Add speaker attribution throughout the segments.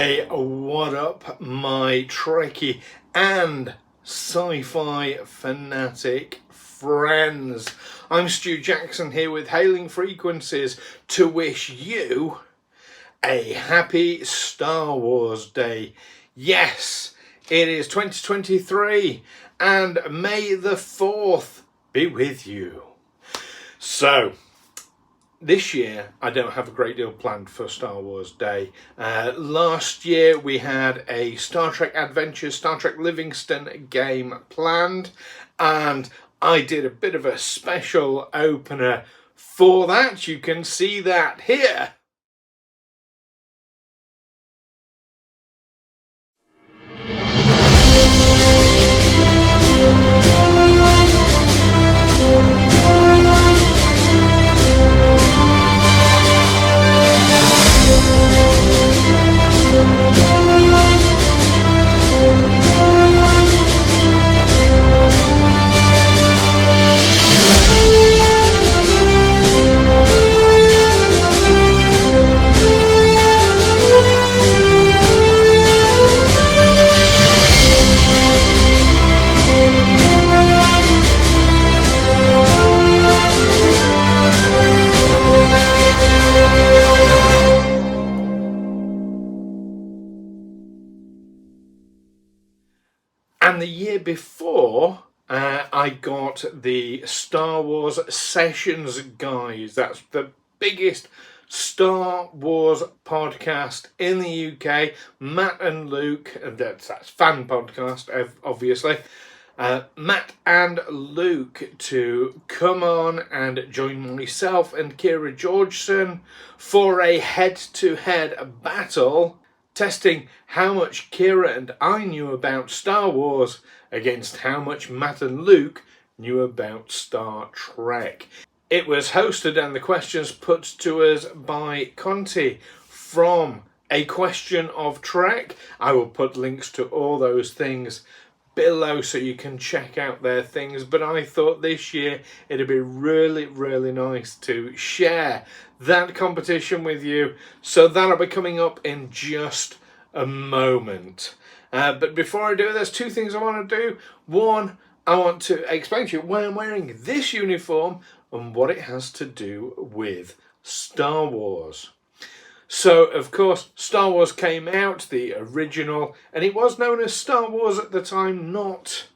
Speaker 1: Hey, what up, my Trekkie and sci-fi fanatic friends? I'm Stu Jackson here with Hailing Frequencies to wish you a happy Star Wars Day. Yes, it is 2023 and May the 4th be with you. So, this year, I don't have a great deal planned for Star Wars Day. Last year, we had a Star Trek Adventures, Star Trek Livingston game planned, and I did a bit of a special opener for that. You can see that here. And the year before, I got the Star Wars Sessions Guys. That's the biggest Star Wars podcast in the UK. Matt and Luke, that's fan podcast, obviously. Matt and Luke to come on and join myself and Keira Georgeson for a head-to-head battle, testing how much Keira and I knew about Star Wars against how much Matt and Luke knew about Star Trek. It was hosted and the questions put to us by Conti from A Question of Trek. I will put links to all those things below so you can check out their things, but I thought this year it'd be really nice to share that competition with you, so that'll be coming up in just a moment. But before I do, there's two things I want to do. One, I want to explain to you why I'm wearing this uniform and what it has to do with Star Wars. So, of course, Star Wars came out, the original, and it was known as Star Wars at the time, not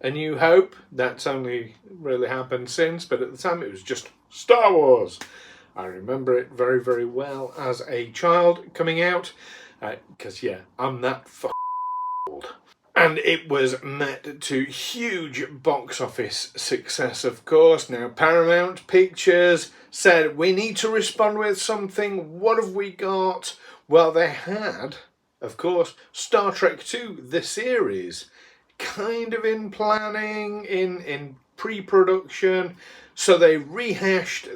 Speaker 1: A New Hope. That's only really happened since, but at the time it was just Star Wars. I remember it very well as a child coming out, because, yeah, I'm that old. And it was met to huge box office success, of course. Now, Paramount Pictures said, we need to respond with something. What have we got? Well, they had, of course, Star Trek II, the series, kind of in planning, in pre-production. So they rehashed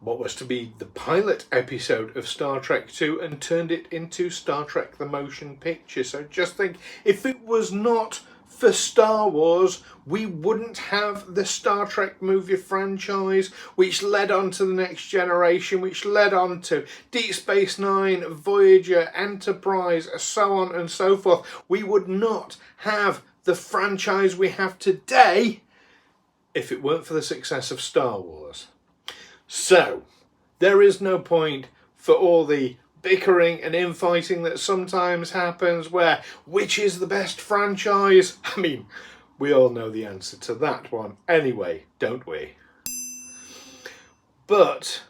Speaker 1: what was to be the pilot episode of Star Trek II and turned it into Star Trek the Motion Picture. So just think, if it was not for Star Wars, we wouldn't have the Star Trek movie franchise, which led on to the Next Generation, which led on to Deep Space Nine, Voyager, Enterprise, so on and so forth. We would not have the franchise we have today if it weren't for the success of Star Wars. So, there is no point for all the bickering and infighting that sometimes happens where, which is the best franchise? I mean, we all know the answer to that one anyway, don't we? But,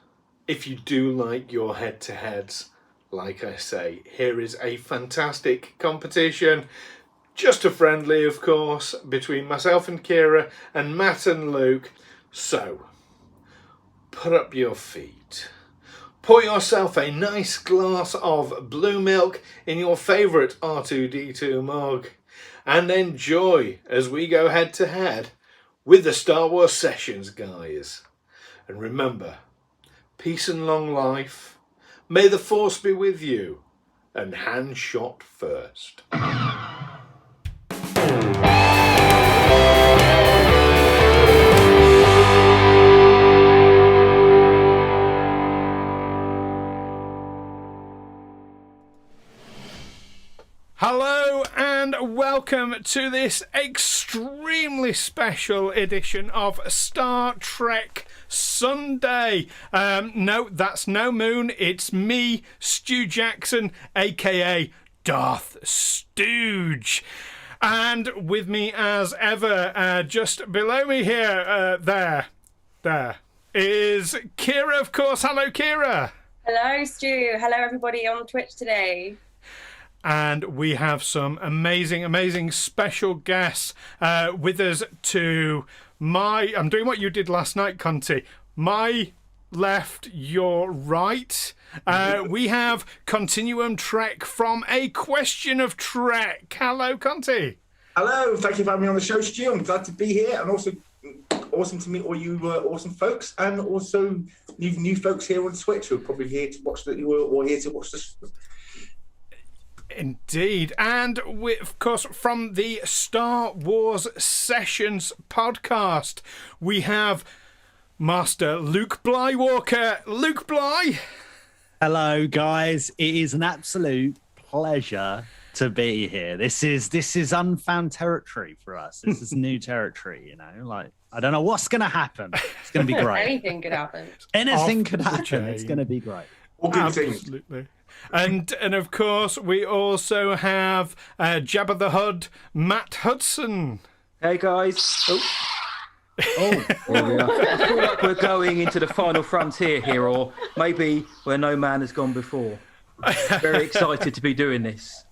Speaker 1: if you do like your head-to-heads, like I say, here is a fantastic competition, just a friendly, of course, between myself and Keira and Matt and Luke. So, put up your feet, pour yourself a nice glass of blue milk in your favourite R2-D2 mug, and enjoy as we go head to head with the Star Wars Sessions Guys. And remember, peace and long life, may the Force be with you, and hand shot first. welcome to this extremely special edition of Star Trek Sunday. No, that's no moon. It's me, Stu Jackson, aka Darth Stooge. And with me as ever, just below me here, there, is Keira, of course. Hello, Keira.
Speaker 2: Hello, Stu. Hello, everybody on Twitch today.
Speaker 1: And we have some amazing special guests with us to I'm doing what you did last night, Conti. My left, your right. We have Continuum Trek from A Question of Trek. Hello, Conti.
Speaker 3: Hello, thank you for having me on the show, Stu. I'm glad to be here, and also awesome to meet all you awesome folks, and also new folks here on Twitch who are probably here to watch this.
Speaker 1: Indeed. And we, of course, from the Star Wars Sessions podcast, we have Master Luke Blywalker. Luke Bly.
Speaker 4: Hello, guys. It is an absolute pleasure to be here. This is unfound territory for us. This is new territory, like, I don't know what's going to happen. It's going to be great.
Speaker 2: Anything could happen.
Speaker 4: Anything could happen. It's going to be great.
Speaker 3: All good things.
Speaker 1: Absolutely. And of course, we also have Jabba the Hutt, Matt Hudson.
Speaker 5: Hey, guys. There we are. I feel like we're going into the final frontier here, or maybe where no man has gone before. Very excited to be doing this.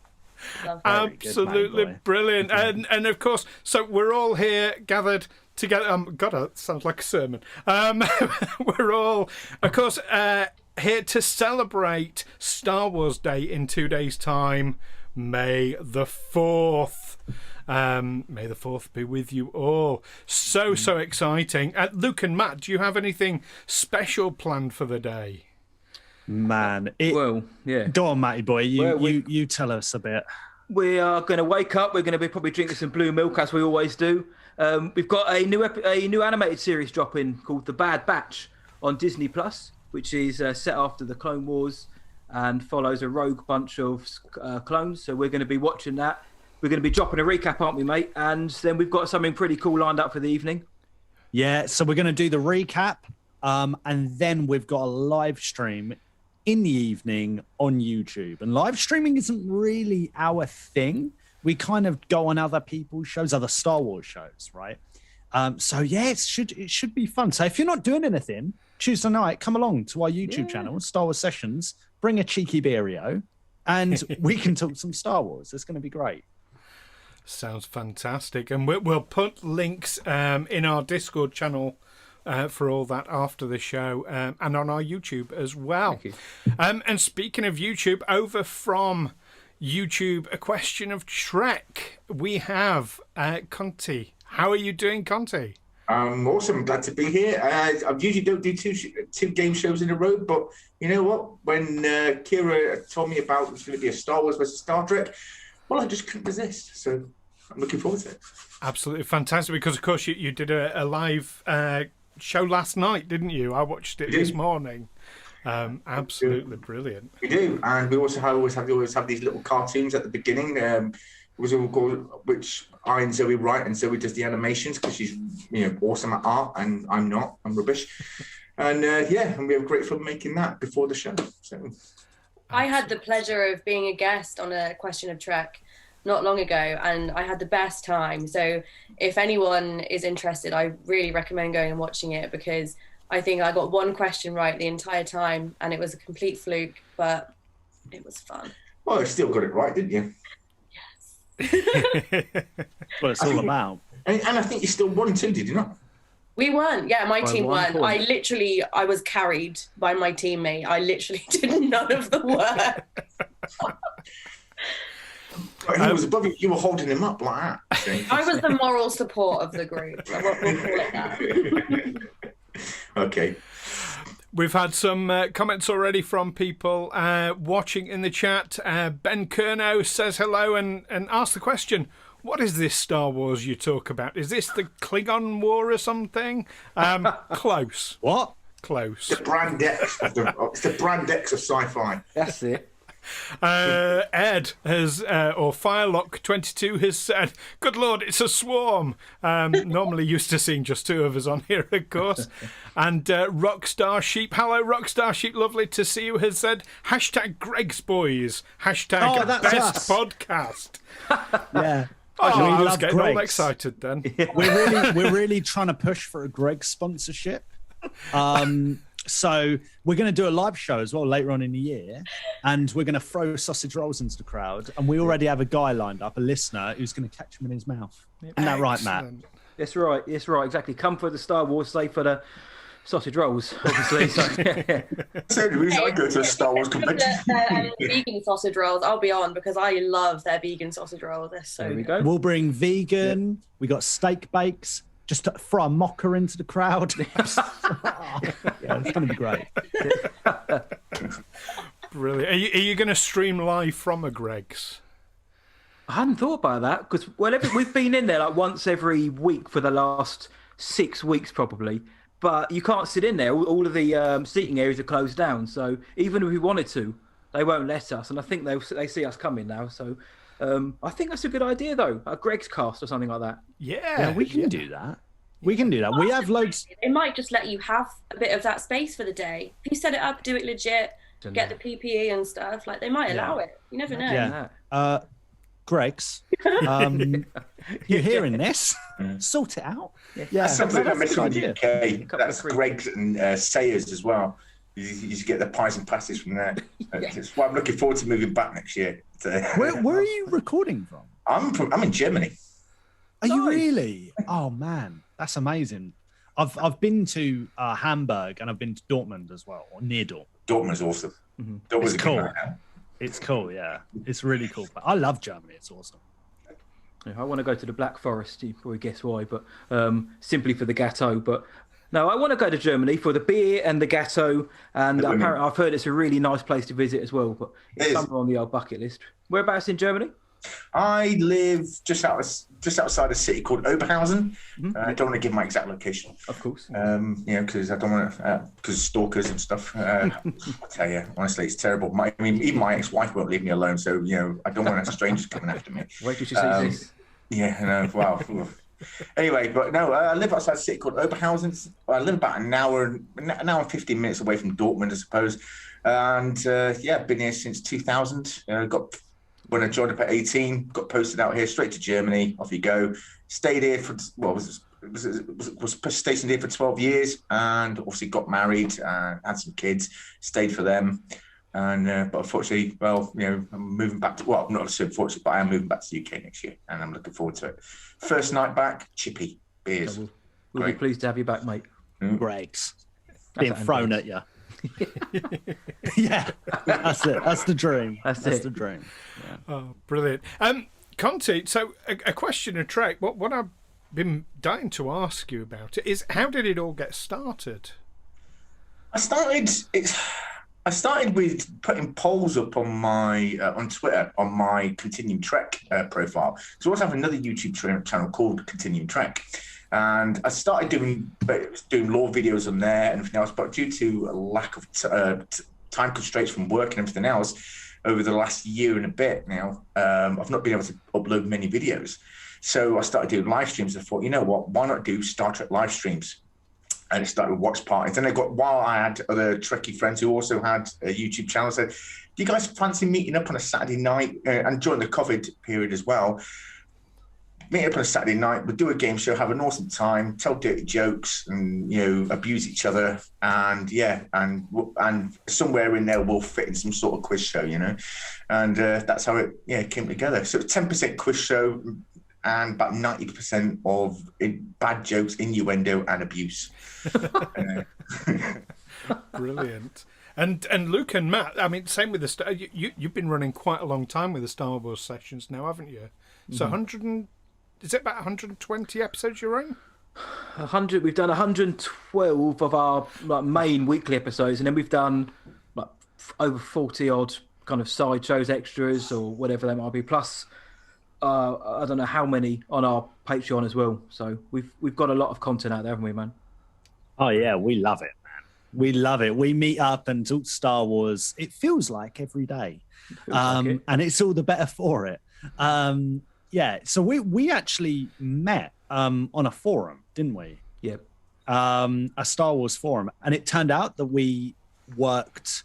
Speaker 1: Absolutely brilliant. And of course, so we're all here gathered together. God, that sounds like a sermon. We're all, of course, here to celebrate Star Wars Day in 2 days' time, May the 4th. May the 4th be with you all. So exciting. Luke and Matt, do you have anything special planned for the day?
Speaker 4: Man,
Speaker 5: well, yeah.
Speaker 4: Go on, Matty boy. You tell us a bit.
Speaker 5: We are going to wake up. We're going to be probably drinking some blue milk, as we always do. We've got a new animated series dropping called The Bad Batch on Disney Plus, which is set after the Clone Wars and follows a rogue bunch of clones. So we're going to be watching that. We're going to be dropping a recap, aren't we, mate? And then we've got something pretty cool lined up for the evening.
Speaker 4: Yeah, so we're going to do the recap, and then we've got a live stream in the evening on YouTube. And live streaming isn't really our thing. We kind of go on other people's shows, other Star Wars shows, right? So yeah, it should be fun. So if you're not doing anything, Tuesday night, come along to our YouTube channel, Star Wars Sessions, bring a cheeky beerio, and we can talk some Star Wars. It's going to be great.
Speaker 1: Sounds fantastic. And we'll put links in our Discord channel for all that after the show, and on our YouTube as well. And speaking of YouTube, over from YouTube, A Question of Trek, we have Conti. How are you doing, Conti?
Speaker 3: Awesome. Glad to be here. I usually don't do two game shows in a row, but you know what? When Keira told me about it was going to be a Star Wars versus Star Trek, well, I just couldn't resist. So I'm looking forward to it. Absolutely fantastic, because, of course, you did a live show last night, didn't you? I watched it this morning. Absolutely brilliant. We do, and we also always have these little cartoons at the beginning, which I and Zoe write, and Zoe does the animations because she's awesome at art, and I'm not. I'm rubbish. And and we have great fun making that before the show. So
Speaker 2: I had the pleasure of being a guest on A Question of Trek not long ago, and I had the best time. So if anyone is interested, I really recommend going and watching it, because I think I got one question right the entire time, and it was a complete fluke, but it was fun.
Speaker 3: Well, you still got it right, didn't you?
Speaker 2: Yes.
Speaker 4: Well, it's all about.
Speaker 3: And I think you still won too, did you not?
Speaker 2: We won. Yeah, my team won.
Speaker 5: Point.
Speaker 2: I was carried by my teammate. I literally did none of the work.
Speaker 3: He was above you. You were holding him up like that.
Speaker 2: I was the moral support of the group. We'll call it that.
Speaker 3: Okay.
Speaker 1: We've had some comments already from people watching in the chat. Ben Kerno says hello and asks the question, what is this Star Wars you talk about? Is this the Klingon War or something? Close.
Speaker 4: What?
Speaker 1: Close.
Speaker 3: The brand X of it's the brand X of sci-fi.
Speaker 5: That's it.
Speaker 1: Ed has, or Firelock22 has said, "Good Lord, it's a swarm." Normally used to seeing just two of us on here, of course. And Rockstar Sheep, hello Rockstar Sheep, lovely to see you, has said, hashtag Greg's Boys, hashtag
Speaker 4: that's
Speaker 1: best
Speaker 4: us.
Speaker 1: podcast.
Speaker 4: Yeah.
Speaker 1: Oh,
Speaker 4: We
Speaker 1: I was
Speaker 4: love
Speaker 1: getting all
Speaker 4: Greg's.
Speaker 1: excited then.
Speaker 4: We're really trying to push for a Greg sponsorship. So we're going to do a live show as well later on in the year, and we're going to throw sausage rolls into the crowd. And we already have a guy lined up, a listener, who's going to catch them in his mouth. Isn't that right, Matt?
Speaker 1: Excellent.
Speaker 5: That's right. Yes, right. Exactly. Come for the Star Wars, stay for the sausage rolls, obviously. So,
Speaker 3: So the reason I go to a Star Wars convention.
Speaker 2: Vegan sausage rolls, I'll be on because I love their vegan sausage rolls. They're so
Speaker 5: there we
Speaker 2: good.
Speaker 5: go.
Speaker 4: We'll bring vegan. We got steak bakes. Just to throw a mocker into the crowd. Yeah, it's going to be great.
Speaker 1: Brilliant. Are you going to stream live from a Greg's?
Speaker 5: I hadn't thought about that because we've been in there like once every week for the last 6 weeks probably, but you can't sit in there. All of the seating areas are closed down, so even if we wanted to, they won't let us. And I think they see us coming now, so I think that's a good idea though. A Greg's cast or something like that.
Speaker 4: Yeah, we can do that. We can do that. We have loads.
Speaker 2: It might just let you have a bit of that space for the day. If you set it up, do it legit, get the PPE and stuff, like they might allow it. You never know.
Speaker 4: Yeah. Greg's, you're hearing this? Sort it out. Yeah,
Speaker 3: That's something I'm missing in the
Speaker 4: idea.
Speaker 3: UK. That's Greg's and Sayers as well. You just get the pies and pasties from there. That's why I'm looking forward to moving back next year.
Speaker 4: Where are you recording from?
Speaker 3: I'm in Germany.
Speaker 4: Are you really? Oh man, that's amazing. I've been to Hamburg and I've been to Dortmund as well, or near Dortmund.
Speaker 3: Dortmund's awesome.
Speaker 5: Mm-hmm.
Speaker 3: Dortmund's
Speaker 4: It's
Speaker 3: a good
Speaker 4: cool.
Speaker 3: night out.
Speaker 4: It's cool, yeah. It's really cool. But I love Germany. It's awesome.
Speaker 5: Yeah, I want to go to the Black Forest. You probably guess why, but simply for the gâteau. But no, I want to go to Germany for the beer and the gâteau. And
Speaker 3: The women.
Speaker 5: apparently, I've heard it's a really nice place to visit as well. But
Speaker 3: It
Speaker 5: it's
Speaker 3: is.
Speaker 5: somewhere on the old bucket list. Whereabouts in Germany?
Speaker 3: I live just outside a city called Oberhausen. I don't want to give my exact location.
Speaker 5: Of course.
Speaker 3: Because I don't want to, because stalkers and stuff. I tell you, honestly, it's terrible. Even my ex-wife won't leave me alone. So, I don't want strangers coming after me.
Speaker 5: Wait till she sees this.
Speaker 3: Yeah, I know. Wow. Anyway, but no, I live outside a city called Oberhausen. I live about an hour and 15 minutes away from Dortmund, I suppose. And been here since 2000. When I joined up at 18, got posted out here straight to Germany. Off you go. Stayed here for was stationed here for 12 years, and obviously got married, had some kids, stayed for them, and but unfortunately, I'm moving back to not so unfortunately, but I am moving back to the UK next year, and I'm looking forward to it. First night back, chippy beers.
Speaker 5: We'll be pleased to have you back, mate.
Speaker 4: Greg's being
Speaker 5: That's
Speaker 4: thrown at you. Yeah, that's it. That's the dream.
Speaker 5: That's
Speaker 4: the dream. Yeah.
Speaker 1: Oh, brilliant. Conti, so a question of Trek. What I've been dying to ask you about is how did it all get started?
Speaker 3: I started with putting polls up on my on Twitter on my Continuing Trek profile. So I also have another YouTube channel called Continuing Trek, and I started doing lore videos on there and everything else. But due to a lack of time constraints from work and everything else, over the last year and a bit now, I've not been able to upload many videos. So I started doing live streams. I thought, you know what? Why not do Star Trek live streams? And it started with watch parties. Then while I had other Trekkie friends who also had a YouTube channel, I said, do you guys fancy meeting up on a Saturday night? And during the COVID period as well, meet up on a Saturday night, we'll do a game show, have an awesome time, tell dirty jokes and, abuse each other. And and somewhere in there we'll fit in some sort of quiz show, And that's how it came together. So 10% quiz show, and about 90% of bad jokes, innuendo, and abuse.
Speaker 1: Brilliant. And Luke and Matt, I mean, same with the you've been running quite a long time with the Star Wars sessions now, haven't you? So is it about 120 episodes you're running?
Speaker 5: 100. We've done 112 of our main weekly episodes, and then we've done over 40 odd kind of side shows, extras, or whatever they might be. Plus, I don't know how many on our Patreon as well. So we've got a lot of content out there, haven't we, man?
Speaker 4: Oh yeah, we love it, We love it. We meet up and talk Star Wars. It feels like every day. And it's all the better for it. So we actually met on a forum, didn't we?
Speaker 5: Yep.
Speaker 4: A Star Wars forum. And it turned out that we worked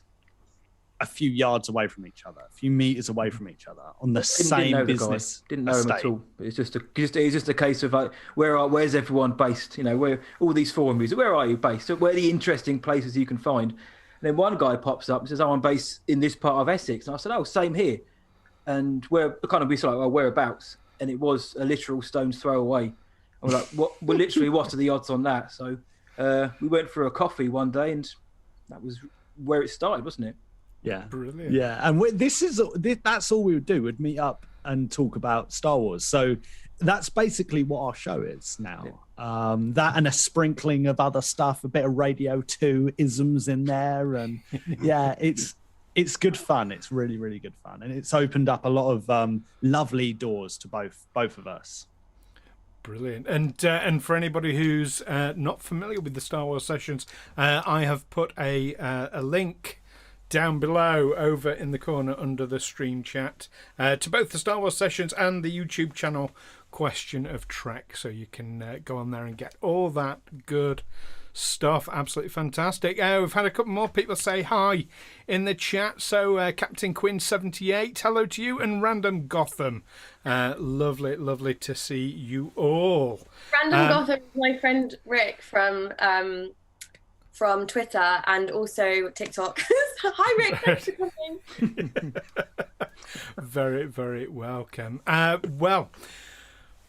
Speaker 4: a few yards away from each other, a few meters away from each other on the same business.
Speaker 5: Didn't know him at all. It's just a case of like, where's everyone based? You know, where all these forums, where are you based? Where are the interesting places you can find? And then one guy pops up and says, "Oh, I'm based in this part of Essex." And I said, "Oh, same here." And we're kind of like, "Oh, whereabouts?" And it was a literal stone's throw away. And we're like, "What? Well, literally, what are the odds on that?" So we went for a coffee one day, and that was where it started, wasn't it?
Speaker 4: Yeah,
Speaker 1: brilliant.
Speaker 4: Yeah, and that's all we would do. We'd meet up and talk about Star Wars. So that's basically what our show is now. Yeah. That and a sprinkling of other stuff, a bit of Radio 2 isms in there, and yeah, it's good fun. It's really, really good fun, and it's opened up a lot of lovely doors to both of us.
Speaker 1: Brilliant. And for anybody who's not familiar with the Star Wars sessions, I have put a link down below over in the corner under the stream chat to both the Star Wars sessions and the YouTube channel Question of Trek, so you can go on there and get all that good stuff. Absolutely fantastic. We've had a couple more people say hi in the chat. So Captain Quinn 78, hello to you, and Random Gotham, lovely to see you all.
Speaker 2: Random Gotham is my friend Rick from Twitter and also TikTok. Hi Rick, thanks for coming.
Speaker 1: Very, very welcome. Well,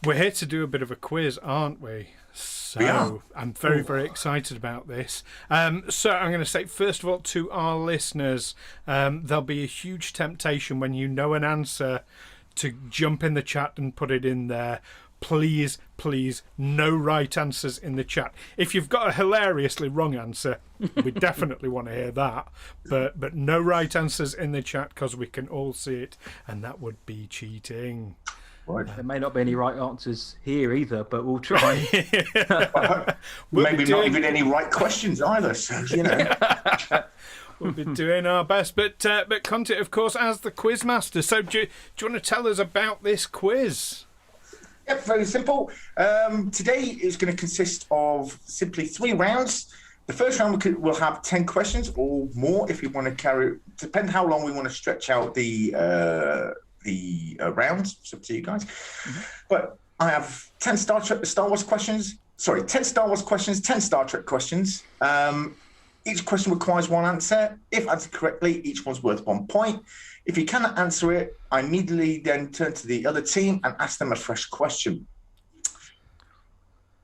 Speaker 1: we're here to do a bit of a quiz, aren't we? So I'm very, very excited about this. So I'm going to say, first of all, to our listeners, there'll be a huge temptation when you know an answer to jump in the chat and put it in there. Please, no right answers in the chat. If you've got a hilariously wrong answer, we definitely want to hear that. But no right answers in the chat, because we can all see it, and that would be cheating.
Speaker 5: Right. There may not be any right answers here either, but we'll try.
Speaker 3: Maybe not even any right questions either. So
Speaker 1: We'll be doing our best. But Conti, of course, as the quiz master. So do you want to tell us about this quiz?
Speaker 3: Yep, very simple. Today is going to consist of simply 3 rounds. The first round we'll have 10 questions or more if you want to carry. Depend how long we want to stretch out the rounds. It's up to you guys. Mm-hmm. But I have 10 Star Wars questions. Sorry, 10 Star Wars questions, 10 Star Trek questions. Each question requires 1 answer. If answered correctly, each one's worth 1 point. If you cannot answer it, I immediately then turn to the other team and ask them a fresh question.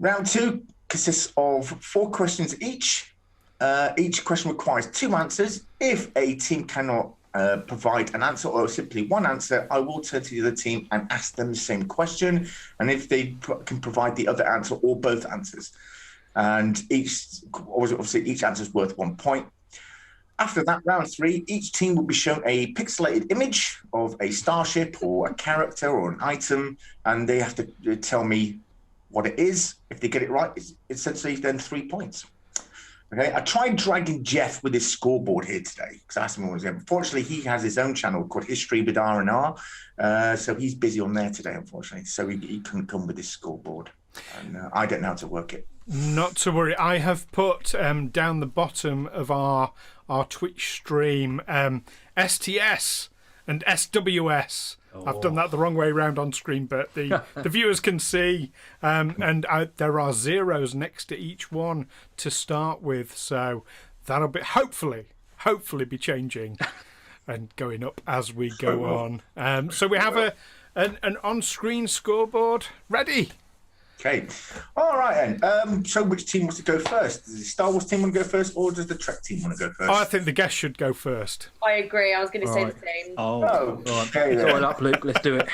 Speaker 3: Round 2 consists of 4 questions each. Each question requires 2 answers. If a team cannot provide an answer or simply 1 answer, I will turn to the other team and ask them the same question. And if they can provide the other answer or both answers, and each answer is worth 1 point. After that, round 3, each team will be shown a pixelated image of a starship or a character or an item, and they have to tell me what it is. If they get it right, it's essentially then 3 points. Okay, I tried dragging Jeff with his scoreboard here today because I asked him what was going. Unfortunately, he has his own channel called History with R&R, so he's busy on there today, unfortunately. So he couldn't come with his scoreboard, and I don't know how to work it.
Speaker 1: Not to worry. I have put down the bottom of our Twitch stream STS and SWS. Oh. I've done that the wrong way around on screen, but the viewers can see. There are zeros next to each one to start with, so that'll be hopefully be changing and going up as we go on. So we have an on-screen scoreboard ready.
Speaker 3: Okay. All right, then. So which team wants to go first? Does the Star Wars team want to go first, or does the Trek team want to go first?
Speaker 1: I think the guest should go first.
Speaker 2: I agree. I was going to say the same.
Speaker 3: Okay.
Speaker 5: Go on up, Luke. Let's do it.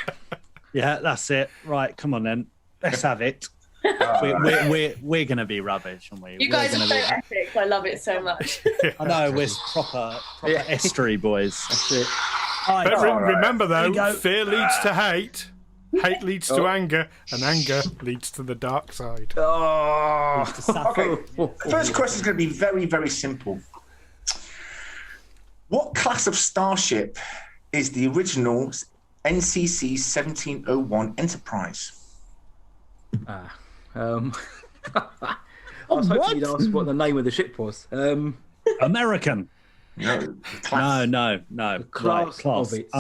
Speaker 4: Yeah, that's it. Right, come on then. Let's have it. We're going to be rubbish, aren't we?
Speaker 2: You guys are so epic. I love it so much.
Speaker 4: I know, we're proper estuary boys. That's it.
Speaker 1: But remember, though, fear leads to hate. Hate leads to anger, and anger leads to the dark side.
Speaker 5: Oh,
Speaker 3: Okay. The first question is going to be very, very simple. What class of starship is the original NCC 1701 Enterprise?
Speaker 5: I was hoping you'd ask what the name of the ship was.
Speaker 4: American.
Speaker 3: No. Class.
Speaker 4: No.
Speaker 5: class of it.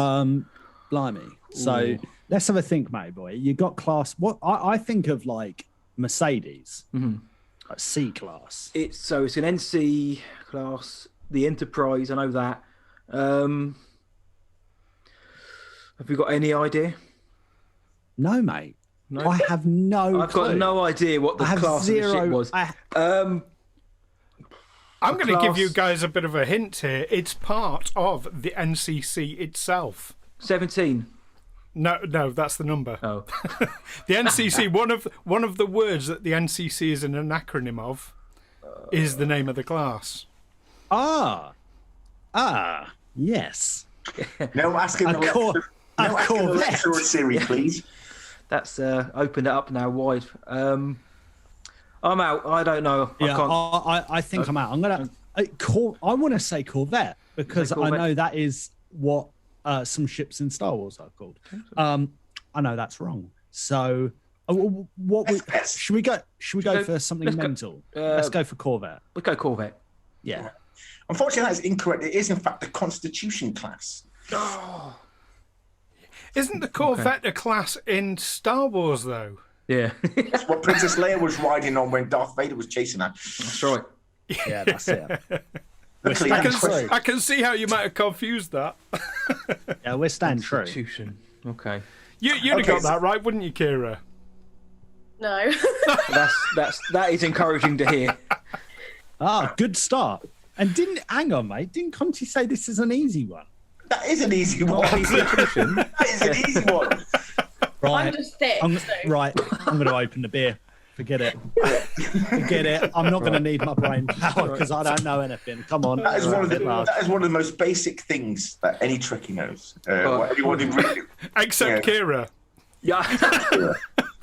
Speaker 4: Blimey. So let's have a think, mate, boy. You got class. What I think of like Mercedes, like C class.
Speaker 5: It's an NC class, the Enterprise. I know that. Have you got any idea?
Speaker 4: No, mate.
Speaker 5: No?
Speaker 4: I have no.
Speaker 5: I've got no idea what the class of the ship was.
Speaker 1: I'm going to give you guys a bit of a hint here. It's part of the NCC itself.
Speaker 5: 17.
Speaker 1: No, that's the number.
Speaker 5: Oh,
Speaker 1: The NCC, one of the words that the NCC is an acronym of, is the name of the class.
Speaker 4: Yes.
Speaker 3: No asking the lecturer Siri, please.
Speaker 5: that's opened it up now wide. I'm out. I don't know.
Speaker 4: Yeah,
Speaker 5: I can't.
Speaker 4: I think I'm out. I'm gonna. I want to say Corvette because I
Speaker 5: Corvette?
Speaker 4: know that is what some ships in Star Wars are called. I know that's wrong. So, should we go? Should we go for something mental? Let's go for Corvette.
Speaker 5: We'll go Corvette.
Speaker 4: Yeah.
Speaker 3: Unfortunately, that is incorrect. It is, in fact, the Constitution class.
Speaker 1: Isn't the Corvette a class in Star Wars, though?
Speaker 5: Yeah,
Speaker 3: That's what Princess Leia was riding on when Darth Vader was chasing her.
Speaker 5: that's right.
Speaker 4: Yeah, that's it.
Speaker 3: Luckily,
Speaker 1: I
Speaker 3: that's
Speaker 1: can, I can see how you might have confused that.
Speaker 4: Yeah, we're staying true.
Speaker 5: Constitution. Okay.
Speaker 1: You'd have got that right, wouldn't you, Kira?
Speaker 2: No.
Speaker 5: That is encouraging to hear.
Speaker 4: Good start. And hang on, mate. Didn't Conti say this is an easy one?
Speaker 3: That is an easy one. That is an easy one.
Speaker 4: Right.
Speaker 2: I'm just thick.
Speaker 4: I'm
Speaker 2: so.
Speaker 4: going to open the beer. Forget it. Forget it. I'm not going to need my brain power because I don't know anything. Come on.
Speaker 3: That is one of the most basic things that any Trekkie knows. Anyone who really,
Speaker 1: Except Kira.
Speaker 5: Yeah.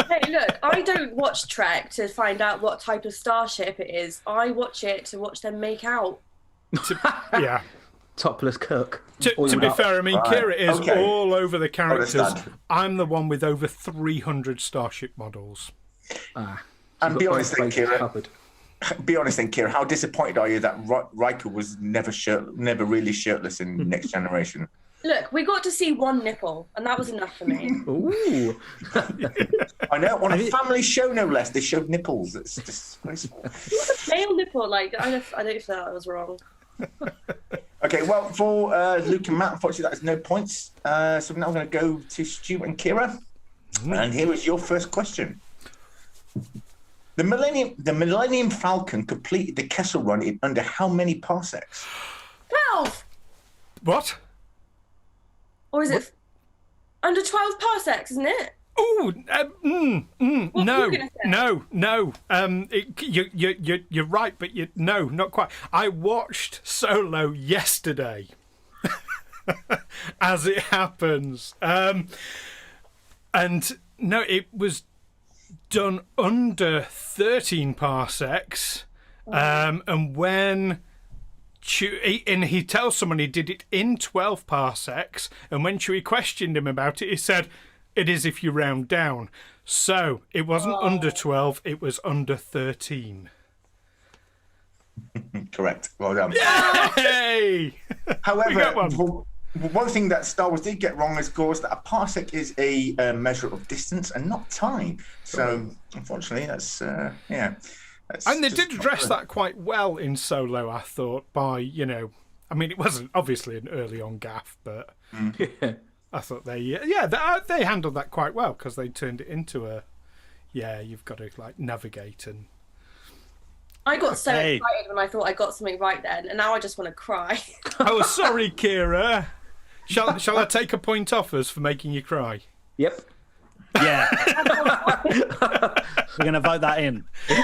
Speaker 2: Hey, look, I don't watch Trek to find out what type of starship it is. I watch it to watch them make out.
Speaker 1: Yeah.
Speaker 5: Topless Kirk.
Speaker 1: To be fair, I mean, Kira is
Speaker 3: Okay.
Speaker 1: all over the characters.
Speaker 3: Understand.
Speaker 1: I'm the one with over 300 starship models.
Speaker 3: and be honest then, Kira. Be honest then, Kira. How disappointed are you that Riker was never really shirtless in Next Generation?
Speaker 2: Look, we got to see one nipple, and that was enough for me.
Speaker 5: Ooh.
Speaker 3: I know, on a family show no less, they showed nipples. It's disgraceful.
Speaker 2: Male nipple, like, I don't feel that was wrong.
Speaker 3: Okay, well, for Luke and Matt, unfortunately, that is no points. So now we're going to go to Stu and Kira. And here is your first question. The Millennium Falcon completed the Kessel Run in under how many parsecs?
Speaker 2: 12!
Speaker 1: What?
Speaker 2: Or is it under 12 parsecs, isn't it?
Speaker 1: Oh,
Speaker 2: What
Speaker 1: no,
Speaker 2: were you gonna
Speaker 1: no. You're right, but no, not quite. I watched Solo yesterday, as it happens, and no, it was done under 13 parsecs, and when. And he tells someone he did it in 12 parsecs, and when Chewie questioned him about it, he said, it is if you round down. So it wasn't under 12, it was under 13.
Speaker 3: Correct. Well done.
Speaker 1: Yay!
Speaker 3: However,
Speaker 1: one.
Speaker 3: one thing that Star Wars did get wrong is, of course, that a parsec is a measure of distance and not time. So, unfortunately, that's, yeah.
Speaker 1: And they did address that quite well in Solo, I thought, by, I mean, it wasn't obviously an early on gaff, but I thought they handled that quite well because they turned it into you've got to, like, navigate and...
Speaker 2: I got so excited when I thought I got something right then, and now I just want to cry.
Speaker 1: Oh, sorry, Kira. Shall I take a point off us for making you cry?
Speaker 5: Yep.
Speaker 4: Yeah. We're going to vote that in. Do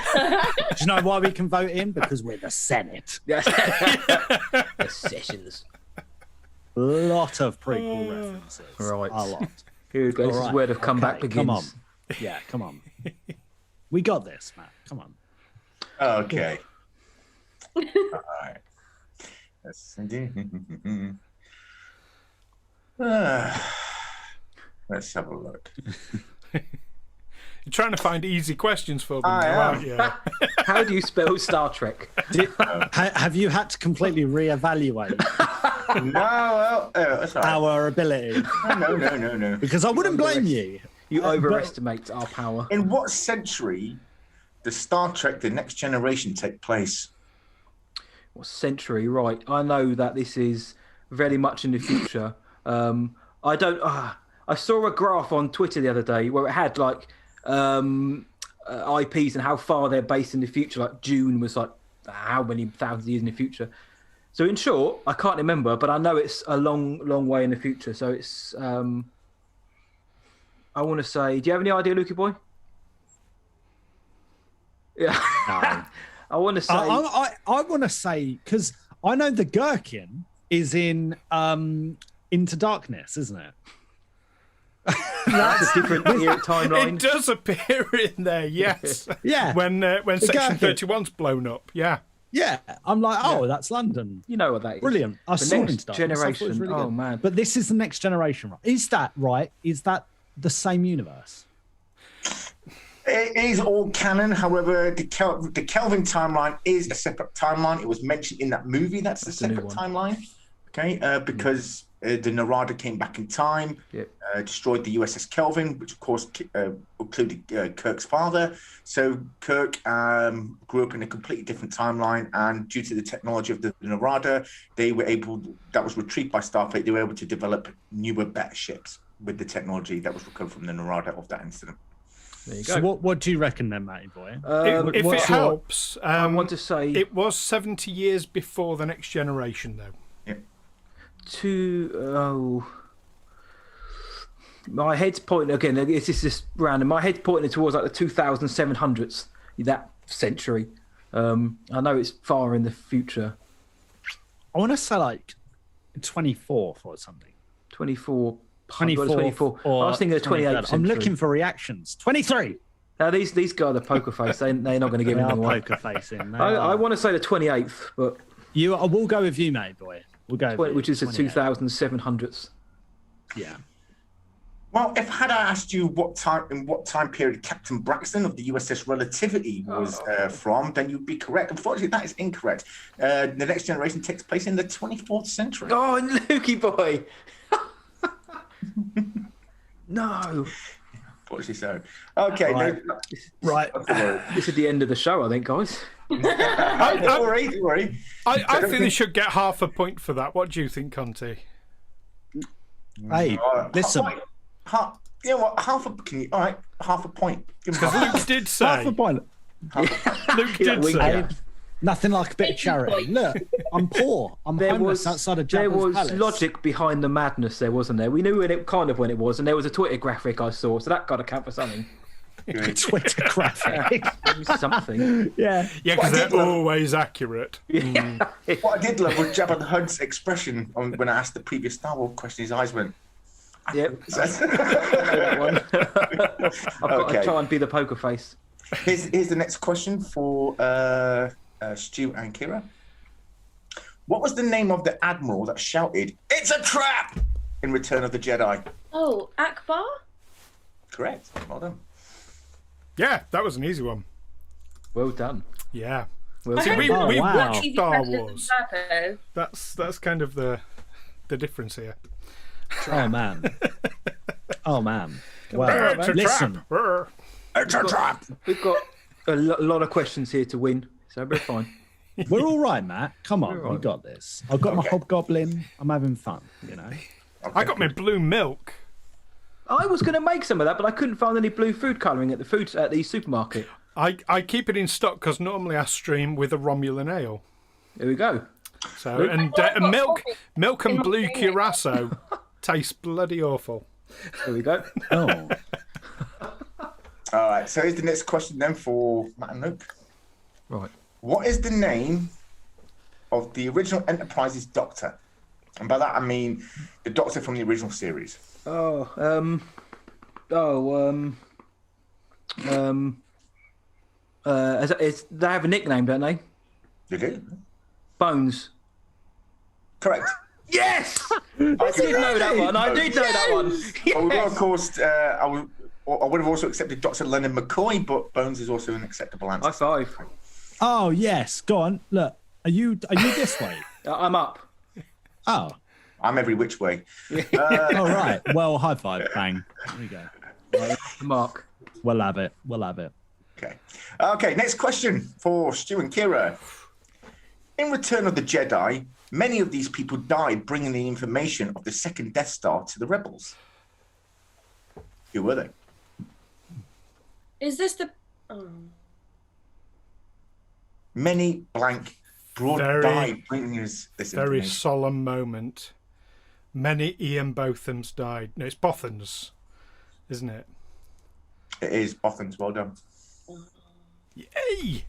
Speaker 4: you know why we can vote in? Because we're the Senate.
Speaker 5: The sessions.
Speaker 4: A lot of prequel references.
Speaker 5: Right.
Speaker 4: A lot.
Speaker 5: Here we go. This
Speaker 4: All
Speaker 5: is
Speaker 4: right,
Speaker 5: where the comeback
Speaker 4: okay,
Speaker 5: begins.
Speaker 4: Come on. Yeah, come on. We got this, Matt. Come on.
Speaker 3: Okay. All right. Let's have a look.
Speaker 1: You're trying to find easy questions for them,
Speaker 3: I
Speaker 1: now,
Speaker 3: am.
Speaker 1: aren't you?
Speaker 5: How do you spell Star Trek?
Speaker 4: Have you had to completely reevaluate
Speaker 3: No, well, that's all right.
Speaker 4: our ability?
Speaker 3: No.
Speaker 4: Because I wouldn't blame you.
Speaker 5: You overestimate our power.
Speaker 3: In what century does Star Trek: The Next Generation take place?
Speaker 5: What century? Right. I know that this is very much in the future. I don't. I saw a graph on Twitter the other day where it had like IPs and how far they're based in the future. Like June was like how many thousands of years in the future. So in short, I can't remember, but I know it's a long, long way in the future. So it's. I want to say. Do you have any idea, Lukey boy? Yeah.
Speaker 4: No.
Speaker 5: I want to say.
Speaker 4: I want to say, because I know the Gherkin is in Into Darkness, isn't it?
Speaker 5: That's a different timeline.
Speaker 1: It does appear in there, yes.
Speaker 4: Yeah.
Speaker 1: When Section
Speaker 4: Gherkin.
Speaker 1: 31's blown up, yeah.
Speaker 4: Yeah. I'm like, that's London.
Speaker 5: You know what that is.
Speaker 4: Brilliant. I
Speaker 5: The
Speaker 4: saw
Speaker 5: Next
Speaker 4: Into Darkness. I thought it was
Speaker 5: Generation.
Speaker 4: really
Speaker 5: Oh,
Speaker 4: good.
Speaker 5: man.
Speaker 4: But this is the Next Generation, right? Is that right? Is that the same universe?
Speaker 3: It is all canon. However, the Kelvin timeline is a separate timeline. It was mentioned in that movie. That's a
Speaker 5: a new
Speaker 3: separate
Speaker 5: one.
Speaker 3: timeline. Okay, because the Narada came back in time,
Speaker 5: Yep.
Speaker 3: destroyed the USS Kelvin, which of course included Kirk's father. So Kirk grew up in a completely different timeline, and due to the technology of the Narada, they were able. That was retrieved by Starfleet. They were able to develop newer, better ships with the technology that was recovered from the Narada of that incident.
Speaker 5: There you go.
Speaker 4: So what do you reckon then, Matty boy?
Speaker 1: If it
Speaker 4: what's your-
Speaker 1: helps,
Speaker 5: I want to say
Speaker 1: it was 70 years before the Next Generation, though.
Speaker 5: My head's pointing again. This is just random. My head's pointing towards like the 2700s, that century. I know it's far in the future.
Speaker 4: I want to say like 24th or something.
Speaker 5: 24.
Speaker 4: 24.
Speaker 5: I was thinking of 28th.
Speaker 4: I'm looking for reactions. 23.
Speaker 5: Now these guys are poker face. They're not going to give
Speaker 4: They
Speaker 5: anything
Speaker 4: are
Speaker 5: away.
Speaker 4: poker facing.
Speaker 5: I want to say the 28th, but
Speaker 4: I will go with you, mate, boy. We'll go. With you,
Speaker 5: which is the
Speaker 4: 28.
Speaker 5: 2700s.
Speaker 4: Yeah.
Speaker 3: Well, if had I asked you in what time period Captain Braxton of the USS Relativity was from, then you'd be correct. Unfortunately, that is incorrect. The Next Generation takes place in the 24th century.
Speaker 5: Oh, Lukey boy. No.
Speaker 3: Unfortunately so. Okay.
Speaker 4: Right.
Speaker 3: No,
Speaker 4: Right.
Speaker 3: not to worry.
Speaker 5: This is the end of the show, I think, guys.
Speaker 3: Don't worry.
Speaker 1: I think they should get half a point for that. What do you think, Conti?
Speaker 4: Hey, listen.
Speaker 3: You know what? Half a point. Give him
Speaker 1: Because
Speaker 3: half.
Speaker 1: Luke did say.
Speaker 4: Half a point.
Speaker 1: Luke did
Speaker 5: wink
Speaker 1: say.
Speaker 5: at.
Speaker 4: Nothing like a bit of charity. Look, I'm poor. I'm homeless outside of
Speaker 5: there
Speaker 4: Jabba's
Speaker 5: was
Speaker 4: palace.
Speaker 5: logic behind the madness there, wasn't there? We knew when it was, and there was a Twitter graphic I saw, so that got to count for something.
Speaker 4: Twitter graphic.
Speaker 5: Something.
Speaker 4: Yeah.
Speaker 1: Yeah, because
Speaker 3: What I
Speaker 1: they're
Speaker 3: did love-
Speaker 1: always accurate.
Speaker 3: What I did love was Jabba the Hutt's expression when I asked the previous Star Wars question. His eyes went.
Speaker 5: Yep.
Speaker 3: Here's
Speaker 5: That one. I've got to
Speaker 3: Okay.
Speaker 5: try and be the poker face.
Speaker 3: the next question for Stu and Kira. What was the name of the admiral that shouted, "It's a trap!" in Return of the Jedi?
Speaker 2: Oh, Akbar?
Speaker 3: Correct. Well done.
Speaker 1: Yeah, that was an easy one.
Speaker 5: Well done.
Speaker 1: Yeah.
Speaker 5: Well
Speaker 1: See,
Speaker 5: done.
Speaker 1: we
Speaker 4: Oh, wow.
Speaker 1: watched
Speaker 2: Easy
Speaker 1: Star
Speaker 2: questions on
Speaker 1: Wars.
Speaker 2: purpose.
Speaker 1: That's kind of the difference here.
Speaker 4: Oh man. Oh man.
Speaker 1: It's
Speaker 4: Well,
Speaker 1: a
Speaker 4: listen.
Speaker 1: trap.
Speaker 3: It's a trap!
Speaker 5: We've got a lot of questions here to win, so we're fine.
Speaker 4: We're all right, Matt. Come on,
Speaker 5: We're all
Speaker 4: we
Speaker 5: right.
Speaker 4: got this. I've got my
Speaker 3: Okay.
Speaker 4: hobgoblin. I'm having fun. You know.
Speaker 1: I got my blue milk.
Speaker 5: I was going to make some of that, but I couldn't find any blue food colouring at the supermarket.
Speaker 1: I keep it in stock because normally I stream with a Romulan ale.
Speaker 5: There we go.
Speaker 1: So and milk and blue curacao tastes bloody awful.
Speaker 5: There we go.
Speaker 4: Oh.
Speaker 3: All right, so here's the next question then for Matt and Luke.
Speaker 5: Right.
Speaker 3: What is the name of the original Enterprise's doctor? And by that I mean the Doctor from the original series.
Speaker 5: They have a nickname, don't they?
Speaker 3: They do.
Speaker 5: Bones.
Speaker 3: Correct.
Speaker 5: Yes! I did know that one. I did know that one.
Speaker 3: Well, of course, I would have also accepted Dr. Leonard McCoy, but Bones is also an acceptable answer.
Speaker 5: High five.
Speaker 4: Oh yes, go on. Look, are you this way?
Speaker 5: I'm up.
Speaker 4: Oh,
Speaker 3: I'm every which way.
Speaker 4: all right. Well, high five. Bang. There we go.
Speaker 5: Mark.
Speaker 4: We'll have it. We'll have it.
Speaker 3: Okay, next question for Stu and Kira. In Return of the Jedi, many of these people died bringing the information of the second Death Star to the rebels. Who were they?
Speaker 2: Is this the?
Speaker 3: Many blank died bringing us this
Speaker 1: Very
Speaker 3: information.
Speaker 1: solemn moment. Many Ian Bothams died. No, it's Bothans, isn't it?
Speaker 3: It is Bothans. Well done.
Speaker 1: Yay!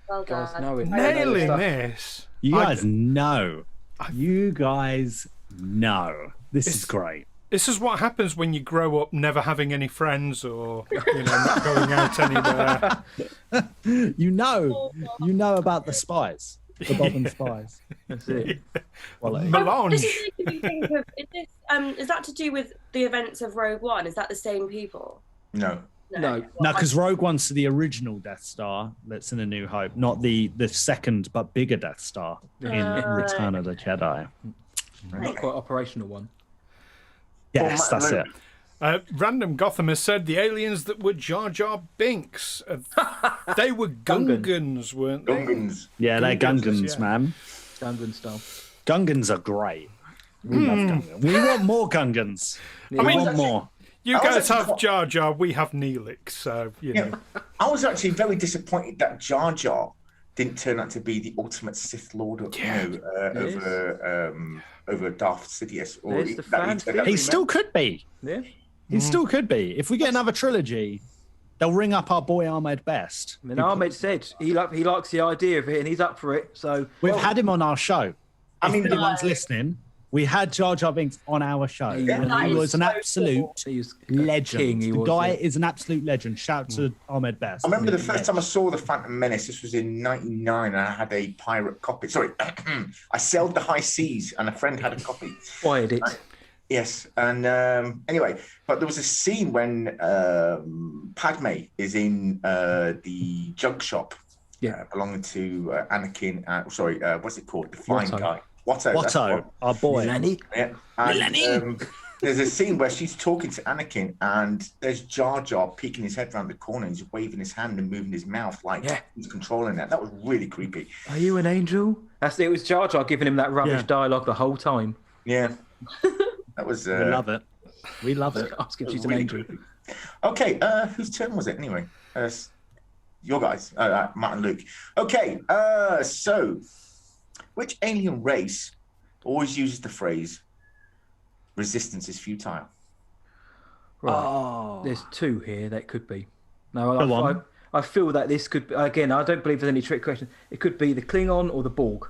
Speaker 2: Well
Speaker 5: Guys
Speaker 2: done.
Speaker 5: know it.
Speaker 1: Nailing
Speaker 5: stuff.
Speaker 1: this.
Speaker 4: You guys know. You guys know. This is great.
Speaker 1: This is what happens when you grow up never having any friends or not going out anywhere.
Speaker 4: You know about the spies, the Bobbin spies.
Speaker 5: That's it.
Speaker 4: Quality.
Speaker 1: Melange.
Speaker 2: This is making me think of, is that to do with the events of Rogue One? Is that the same people?
Speaker 3: No.
Speaker 5: No.
Speaker 4: No, because Rogue One's the original Death Star that's in A New Hope, not the second but bigger Death Star in Return of the Jedi.
Speaker 5: Not quite operational one.
Speaker 4: Yes, that's it.
Speaker 1: Random Gotham has said the aliens that were Jar Jar Binks, they were Gungans, weren't they?
Speaker 3: Gungans.
Speaker 4: Yeah, they're Gungans,
Speaker 1: yeah.
Speaker 4: man.
Speaker 5: Gungan style.
Speaker 4: Gungans are great. We love Gungans. We want more Gungans.
Speaker 5: Yeah.
Speaker 4: We
Speaker 1: mean-
Speaker 4: want more.
Speaker 1: You
Speaker 3: I was
Speaker 1: guys
Speaker 3: actually
Speaker 1: have Jar Jar, we have Neelix, so
Speaker 3: I was actually very disappointed that Jar Jar didn't turn out to be the ultimate Sith Lord over Darth Sidious. Or
Speaker 5: There's the
Speaker 3: that
Speaker 5: fan
Speaker 3: turned out to
Speaker 5: theory,
Speaker 4: He
Speaker 3: be-
Speaker 4: still could be.
Speaker 5: Yeah.
Speaker 4: He still could be. If we get another trilogy, they'll ring up our boy Ahmed Best.
Speaker 5: I mean, Ahmed said he likes the idea of it and he's up for it. So
Speaker 4: We've had him on our show.
Speaker 3: I mean,
Speaker 4: if anyone's listening, we had Jar Jar Binks on our show.
Speaker 5: Yeah.
Speaker 4: And
Speaker 2: That
Speaker 4: he
Speaker 2: is
Speaker 4: was an
Speaker 2: so
Speaker 4: absolute
Speaker 5: he was
Speaker 4: legend.
Speaker 5: king. He
Speaker 4: the
Speaker 5: was,
Speaker 4: guy
Speaker 5: yeah.
Speaker 4: is an absolute legend. Shout out to Ahmed Best.
Speaker 3: I remember the first time I saw The Phantom Menace, this was in 99, and I had a pirate copy. Sorry, I sailed the high seas, and a friend had a copy.
Speaker 5: Wired it.
Speaker 3: Yes, and anyway, but there was a scene when Padme is in the jug shop belonging to Anakin. What's it called? The flying
Speaker 5: Watto.
Speaker 3: guy. Watto. that's
Speaker 4: Watto,
Speaker 3: what-
Speaker 4: our boy.
Speaker 5: Lenny.
Speaker 3: Yeah. And, there's a scene where she's talking to Anakin, and there's Jar Jar peeking his head around the corner, and he's waving his hand and moving his mouth like he's controlling that. That was really creepy.
Speaker 5: Are you an angel? It was Jar Jar giving him that rubbish dialogue the whole time.
Speaker 3: Yeah, that was.
Speaker 4: We love it. We love it.
Speaker 5: Asking if she's an
Speaker 3: really
Speaker 5: angel.
Speaker 3: creepy. Okay, whose turn was it anyway? Your guys, Matt and Luke. Okay, so which alien race always uses the phrase "resistance is futile"?
Speaker 5: Right. There's two here that could be. No,
Speaker 4: Go on.
Speaker 5: I feel that this could be, again, I don't believe there's any trick question. It could be the Klingon or the Borg.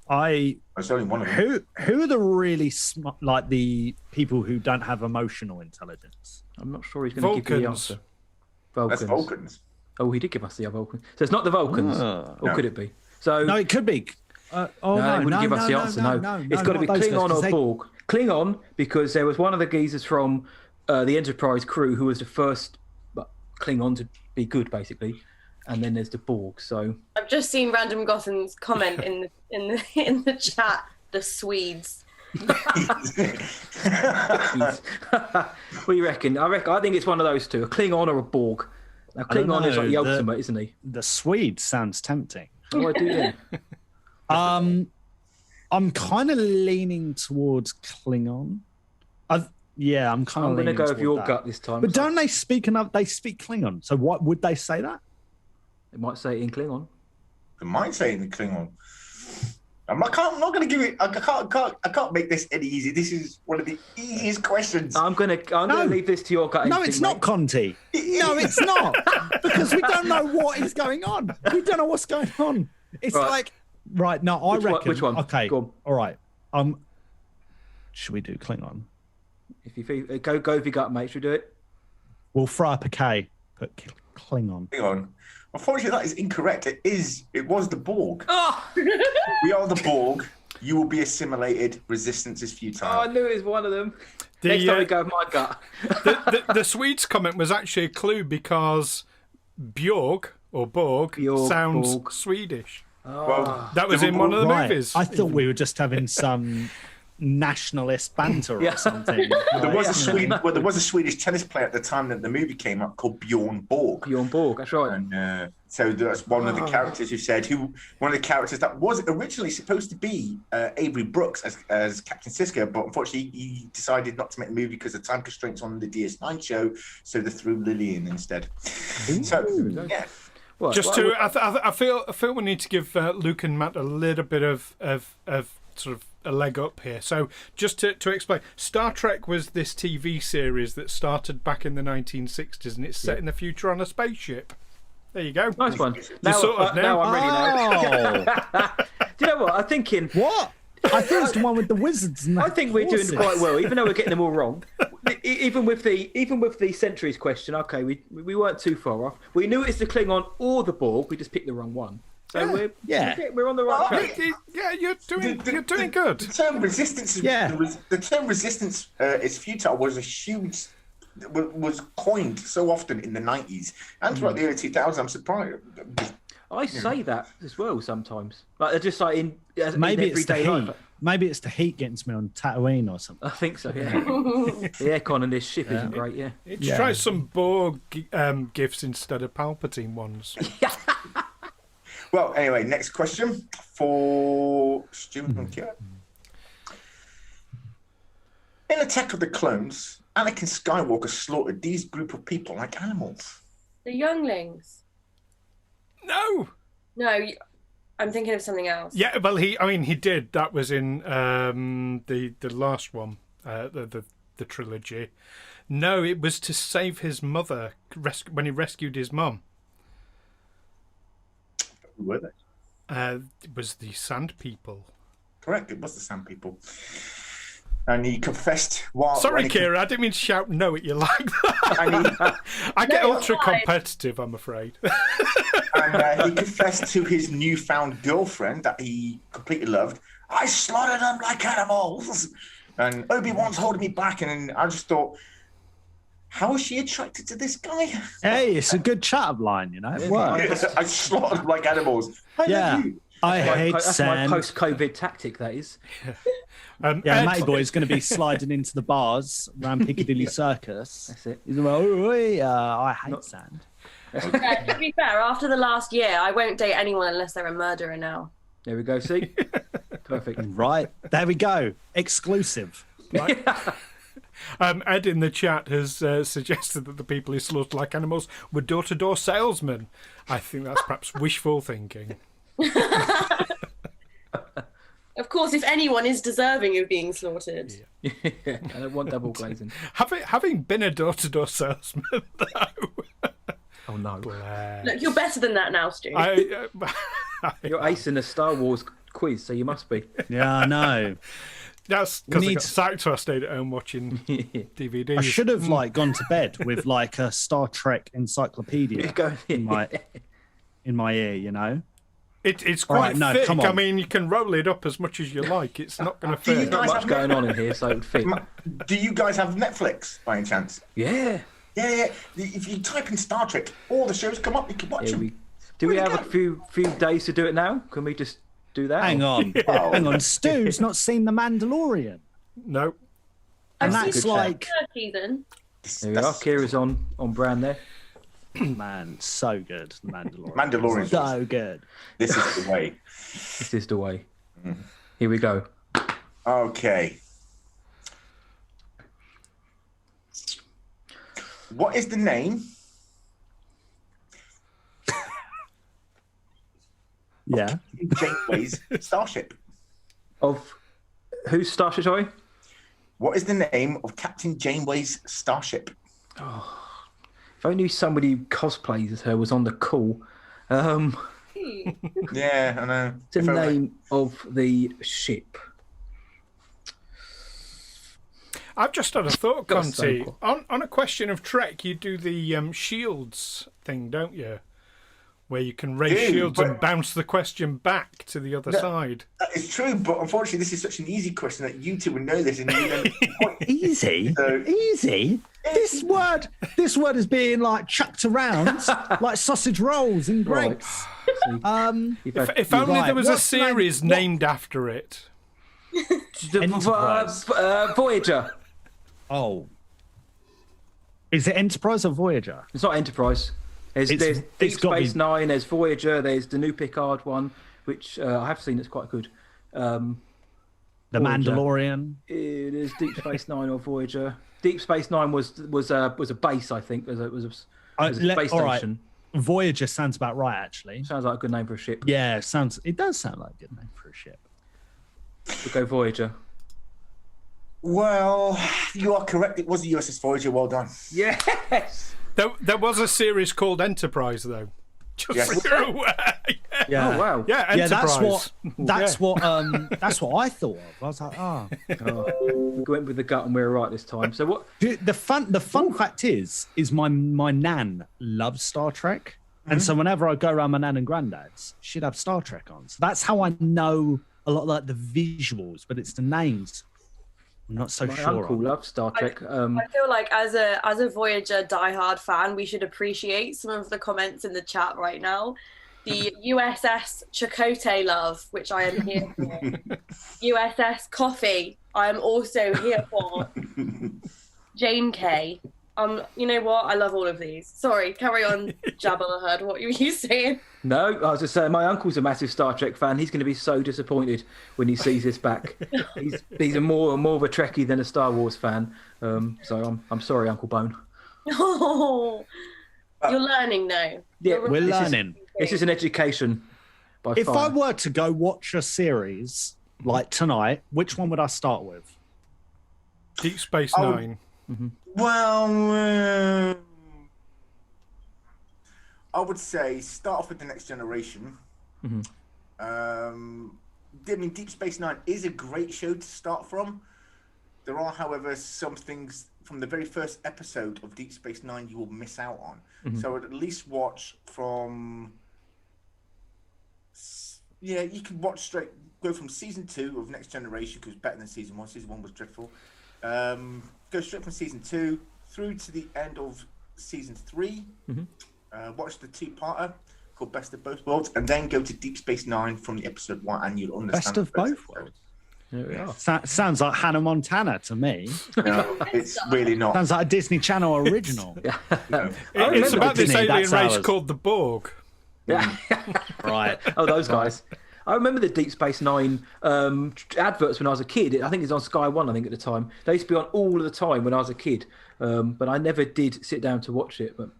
Speaker 3: There's only one of them.
Speaker 4: Who are the really smart, like the people who don't have emotional intelligence?
Speaker 5: I'm not sure he's going to give you the
Speaker 1: Vulcans.
Speaker 5: answer. Vulcans.
Speaker 3: That's Vulcans.
Speaker 5: Oh, he did give us the Vulcans. So it's not the Vulcans, or
Speaker 3: No.
Speaker 5: could it be? So
Speaker 4: No, it could be.
Speaker 5: no, they wouldn't give us the answer. No, it's got to be
Speaker 4: not those guys,
Speaker 5: Klingon
Speaker 4: 'cause
Speaker 5: or
Speaker 4: they-
Speaker 5: Borg. Klingon, because there was one of the geezers from the Enterprise crew who was the first Klingon to be good, basically. And then there's the Borg. So
Speaker 2: I've just seen Random Gotham's comment in the chat. The Swedes.
Speaker 5: what do you reckon? I think it's one of those two, a Klingon or a Borg. Now,
Speaker 4: I don't
Speaker 5: Klingon is like the
Speaker 4: know,
Speaker 5: ultimate, isn't he?
Speaker 4: The Swede sounds tempting.
Speaker 5: Oh, I do then.
Speaker 4: I'm kind of leaning towards Klingon. I'm kind of.
Speaker 5: I'm going to go with your
Speaker 4: that.
Speaker 5: gut this time.
Speaker 4: But
Speaker 5: so
Speaker 4: don't they speak enough? They speak Klingon. So what would they say that?
Speaker 5: it might say it in Klingon.
Speaker 3: They might say in the Klingon. I'm not going to give it. I can't make this any easy. This is one of the easiest questions.
Speaker 5: I'm going to leave this to your gut.
Speaker 4: No,
Speaker 5: instinct,
Speaker 4: it's not
Speaker 5: mate.
Speaker 4: Conti. No, it's not. Because we don't know what is going on. We don't know what's going on. It's
Speaker 5: Right.
Speaker 4: like Right. No, I reckon.
Speaker 5: Which one?
Speaker 4: Okay.
Speaker 5: Go on.
Speaker 4: All right. Should we do Klingon?
Speaker 5: If you feel, go if you got, mate. Should we do it?
Speaker 4: We'll throw up a K. Put Klingon.
Speaker 3: Hang on. Unfortunately, that is incorrect. It was the Borg.
Speaker 5: Oh,
Speaker 3: We are the Borg. You will be assimilated. Resistance is futile.
Speaker 5: I knew it was one of them. Next time we go with my gut.
Speaker 1: The Swedes comment was actually a clue because Bjorg or Borg sounds
Speaker 5: Borg.
Speaker 1: Swedish.
Speaker 3: Well,
Speaker 1: That was in one of the movies.
Speaker 4: I thought we were just having some nationalist banter or something.
Speaker 3: there was a Swedish tennis player at the time that the movie came up called Bjorn Borg.
Speaker 5: Bjorn Borg, that's right.
Speaker 3: And so that's one of the characters one of the characters that was originally supposed to be Avery Brooks as Captain Sisko, but unfortunately he decided not to make the movie because of time constraints on the DS9 show, so they threw Lily in instead. So yeah.
Speaker 5: What,
Speaker 1: I feel we need to give Luke and Matt a little bit of sort of a leg up here. So just to explain, Star Trek was this TV series that started back in the 1960s, and it's set in the future on a spaceship. There you go.
Speaker 5: Nice one. Now,
Speaker 1: sort of
Speaker 5: now I'm ready now. Do you know what? I'm thinking.
Speaker 4: What? I think it's the one with the wizards. And
Speaker 5: I think we're doing quite well, even though we're getting them all wrong. Even with the centuries question, okay, we weren't too far off. We knew it's the Klingon or the Borg. We just picked the wrong one. So we're on the right track.
Speaker 1: Yeah, you're doing good.
Speaker 3: The term resistance is futile was coined so often in the 90s and throughout the early 2000s. I'm surprised.
Speaker 5: I say that as well sometimes. Like they're just like in
Speaker 4: maybe
Speaker 5: in
Speaker 4: it's the
Speaker 5: everyday
Speaker 4: heat.
Speaker 5: life.
Speaker 4: Maybe it's the heat getting to me on Tatooine or something.
Speaker 5: I think so. Yeah. The aircon on this ship isn't great. Yeah.
Speaker 1: Try some Borg gifts instead of Palpatine ones.
Speaker 3: Well, anyway, next question for Stu and Keira. In Attack of the Clones, Anakin Skywalker slaughtered these group of people like animals.
Speaker 2: The younglings.
Speaker 1: No,
Speaker 2: I'm thinking of something else.
Speaker 1: Yeah, well, he did. That was in the last one, the trilogy. No, it was to save his mother when he rescued his mum.
Speaker 3: Who were they?
Speaker 1: It was the Sand People.
Speaker 3: Correct, it was the Sand People. And he confessed
Speaker 1: Sorry, Keira, I didn't mean to shout no at you like that. I get ultra competitive, I'm afraid.
Speaker 3: And he confessed to his newfound girlfriend that he completely loved. I slaughtered them like animals. And Obi-Wan's holding me back. And I just thought, how is she attracted to this guy?
Speaker 4: Hey, it's a good chat-up line, you know. It works.
Speaker 3: I slaughtered them like animals.
Speaker 4: I hate sand.
Speaker 5: My post-COVID tactic, that is.
Speaker 4: Matty Boy's going to be sliding into the bars around Piccadilly Circus.
Speaker 5: That's it.
Speaker 4: He's like, I hate sand.
Speaker 2: To be fair, after the last year, I won't date anyone unless they're a murderer now.
Speaker 5: There we go, see? Perfect.
Speaker 4: Right, there we go. Exclusive. Right?
Speaker 1: Ed in the chat has suggested that the people who slaughtered like animals were door-to-door salesmen. I think that's perhaps wishful thinking.
Speaker 2: Of course, if anyone is deserving of being slaughtered.
Speaker 5: I don't want double glazing.
Speaker 1: Having been a door-to-door salesman, though.
Speaker 5: Oh, no.
Speaker 2: Look, you're better than that now, Stu.
Speaker 5: You're acing a Star Wars quiz, so you must be.
Speaker 4: Yeah, I know.
Speaker 1: That's because I got sacked, so I stayed at home watching DVDs.
Speaker 4: I should have gone to bed with a Star Trek encyclopedia in my ear, you know.
Speaker 1: It's quite thick. I mean, you can roll it up as much as you like. It's not going to fit.
Speaker 5: Not much going on in here, so it would fit.
Speaker 3: Do you guys have Netflix by any chance?
Speaker 5: Yeah.
Speaker 3: Yeah. If you type in Star Trek, all the shows come up. You can watch them.
Speaker 5: Do we have a few days to do it now? Can we just do that?
Speaker 4: Hang on. Hang on. Stu's not seen The Mandalorian.
Speaker 1: No.
Speaker 4: And that's like...
Speaker 2: Third season.
Speaker 5: There we are. Kira's on brand there.
Speaker 4: Man, so good. The Mandalorian.
Speaker 3: Mandalorian.
Speaker 4: So good.
Speaker 3: This is the way.
Speaker 5: This is the way. Here we go.
Speaker 3: Okay. What is the name?
Speaker 4: Yeah.
Speaker 3: Janeway's starship.
Speaker 5: Of whose starship, sorry?
Speaker 3: What is the name of Captain Janeway's starship?
Speaker 5: If I knew somebody who cosplays as her was on the call.
Speaker 2: sweet.
Speaker 3: Yeah, I know.
Speaker 5: The name of the ship.
Speaker 1: I've just had a thought,
Speaker 5: Got so
Speaker 1: Conti.
Speaker 5: cool.
Speaker 1: On a question of Trek, you do the shields thing, don't you? Where you can raise shields and bounce the question back to the other side.
Speaker 3: That is true, but unfortunately, this is such an easy question that you two would know this, and you know the point.
Speaker 4: Easy,
Speaker 3: So-
Speaker 4: easy. This word is being like chucked around like sausage rolls in
Speaker 5: Right.
Speaker 4: grates.
Speaker 1: If only
Speaker 4: right.
Speaker 1: there was
Speaker 4: What's
Speaker 1: a
Speaker 4: the name-
Speaker 1: series named after it.
Speaker 4: Enterprise.
Speaker 5: Voyager.
Speaker 4: Oh, is it Enterprise or Voyager?
Speaker 5: It's not Enterprise. There's
Speaker 4: It's
Speaker 5: Deep
Speaker 4: gotta
Speaker 5: Space
Speaker 4: be-
Speaker 5: Nine. There's Voyager. There's the new Picard one, which I have seen. It's quite good.
Speaker 4: The
Speaker 5: Voyager.
Speaker 4: Mandalorian.
Speaker 5: It is Deep Space Nine or Voyager. Deep Space Nine was a base, I think. Was a space
Speaker 4: All right.
Speaker 5: station.
Speaker 4: Voyager sounds about right, actually.
Speaker 5: Sounds like a good name for a ship.
Speaker 4: Yeah, it does sound like a good name for a ship.
Speaker 5: We'll go Voyager.
Speaker 3: Well, you are correct. It was the USS Voyager. Well done.
Speaker 5: Yes.
Speaker 1: There was a series called Enterprise, though. Just
Speaker 3: Yes.
Speaker 1: so you're aware.
Speaker 4: Yeah.
Speaker 5: Oh wow.
Speaker 1: Yeah,
Speaker 4: Yeah,
Speaker 1: Enterprise.
Speaker 4: that's what I thought of. I was like, oh.
Speaker 5: We went with the gut and we were right this time. So what?
Speaker 4: Dude, the fun fact is my nan loves Star Trek, and so whenever I go around my nan and granddad's, she'd have Star Trek on. So that's how I know a lot like the visuals, but it's the names. I'm not so
Speaker 5: My
Speaker 4: sure.
Speaker 5: uncle
Speaker 4: on.
Speaker 5: loves Star Trek.
Speaker 2: I feel like as a Voyager diehard fan, we should appreciate some of the comments in the chat right now. The USS Chakotay love, which I am here for. USS Coffee, I am also here for. Jane K. You know what? I love all of these. Sorry, carry on, Jabba the Hutt. What were you saying?
Speaker 5: No, I was just saying my uncle's a massive Star Trek fan. He's going to be so disappointed when he sees this back. he's a more of a Trekkie than a Star Wars fan. So I'm sorry, Uncle Bone.
Speaker 2: Oh, you're learning though.
Speaker 5: Yeah,
Speaker 4: We're learning.
Speaker 5: This is an education. By
Speaker 4: If
Speaker 5: far.
Speaker 4: I were to go watch a series like tonight, which one would I start with?
Speaker 1: Deep Space
Speaker 3: Oh.
Speaker 1: Nine.
Speaker 3: Well, I would say start off with the Next Generation. I mean, Deep Space Nine is a great show to start from. There are, however, some things from the very first episode of Deep Space Nine you will miss out on. So I'd at least watch from. Yeah, you can go from season 2 of Next Generation, because it's better than season 1. Season 1 was dreadful. Go straight from season 2 through to the end of season 3. Watch the 2-parter called Best of Both Worlds, and then go to Deep Space Nine from the episode 1, and you'll understand.
Speaker 4: Best of
Speaker 3: the first
Speaker 4: both
Speaker 3: episode.
Speaker 4: worlds.
Speaker 5: There we are.
Speaker 4: Sounds like Hannah Montana to me.
Speaker 3: No, it's really not.
Speaker 4: Sounds like a Disney Channel original.
Speaker 3: No.
Speaker 1: It's about this
Speaker 4: Disney,
Speaker 1: alien
Speaker 4: that's
Speaker 1: race
Speaker 4: ours.
Speaker 1: called the Borg.
Speaker 5: Yeah.
Speaker 4: Right.
Speaker 5: Oh, those guys. I remember the Deep Space Nine adverts when I was a kid. I think it was on Sky One, I think, at the time. They used to be on all of the time when I was a kid. But I never did sit down to watch it. But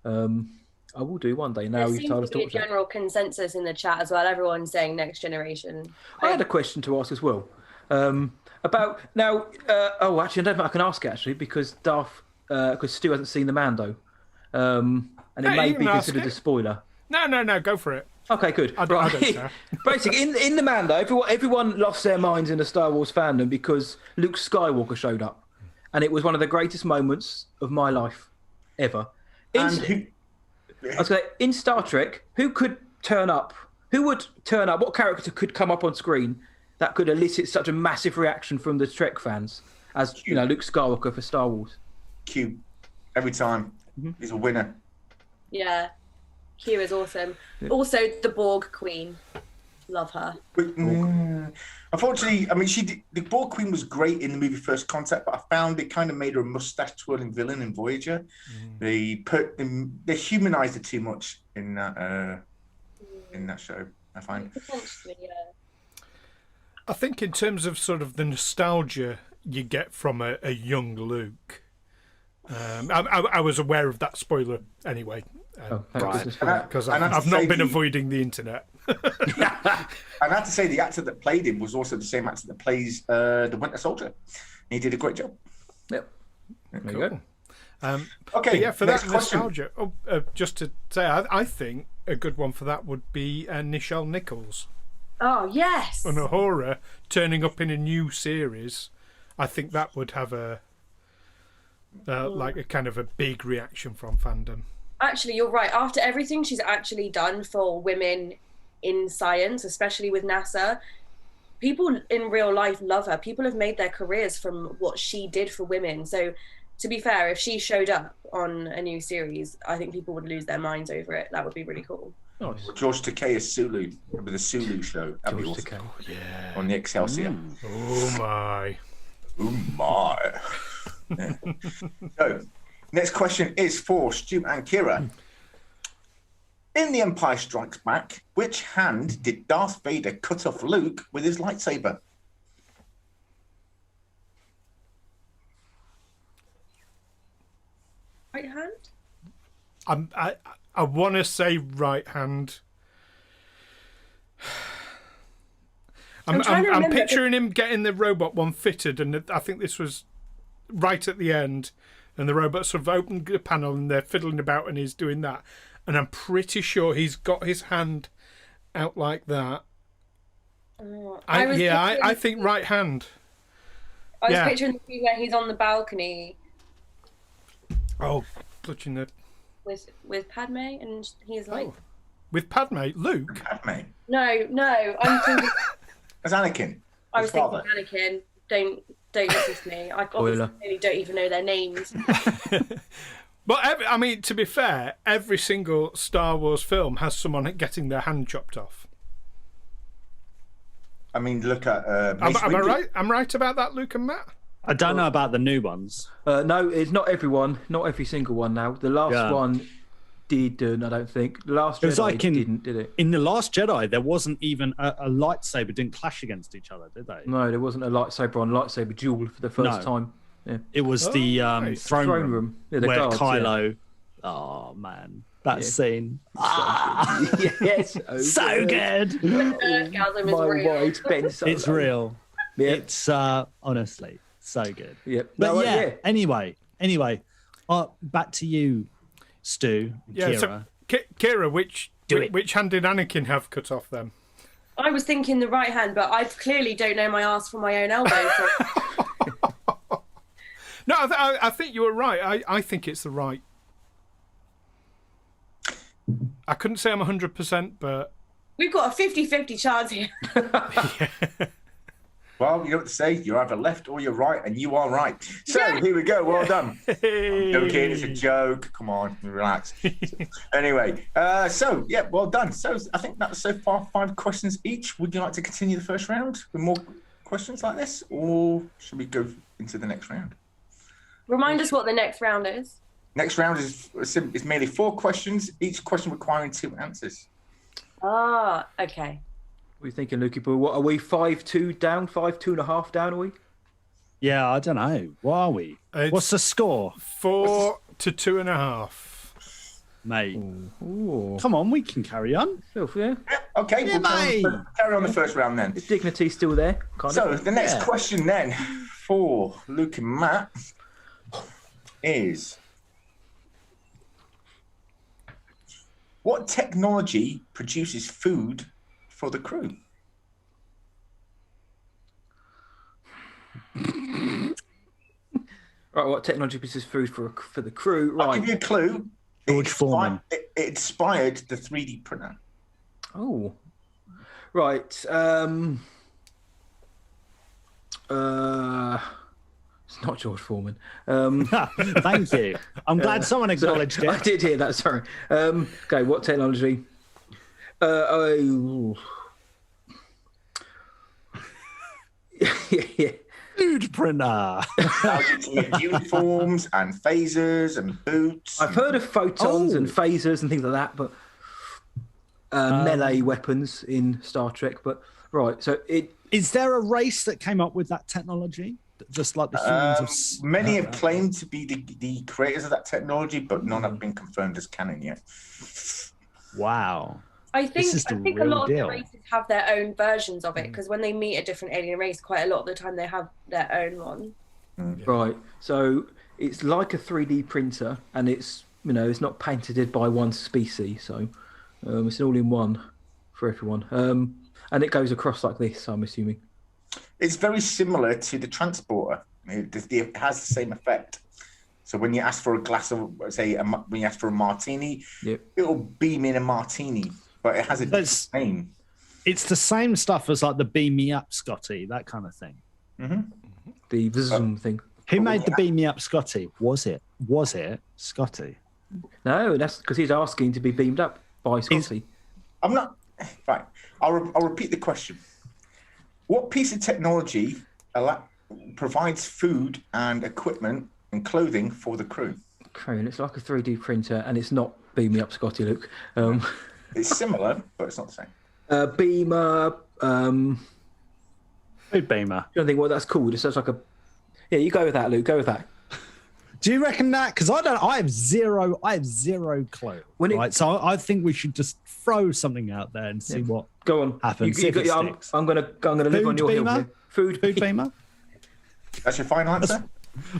Speaker 5: I will do one day. Now
Speaker 2: There
Speaker 5: you've
Speaker 2: seems
Speaker 5: told us
Speaker 2: to
Speaker 5: to
Speaker 2: be a
Speaker 5: watch it.
Speaker 2: general consensus in the chat as well. Everyone's saying Next Generation.
Speaker 5: I had a question to ask as well. About now. Actually, I don't think I can ask it actually because Stu hasn't seen the Mando, and it
Speaker 1: Hey,
Speaker 5: may
Speaker 1: you
Speaker 5: be
Speaker 1: can ask
Speaker 5: considered
Speaker 1: it.
Speaker 5: a spoiler.
Speaker 1: No, go for it.
Speaker 5: Okay, good.
Speaker 1: I don't care.
Speaker 5: Basically, in the Mando, everyone lost their minds in the Star Wars fandom because Luke Skywalker showed up, and it was one of the greatest moments of my life ever.
Speaker 3: And who,
Speaker 5: I was going to say, in Star Trek, who could turn up? Who would turn up? What character could come up on screen that could elicit such a massive reaction from the Trek fans as Luke Skywalker for Star Wars?
Speaker 3: Q, every time he's a winner.
Speaker 2: Yeah, Q is awesome. Also, the Borg Queen. Love her.
Speaker 3: But, unfortunately, I mean, the Borg Queen was great in the movie First Contact, but I found they kind of made her a mustache twirling villain in Voyager. They humanized her too much in that show, I find.
Speaker 2: Potentially, yeah.
Speaker 1: I think in terms of sort of the nostalgia you get from a young Luke, I was aware of that spoiler anyway,
Speaker 5: Thank goodness for
Speaker 3: And I-
Speaker 5: that.
Speaker 1: because
Speaker 3: and I have
Speaker 1: I've
Speaker 3: to
Speaker 1: not
Speaker 3: say
Speaker 1: been
Speaker 3: the-
Speaker 1: avoiding the internet.
Speaker 3: And I have to say, the actor that played him was also the same actor that plays the Winter Soldier. He did a great job.
Speaker 5: Yep. There you go.
Speaker 3: Okay,
Speaker 1: But yeah, for that
Speaker 3: next question.
Speaker 1: nostalgia, just to say, I think
Speaker 6: a good one for that would be Nichelle Nichols.
Speaker 2: Oh yes.
Speaker 6: On a horror turning up in a new series. I think that would have a like a kind of a big reaction from fandom.
Speaker 2: Actually, you're right. After everything she's actually done for women in science, especially with NASA, people in real life love her. People have made their careers from what she did for women. So, to be fair, if she showed up on a new series, I think people would lose their minds over it. That would be really cool.
Speaker 5: Nice.
Speaker 3: George Takei's Sulu, with the Sulu show. That'd be awesome.
Speaker 6: Yeah.
Speaker 3: On the Excelsior.
Speaker 6: Oh my.
Speaker 3: Oh my. Yeah. So, next question is for Stu and Kira. In The Empire Strikes Back, which hand did Darth Vader cut off Luke with his lightsaber?
Speaker 2: Right hand?
Speaker 6: I want to say right hand. I'm picturing him getting the robot one fitted, and I think this was right at the end, and the robot sort of opened the panel and they're fiddling about and he's doing that, and I'm pretty sure he's got his hand out like that. I think right hand.
Speaker 2: I was picturing the scene where he's on the balcony.
Speaker 6: Oh, clutching the
Speaker 2: with Padme, and he's like
Speaker 6: with Padme, Luke.
Speaker 3: Padme.
Speaker 2: No, I'm thinking
Speaker 3: As Anakin.
Speaker 2: I was
Speaker 3: his
Speaker 2: thinking
Speaker 3: father.
Speaker 2: Anakin. Don't listen to me. I obviously don't even know their names.
Speaker 6: But I mean, to be fair, every single Star Wars film has someone getting their hand chopped off.
Speaker 3: I mean, look at.
Speaker 6: Am I right? I'm right about that, Luke and Matt.
Speaker 4: I don't know about the new ones.
Speaker 5: No, it's not everyone, not every single one. Now the last one didn't. I don't think the last
Speaker 4: It was
Speaker 5: Jedi
Speaker 4: like
Speaker 5: didn't, did it?
Speaker 4: In the Last Jedi, there wasn't even a lightsaber didn't clash against each other, did they?
Speaker 5: No, there wasn't a lightsaber on lightsaber duel for the first time. Yeah.
Speaker 4: It was the
Speaker 6: nice.
Speaker 4: throne room
Speaker 5: Yeah, the
Speaker 4: where
Speaker 5: guards,
Speaker 4: Kylo. Oh man, that scene.
Speaker 5: Yes,
Speaker 4: So good.
Speaker 2: Nerdgasm is
Speaker 5: My
Speaker 2: real.
Speaker 5: wide Ben Solo.
Speaker 4: It's real.
Speaker 5: Yeah.
Speaker 4: It's honestly so good.
Speaker 5: Yep.
Speaker 4: But
Speaker 5: No,
Speaker 4: anyway, back to you, Stu. And
Speaker 6: Yeah.
Speaker 4: Kira.
Speaker 6: So, Kira, which hand did Anakin have cut off then?
Speaker 2: I was thinking the right hand, but I clearly don't know my ass from my own elbow. So
Speaker 6: No, I think you were right. I think it's the right. I couldn't say I'm 100%, but
Speaker 2: we've got a 50-50 chance here.
Speaker 3: Well, you know what to say. You're either left or you're right, and you are right. So here we go. Well done.
Speaker 6: hey.
Speaker 3: I'm joking. It's a joke. Come on, relax. Anyway, well done. So I think that's so far 5 questions each. Would you like to continue the first round with more questions like this, or should we go into the next round?
Speaker 2: Remind us what the next round is.
Speaker 3: Next round is merely 4 questions, each question requiring 2 answers.
Speaker 2: Ah, okay.
Speaker 5: What are you thinking, Lukey Boy? What are we? 5-2 down? 5-2.5 down? Are we?
Speaker 4: Yeah, I don't know. What are we? What's the score?
Speaker 6: 4 to 2.5.
Speaker 4: Mate.
Speaker 5: Ooh.
Speaker 4: Come on, we can carry on.
Speaker 5: Yeah.
Speaker 3: Okay,
Speaker 4: Yeah,
Speaker 3: we'll carry on the first round then.
Speaker 5: The dignity's still there.
Speaker 3: So the next question then for Luke and Matt is: what technology produces food for the crew?
Speaker 5: Right, what technology produces food for the crew? Right.
Speaker 3: I'll give you a clue.
Speaker 4: George Foreman.
Speaker 3: It inspired the 3D printer.
Speaker 5: Oh. Right. It's not George Foreman.
Speaker 4: Thank you. I'm glad someone acknowledged
Speaker 5: I
Speaker 4: it.
Speaker 5: did hear that, sorry. Okay, what technology? Yeah.
Speaker 4: Food printer.
Speaker 3: Allows you to make uniforms and phasers and boots.
Speaker 5: I've heard of photons and phasers and things like that, but melee weapons in Star Trek. But right, so
Speaker 4: Is there a race that came up with that technology? Just like the humans of...
Speaker 3: Many have claimed to be the creators of that technology, but none have been confirmed as canon yet.
Speaker 4: Wow.
Speaker 2: I think
Speaker 4: This is the
Speaker 2: a
Speaker 4: real
Speaker 2: lot
Speaker 4: deal.
Speaker 2: of the races have their own versions of it because when they meet a different alien race, quite a lot of the time they have their own one.
Speaker 5: right, so it's like a 3D printer, and it's it's not patented by one species. So It's an all-in-one for everyone. And it goes across like this, I'm assuming.
Speaker 3: It's very similar to the transporter. It has the same effect. So when you ask for a glass of, say, when you ask for a martini, it'll beam in a martini, but it has a different name.
Speaker 4: It's the same stuff as like the Beam Me Up Scotty, that kind of thing.
Speaker 3: Mm-hmm.
Speaker 5: The Zoom thing.
Speaker 4: Who made the Beam Me Up Scotty? Was it Scotty?
Speaker 5: No, that's because he's asking to be beamed up by Scotty.
Speaker 3: I'm not. Right. I'll repeat the question. What piece of technology provides food and equipment and clothing for the crew?
Speaker 5: Okay, and it's like a 3D printer, and it's not Beam Me Up Scotty, Luke.
Speaker 3: It's similar, but it's not the same.
Speaker 5: Beamer.
Speaker 4: Food beamer.
Speaker 5: I don't think what that's called. It's just like a. Yeah, you go with that, Luke. Go with that.
Speaker 4: Do you reckon that? Because I have zero clue. So I think we should just throw something out there and see what happens.
Speaker 5: I'm gonna live on your hill here. Food
Speaker 4: beamer.
Speaker 3: That's your final answer?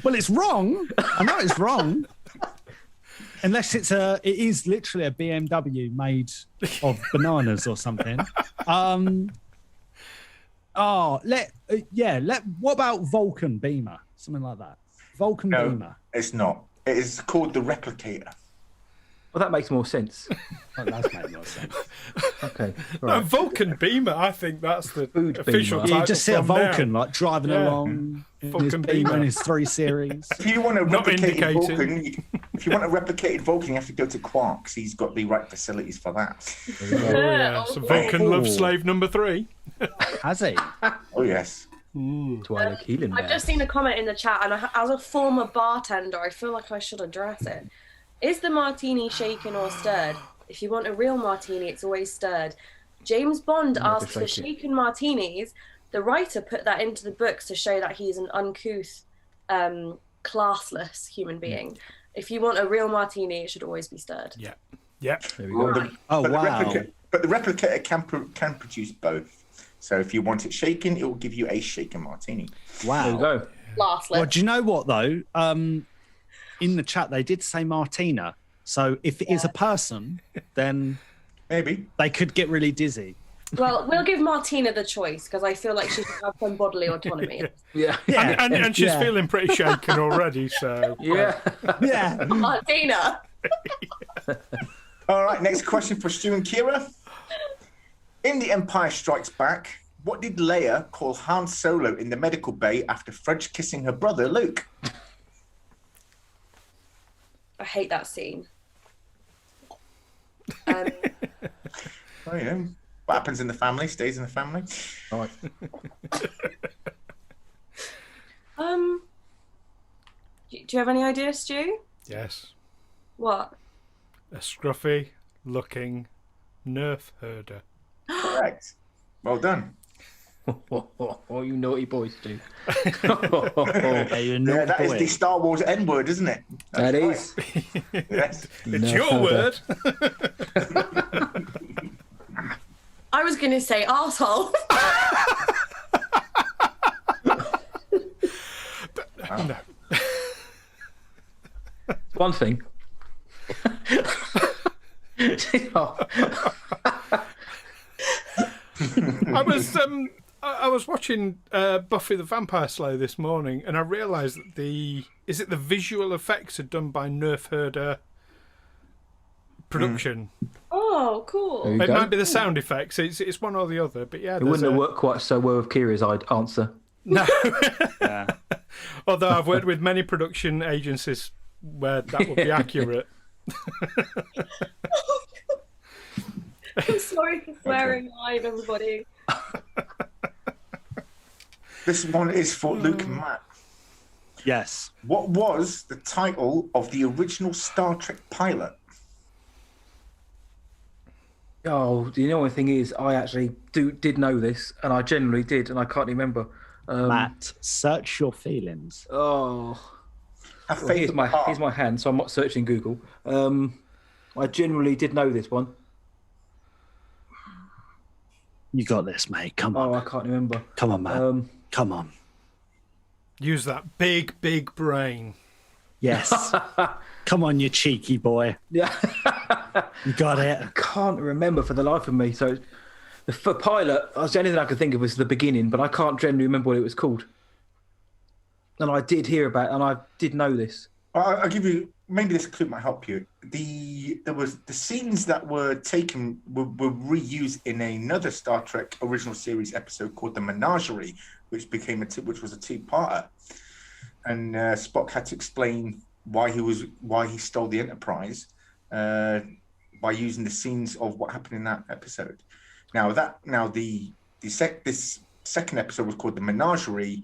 Speaker 4: Well, it's wrong. I know it's wrong. Unless it is literally a BMW made of bananas or something. What about Vulcan Beamer? Something like that. Vulcan Beamer.
Speaker 3: It's not. It is called the Replicator.
Speaker 5: Well, that makes more sense.
Speaker 4: That does make more sense.
Speaker 5: Okay.
Speaker 6: Right. No, Vulcan Beamer, I think that's the
Speaker 5: Food
Speaker 6: official
Speaker 5: beamer.
Speaker 6: title.
Speaker 4: You just see a Vulcan
Speaker 6: now.
Speaker 4: like driving along in his Beamer in his 3 Series.
Speaker 3: If you want a replicated Vulcan, you have to go to Quark's. He's got the right facilities for that.
Speaker 6: So Vulcan love slave number 3.
Speaker 4: Has he?
Speaker 3: Oh yes.
Speaker 2: I've just seen a comment in the chat, and as a former bartender, I feel like I should address it. Is the martini shaken or stirred? If you want a real martini, it's always stirred. James Bond asks for shaken martinis. The writer put that into the books to show that he's an uncouth, classless human being. If you want a real martini, it should always be stirred.
Speaker 6: Yeah.
Speaker 5: There we go.
Speaker 2: Right.
Speaker 3: But the replicator can produce both. So if you want it shaken, it will give you a shaken martini.
Speaker 4: Wow.
Speaker 5: There we go.
Speaker 2: Classless.
Speaker 4: Well, do you know what though? In the chat, they did say Martina. So if it is a person, then
Speaker 3: maybe
Speaker 4: they could get really dizzy.
Speaker 2: Well, we'll give Martina the choice because I feel like she should have some bodily autonomy.
Speaker 5: Yeah.
Speaker 6: And she's feeling pretty shaken already, so...
Speaker 5: Yeah.
Speaker 2: Martina!
Speaker 3: All right, next question for Stu and Keira. In The Empire Strikes Back, what did Leia call Han Solo in the medical bay after French kissing her brother, Luke?
Speaker 2: I hate that scene.
Speaker 3: Well, you know, what happens in the family stays in the family.
Speaker 5: All right.
Speaker 2: Do you have any ideas, Stu?
Speaker 6: Yes.
Speaker 2: What?
Speaker 6: A scruffy-looking Nerf herder.
Speaker 3: Correct. Well done.
Speaker 5: Oh, you naughty boys do.
Speaker 3: That is the Star Wars N-word, isn't it?
Speaker 5: That is.
Speaker 3: Yes.
Speaker 6: It's your word.
Speaker 2: I was going to say arsehole.
Speaker 6: No.
Speaker 5: One thing.
Speaker 6: I was watching Buffy the Vampire Slayer this morning, and I realised that the visual effects are done by Nerf Herder production.
Speaker 2: Oh, cool.
Speaker 6: It might be the sound effects. It's one or the other, but yeah.
Speaker 5: It wouldn't have worked quite so well with Kira's answer.
Speaker 6: No. Although I've worked with many production agencies where that would be accurate.
Speaker 2: I'm sorry for swearing live, everybody.
Speaker 3: This one is for Luke and Matt.
Speaker 4: Yes.
Speaker 3: What was the title of the original Star Trek pilot?
Speaker 5: Oh, the only thing is, I actually did know this, and I genuinely did, and I can't remember.
Speaker 4: Matt, search your feelings.
Speaker 5: Oh, well, here's my hand, so I'm not searching Google. I genuinely did know this one.
Speaker 4: You got this, mate. Come on.
Speaker 5: Oh, I can't remember.
Speaker 4: Come on, Matt. Come on.
Speaker 6: Use that big brain.
Speaker 4: Yes. Come on, you cheeky boy.
Speaker 5: Yeah.
Speaker 4: You got it.
Speaker 5: can't remember for the life of me. So the pilot, the only thing I could think of was the beginning, but I can't generally remember what it was called. And I did hear about it, and I did know this.
Speaker 3: I'll give you, maybe this clue might help you. There was the scenes that were taken were reused in another Star Trek original series episode called The Menagerie, which was a two-parter. And Spock had to explain why he stole the Enterprise by using the scenes of what happened in that episode. This second episode was called The Menagerie,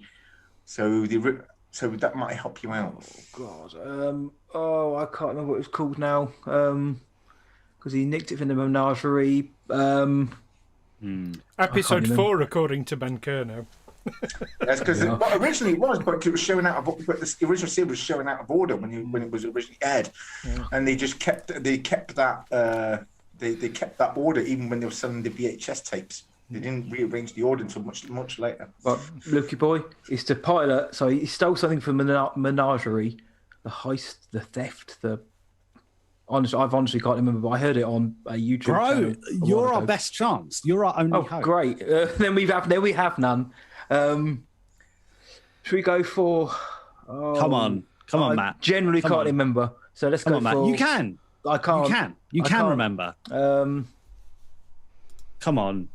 Speaker 3: so that might help you out.
Speaker 5: Oh God, I can't remember what it was called now. Because he nicked it from the Menagerie.
Speaker 6: Episode 4, according to Ben Kerno.
Speaker 3: That's because originally it was, but it was showing out of. But the original series was showing out of order when it was originally aired, and they just kept that they kept that order even when they were selling the VHS tapes. They didn't rearrange the order until much later.
Speaker 5: But Lukey boy, it's the pilot. So he stole something from Menagerie, the heist, the theft, I've honestly can't remember, but I heard it on a YouTube channel.
Speaker 4: Bro, you're our best chance. You're our only hope.
Speaker 5: Oh, great. Then we have none. Should we go for?
Speaker 4: Come on, Matt.
Speaker 5: Generally can't remember. So let's go
Speaker 4: on,
Speaker 5: for.
Speaker 4: Matt. You can.
Speaker 5: I can't.
Speaker 4: You can remember. Come on.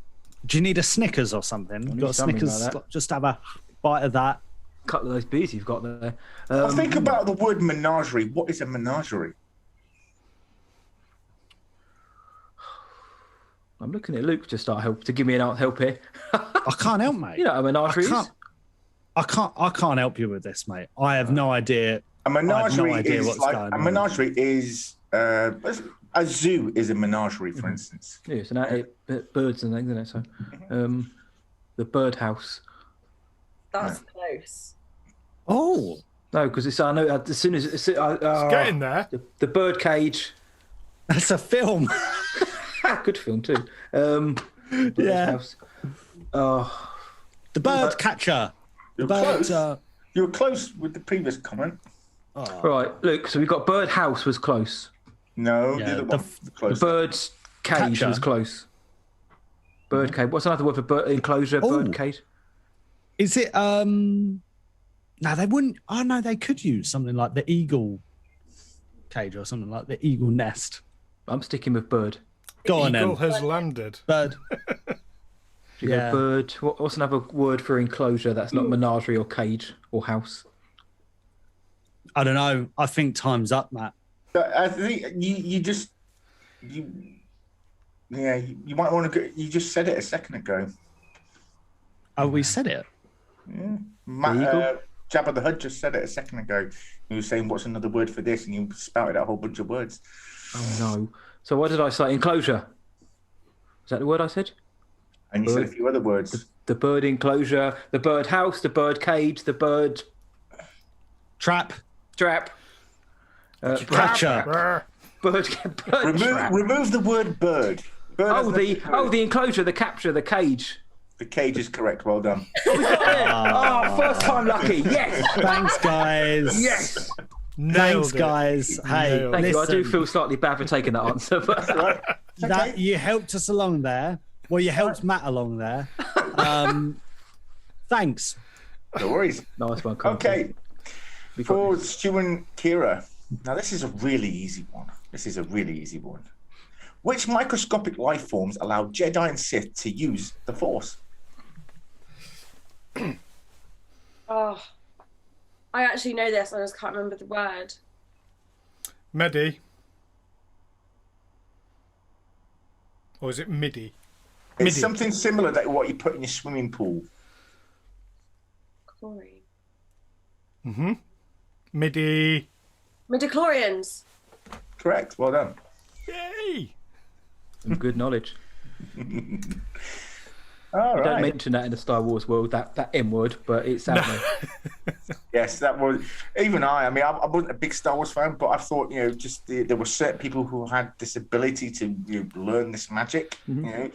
Speaker 4: Do you need a Snickers or something? Got a Snickers?
Speaker 5: Like
Speaker 4: just have a bite of that.
Speaker 5: A couple of those beers you've got there.
Speaker 3: Think about the word menagerie. What is a menagerie?
Speaker 5: I'm looking at Luke to start to give me an help here.
Speaker 4: I can't help, mate.
Speaker 5: You know what a menagerie is?
Speaker 4: I can't help you with this, mate. I have no idea.
Speaker 3: A menagerie
Speaker 4: a
Speaker 3: menagerie is a zoo is a menagerie, for instance.
Speaker 5: Yeah, it's birds and things, isn't it? So, the birdhouse.
Speaker 2: That's close.
Speaker 4: Oh
Speaker 5: no, because I know as soon as it's
Speaker 6: getting there.
Speaker 5: The bird cage.
Speaker 4: That's a film.
Speaker 5: Good film too.
Speaker 4: Yeah. The bird catcher.
Speaker 3: You were close with the previous comment.
Speaker 4: Oh.
Speaker 5: Right, look. So we got birdhouse was close.
Speaker 3: No, the other one.
Speaker 5: The bird's cage
Speaker 4: Catcher.
Speaker 5: was close. Bird cage. What's another word for bird enclosure? Bird cage.
Speaker 4: Is it? No, they wouldn't. Oh no, they could use something like the eagle cage or something like the eagle nest.
Speaker 5: I'm sticking with bird.
Speaker 4: Go on,
Speaker 6: Eagle
Speaker 4: then.
Speaker 6: has landed.
Speaker 4: Bird.
Speaker 5: Yeah. Bird. What's another word for enclosure that's not menagerie or cage or house?
Speaker 4: I don't know. I think time's up, Matt.
Speaker 3: I think you might want to go. You just said it a second ago.
Speaker 4: Oh, we said it.
Speaker 3: Yeah. Matt, Jabba the Hutt just said it a second ago. He was saying, "What's another word for this?" And you spouted out a whole bunch of words.
Speaker 5: Oh no! So what did I say? Enclosure. Is that the word I said?
Speaker 3: And you said a few other words.
Speaker 5: The bird enclosure, the bird house, the bird cage, the bird
Speaker 4: Trap.
Speaker 6: Catcher.
Speaker 5: Bird trap.
Speaker 3: Remove the word bird.
Speaker 5: The enclosure, the capture, the cage.
Speaker 3: The cage is correct. Well done.
Speaker 5: First time lucky. Yes.
Speaker 4: Thanks, guys.
Speaker 5: Yes.
Speaker 6: Nailed
Speaker 4: Thanks,
Speaker 6: it.
Speaker 4: guys. Hey,
Speaker 6: Nailed
Speaker 5: Thank you. I do
Speaker 4: listen,
Speaker 5: feel slightly bad for taking that answer, but
Speaker 4: that you helped us along there. Well, you helped Matt along there. Thanks.
Speaker 3: No worries.
Speaker 5: nice one. Conti.
Speaker 3: Okay. For Stu and Keira. Now, this is a really easy one. Which microscopic life forms allow Jedi and Sith to use the Force?
Speaker 2: Oh, I actually know this. I just can't remember the word.
Speaker 6: Medi. Or is it MIDI?
Speaker 3: It's something similar to what you put in your swimming pool.
Speaker 2: Chlorine.
Speaker 6: Mm-hmm. MIDI.
Speaker 2: Midichlorians.
Speaker 3: Correct. Well done.
Speaker 6: Yay!
Speaker 5: Some good knowledge.
Speaker 3: All
Speaker 5: Don't
Speaker 3: right.
Speaker 5: mention that in the Star Wars world, that M word, but it's out there.
Speaker 3: Yes, that was. Even I mean, I wasn't a big Star Wars fan, but I thought, just there were certain people who had this ability to learn this magic, and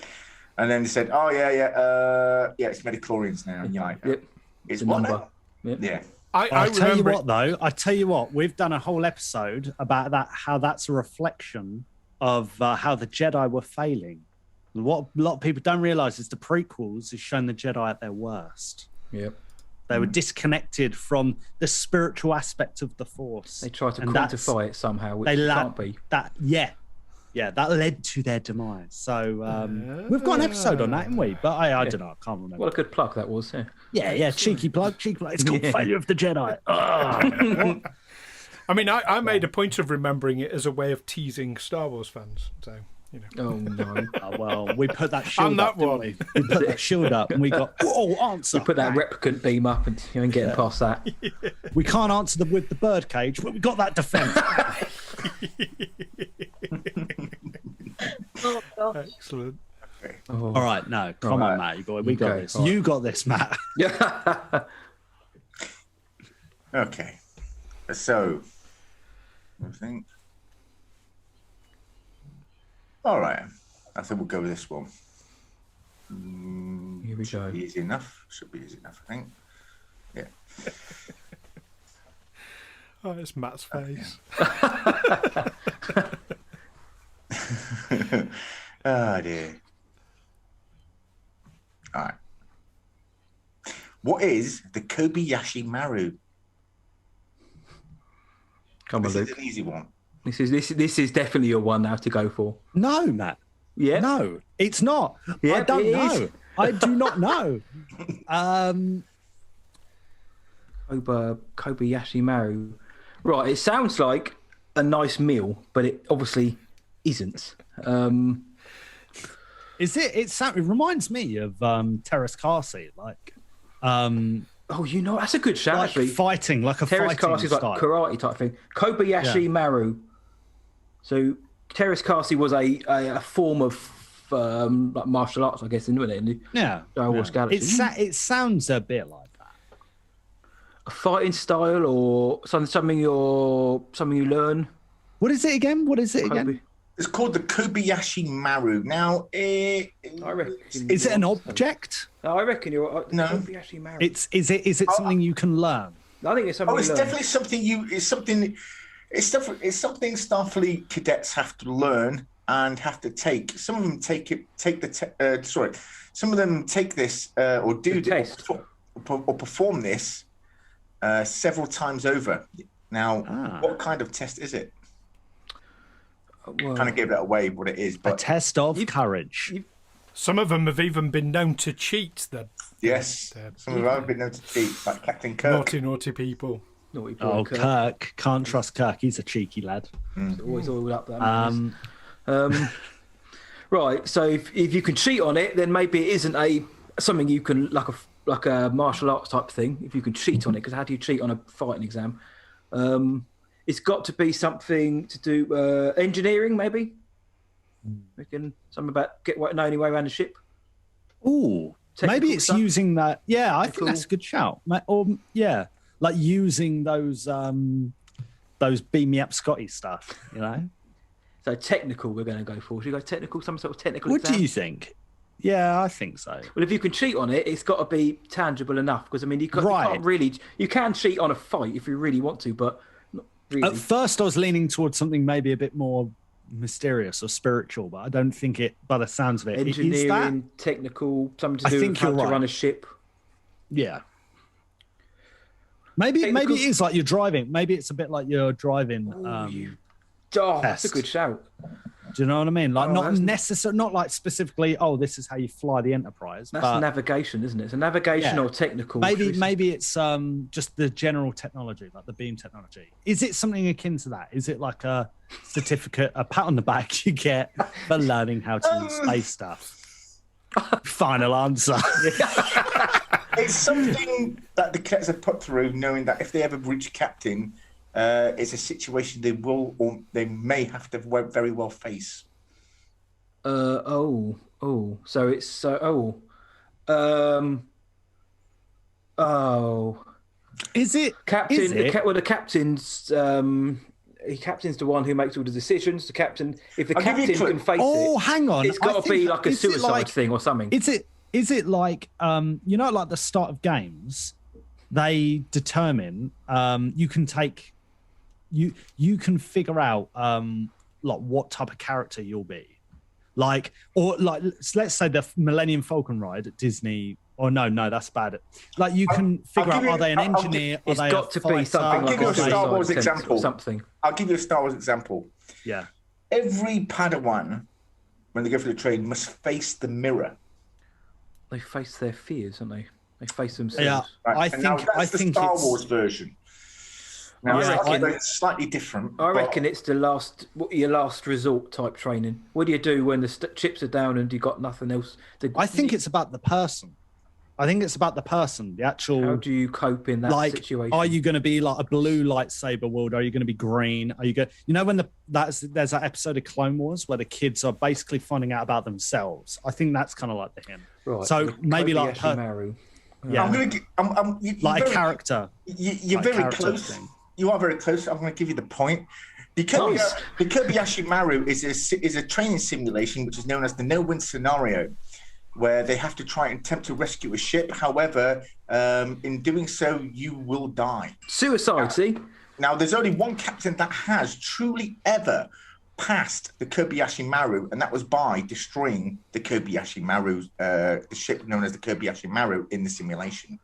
Speaker 3: then they said, "Oh yeah, it's midichlorians now." And you're like,
Speaker 5: Yep.
Speaker 3: It's
Speaker 5: The
Speaker 3: what
Speaker 5: number.
Speaker 3: now?
Speaker 5: Yep.
Speaker 3: Yeah.
Speaker 6: I
Speaker 4: tell you
Speaker 6: remember
Speaker 4: what, though. I tell you what, we've done a whole episode about that. How that's a reflection of how the Jedi were failing. What a lot of people don't realize is the prequels has shown the Jedi at their worst.
Speaker 5: Yep.
Speaker 4: They were disconnected from the spiritual aspect of the Force.
Speaker 5: They tried to
Speaker 4: And
Speaker 5: quantify it somehow, which
Speaker 4: they
Speaker 5: can't be.
Speaker 4: that. Yeah, that led to their demise. So we've got an episode on that, haven't we? But I don't know. I can't remember.
Speaker 5: What a good plug that was. Yeah.
Speaker 4: Yeah, cheeky plug. It's called Failure of the Jedi. What?
Speaker 6: I mean, I made a point of remembering it as a way of teasing Star Wars fans. So, you know.
Speaker 5: Oh no.
Speaker 4: Oh, well, we put that shield
Speaker 6: that
Speaker 4: up, didn't
Speaker 6: one.
Speaker 4: we? We put that shield up and we got, answer.
Speaker 5: We put that replicant beam up and you ain't getting past that.
Speaker 4: We can't answer with the bird cage, but we got that defense.
Speaker 2: Oh, gosh.
Speaker 6: Excellent.
Speaker 5: Oh.
Speaker 4: All right, no, come on, Matt. We got
Speaker 5: Okay,
Speaker 4: this.
Speaker 5: all right.
Speaker 4: You got this, Matt.
Speaker 5: Yeah.
Speaker 3: Okay. So, I think. All right. I think we'll go with this one.
Speaker 5: Here we
Speaker 3: Should
Speaker 5: go.
Speaker 3: be easy enough. Should be easy enough, I think. Yeah.
Speaker 6: Oh, it's Matt's face.
Speaker 3: Oh dear. All right. What is the Kobayashi Maru?
Speaker 5: Come on,
Speaker 3: This is
Speaker 5: Luke.
Speaker 3: an easy one.
Speaker 5: This is definitely your one now to go for.
Speaker 4: No, Matt.
Speaker 5: Yeah.
Speaker 4: No, it's not.
Speaker 5: Yeah,
Speaker 4: I don't
Speaker 5: it
Speaker 4: know.
Speaker 5: is.
Speaker 4: I do not know.
Speaker 5: Kobayashi Maru. Right, it sounds like a nice meal, but it obviously isn't.
Speaker 4: Is it? It reminds me of Terrace Carsey, like
Speaker 5: Oh, you know, that's a good shout,
Speaker 4: like
Speaker 5: actually.
Speaker 4: fighting, like a
Speaker 5: Terrace
Speaker 4: fighting
Speaker 5: Carsey is like
Speaker 4: style.
Speaker 5: karate type thing. Kobayashi
Speaker 4: Yeah.
Speaker 5: Maru. So Terrace Carsey was a form of like martial arts, I guess, isn't it?
Speaker 4: Yeah,
Speaker 5: Star Wars Galaxy.
Speaker 4: It sounds a bit like that.
Speaker 5: A fighting style or something you learn.
Speaker 4: What is it again?
Speaker 5: Kobe.
Speaker 3: It's called the Kobayashi Maru. Now,
Speaker 5: I reckon.
Speaker 4: Is it an object?
Speaker 5: I reckon you're
Speaker 3: No.
Speaker 5: Kobayashi Maru.
Speaker 4: Is it something you can learn?
Speaker 5: I think it's something.
Speaker 3: it's
Speaker 5: you learn.
Speaker 3: definitely something It's something Starfleet cadets have to learn and have to take. Some of them some of them take this or do
Speaker 5: The test.
Speaker 3: or perform this several times over. Now, what kind of test is it?
Speaker 5: Well,
Speaker 3: Kind of gave that away what it is,
Speaker 4: A
Speaker 3: but
Speaker 4: test of courage.
Speaker 6: Some of them have even been known to cheat. The
Speaker 3: yes, some of them have been known to cheat, like Captain Kirk.
Speaker 6: naughty people.
Speaker 5: naughty boy,
Speaker 4: Oh,
Speaker 5: Kirk.
Speaker 4: Kirk. Can't trust Kirk. He's a cheeky lad.
Speaker 5: Always all up there. Right. So if you can cheat on it, then maybe it isn't something you can like a martial arts type thing. If you can cheat on it, because how do you cheat on a fighting exam? It's got to be something to do engineering, maybe. Something about knowing your way around the ship.
Speaker 4: Ooh, maybe
Speaker 5: Technical
Speaker 4: it's
Speaker 5: stuff?
Speaker 4: using that. Yeah, I think
Speaker 5: Technical-
Speaker 4: that's a good shout. Or yeah, like using those beam me up Scotty stuff. You know.
Speaker 5: So technical, we're going to go for. Should we go technical? Some sort of technical.
Speaker 4: What
Speaker 5: exam?
Speaker 4: do you think? Yeah, I think so.
Speaker 5: Well, if you can cheat on it, it's got to be tangible enough. Because I mean, you
Speaker 4: Right.
Speaker 5: can't really. You can cheat on a fight if you really want to, but not really.
Speaker 4: At first, I was leaning towards something maybe a bit more mysterious or spiritual, but I don't think it. By the sounds of it, is that.
Speaker 5: Engineering, technical, something to
Speaker 4: I
Speaker 5: do
Speaker 4: think
Speaker 5: with how
Speaker 4: you're
Speaker 5: to
Speaker 4: right.
Speaker 5: run a ship.
Speaker 4: Yeah. Maybe
Speaker 5: Technical-
Speaker 4: it is like you're driving. Maybe it's a bit like you're driving.
Speaker 5: Oh, that's a
Speaker 4: Test.
Speaker 5: good shout.
Speaker 4: Do you know what I mean? Like
Speaker 5: Oh,
Speaker 4: not
Speaker 5: that's-
Speaker 4: necessarily, not like specifically. Oh, this is how you fly the Enterprise.
Speaker 5: That's
Speaker 4: but
Speaker 5: navigation, isn't it? It's a navigation
Speaker 4: Yeah.
Speaker 5: or technical.
Speaker 4: maybe it's just the general technology, like the beam technology. Is it something akin to that? Is it like a certificate, a pat on the back you get for learning how to use space stuff? Final answer.
Speaker 3: It's something that the cadets have put through, knowing that if they ever reach captain, it's a situation they will or they may have to very well face.
Speaker 5: So it's
Speaker 4: Is it
Speaker 5: captain.
Speaker 4: Is it?
Speaker 5: The captain's he captain's the one who makes all the decisions. The captain, if the
Speaker 3: I'll give you a
Speaker 5: captain
Speaker 3: clue.
Speaker 5: can face
Speaker 4: Oh,
Speaker 5: it,
Speaker 4: hang on.
Speaker 5: it's
Speaker 4: I
Speaker 5: got to
Speaker 4: think-
Speaker 5: be like a
Speaker 4: is it
Speaker 5: suicide
Speaker 4: like-
Speaker 5: thing or something.
Speaker 4: Is it like you know, like the start of games, they determine you can take you can figure out like what type of character you'll be. Like, or like, let's say the Millennium Falcon ride at Disney. Or no, that's bad. Like, you can figure out, are they an engineer?
Speaker 5: It's
Speaker 4: are they
Speaker 5: got to be something
Speaker 3: I'll
Speaker 5: like
Speaker 3: give you a
Speaker 5: a
Speaker 3: Star Wars
Speaker 5: Suicide
Speaker 3: example.
Speaker 5: or something.
Speaker 3: I'll give you a Star Wars example.
Speaker 4: Yeah.
Speaker 3: Every Padawan, when they go for the trade, must face the mirror.
Speaker 5: They face their fears, don't they? They face themselves.
Speaker 4: Yeah,
Speaker 3: Right?
Speaker 4: I think
Speaker 3: the Star
Speaker 4: it's,
Speaker 3: Wars version. Now,
Speaker 5: Yeah,
Speaker 3: it's slightly different.
Speaker 5: I reckon it's your last resort type training. What do you do when the chips are down and you got nothing else?
Speaker 4: I think it's about the person. I think it's about the person, the actual.
Speaker 5: How do you cope in that situation?
Speaker 4: Are you going to be like a blue lightsaber wielder? Are you going to be green? Are you going? You know, when there's that episode of Clone Wars where the kids are basically finding out about themselves. I think that's kind of like him.
Speaker 5: Right.
Speaker 4: So maybe like
Speaker 5: Maru.
Speaker 4: Yeah.
Speaker 3: I'm going to
Speaker 4: like a character.
Speaker 3: You're
Speaker 4: like
Speaker 3: very close. You are very close. I'm going to give you the point. The Kobayashi Maru is a training simulation which is known as the no-win scenario, where they have to try and attempt to rescue a ship. However, in doing so, you will die.
Speaker 5: Suicide, see?
Speaker 3: Now, there's only one captain that has truly ever passed the Kobayashi Maru, and that was by destroying the Kobayashi Maru, the ship known as the Kobayashi Maru in the simulation.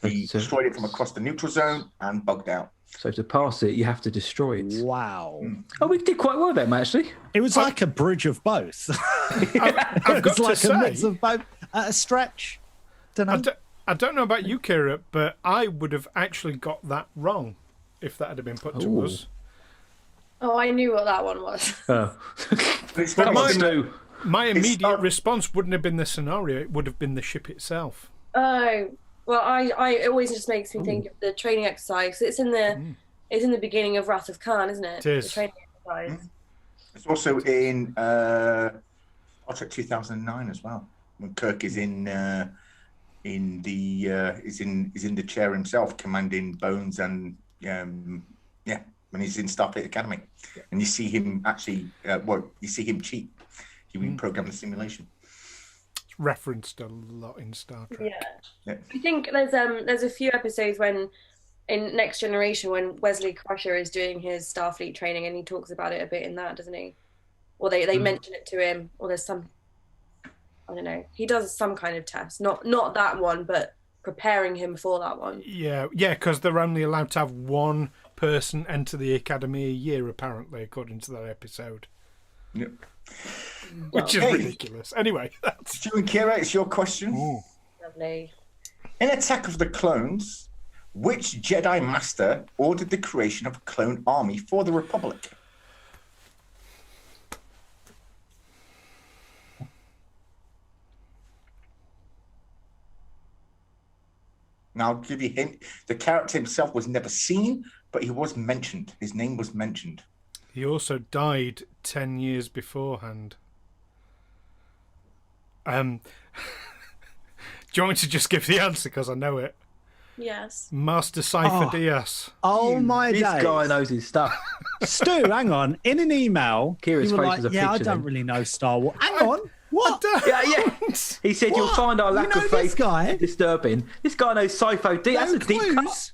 Speaker 3: He destroyed it from across the neutral zone and bugged out.
Speaker 5: So to pass it, you have to destroy it.
Speaker 4: Wow.
Speaker 5: Oh, we did quite well there, actually.
Speaker 4: It was like a bridge of both.
Speaker 6: I've got to say,
Speaker 4: a mix of both at a stretch.
Speaker 6: I don't know about you, Keira, but I would have actually got that wrong if that had been put to us.
Speaker 2: Oh, I knew what that one was.
Speaker 5: Oh.
Speaker 6: But my immediate response wouldn't have been the scenario; it would have been the ship itself.
Speaker 2: Oh, well, it always just makes me think of the training exercise. It's in the beginning of Wrath of Khan, isn't it?
Speaker 6: It is.
Speaker 2: The training exercise.
Speaker 3: It's also in Star Trek 2009 as well, when Kirk is in the chair himself, commanding Bones, and when he's in Starfleet Academy, and you see him actually, you see him cheat. He reprogrammed the simulation.
Speaker 6: It's referenced a lot in Star Trek.
Speaker 2: Yeah. I think there's a few episodes when in Next Generation when Wesley Crusher is doing his Starfleet training, and he talks about it a bit in that, doesn't he? Or they mention it to him, or there's some, I don't know. He does some kind of test, not that one, but preparing him for that one.
Speaker 6: Yeah, because they're only allowed to have one person enter the academy a year, apparently, according to that episode.
Speaker 3: Yep.
Speaker 6: Which is ridiculous. Anyway, that's...
Speaker 3: Stu and Keira, it's your question.
Speaker 6: Ooh.
Speaker 2: Lovely.
Speaker 3: In Attack of the Clones, which Jedi Master ordered the creation of a clone army for the Republic? Now, I'll give you a hint. The character himself was never seen, but he was mentioned. His name was mentioned.
Speaker 6: He also died 10 years beforehand. Do you want me to just give the answer, because I know it?
Speaker 2: Yes.
Speaker 6: Master Cypher Diaz.
Speaker 4: Oh my days.
Speaker 5: This guy knows his stuff.
Speaker 4: Stu, hang on. In an email,
Speaker 5: Kira's
Speaker 4: you were
Speaker 5: face
Speaker 4: like,
Speaker 5: was a
Speaker 4: yeah, I
Speaker 5: picture
Speaker 4: don't
Speaker 5: then.
Speaker 4: really know Star Wars. Hang on. What?
Speaker 5: Yeah. He said you'll find our lack of faith
Speaker 4: guy?
Speaker 5: disturbing. This guy knows Sifo D. That's a deep cut.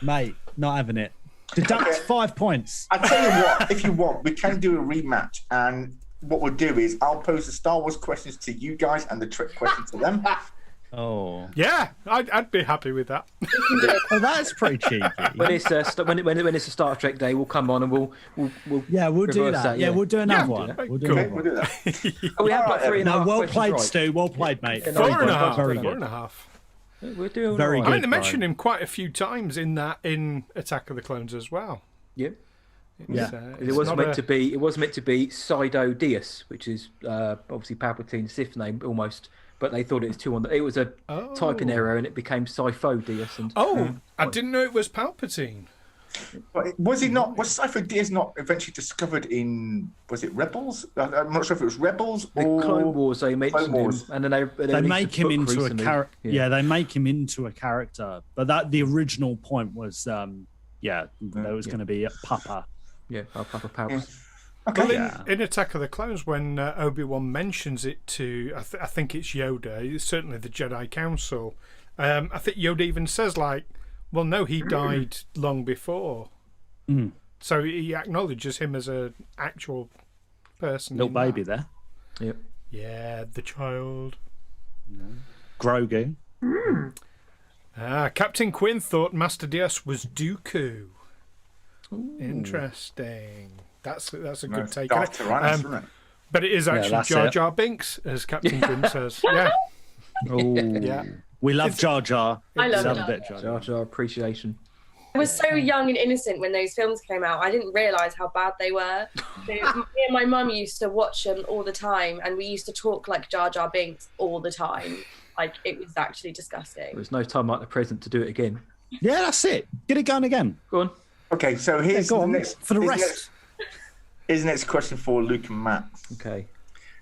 Speaker 4: Mate, not having it. Deduct 5 points.
Speaker 3: I tell you what, if you want, we can do a rematch, and what we'll do is I'll pose the Star Wars questions to you guys and the trick question to them.
Speaker 4: Oh.
Speaker 6: Yeah, I'd be happy with that.
Speaker 4: Oh, that's pretty cheeky.
Speaker 5: When it's a Star Trek day, we'll come on and we'll
Speaker 4: do
Speaker 5: reverse
Speaker 4: that. Yeah, we'll do another one.
Speaker 6: Yeah,
Speaker 4: We'll do
Speaker 6: cool.
Speaker 4: another
Speaker 3: We'll
Speaker 4: one.
Speaker 3: do that.
Speaker 5: Oh, we have got 3.5
Speaker 4: No, well
Speaker 5: questions
Speaker 4: played,
Speaker 5: right.
Speaker 4: Stu. Well played, mate.
Speaker 5: Yeah,
Speaker 6: Four
Speaker 5: Very
Speaker 6: and a
Speaker 5: good.
Speaker 6: half.
Speaker 4: Very
Speaker 6: Four
Speaker 4: good.
Speaker 6: and a half.
Speaker 5: We're doing
Speaker 4: Very
Speaker 5: all
Speaker 6: I
Speaker 5: right.
Speaker 6: mean, they
Speaker 4: Good,
Speaker 6: mentioned
Speaker 4: Brian.
Speaker 6: him quite a few times in Attack of the Clones as well.
Speaker 5: Yeah.
Speaker 6: It's,
Speaker 5: It was meant to be. It was meant to be Sido Dias, which is obviously Palpatine's Sith name almost. But they thought it was two on. It was a typing error, and it became Sifo Dias. And
Speaker 6: I didn't know it was Palpatine.
Speaker 3: But was he not? Was Cypher Diaz not eventually discovered in? Was it Rebels? I'm not sure if it was Rebels
Speaker 5: the
Speaker 3: or
Speaker 5: Clone Wars. They mentioned him,
Speaker 3: Wars.
Speaker 5: and then they
Speaker 4: They
Speaker 5: released
Speaker 4: make
Speaker 5: a
Speaker 4: him
Speaker 5: book
Speaker 4: into
Speaker 5: recently.
Speaker 4: a character.
Speaker 5: Yeah.
Speaker 4: They make him into a character. But the original point was, there was going to be a Papa.
Speaker 5: Yeah, Papa Palps.
Speaker 3: Okay.
Speaker 6: Well, in Attack of the Clones, when Obi-Wan mentions it to, I think it's Yoda, it's certainly the Jedi Council, I think Yoda even says, like, well, no, he died long before. So he acknowledges him as an actual person.
Speaker 4: Little
Speaker 6: in
Speaker 4: baby
Speaker 6: that.
Speaker 4: there.
Speaker 5: Yep.
Speaker 6: Yeah, the child.
Speaker 4: Grogu.
Speaker 6: Captain Quinn thought Master Diaz was Dooku. Interesting. That's a good take.
Speaker 3: Darth Tyrannus, isn't it?
Speaker 6: But it is actually
Speaker 4: that's
Speaker 6: Jar
Speaker 4: it.
Speaker 6: Jar Binks, as Captain Quinn says. Yeah.
Speaker 4: Oh,
Speaker 6: Yeah.
Speaker 4: We love Jar Jar.
Speaker 2: I love
Speaker 4: Love
Speaker 2: Jar
Speaker 4: a bit
Speaker 2: Jar.
Speaker 5: Jar Jar appreciation.
Speaker 2: I was so young and innocent when those films came out. I didn't realise how bad they were. So me and my mum used to watch them all the time, and we used to talk like Jar Jar Binks all the time. Like, it was actually disgusting.
Speaker 5: There's no time like the present to do it again.
Speaker 4: Yeah, that's it. Get it going again.
Speaker 5: Go on.
Speaker 3: Okay, so here's
Speaker 4: Go
Speaker 3: the
Speaker 4: on.
Speaker 3: next
Speaker 4: For the
Speaker 3: here's
Speaker 4: rest.
Speaker 3: Here's the next question for Luke and Matt.
Speaker 5: Okay.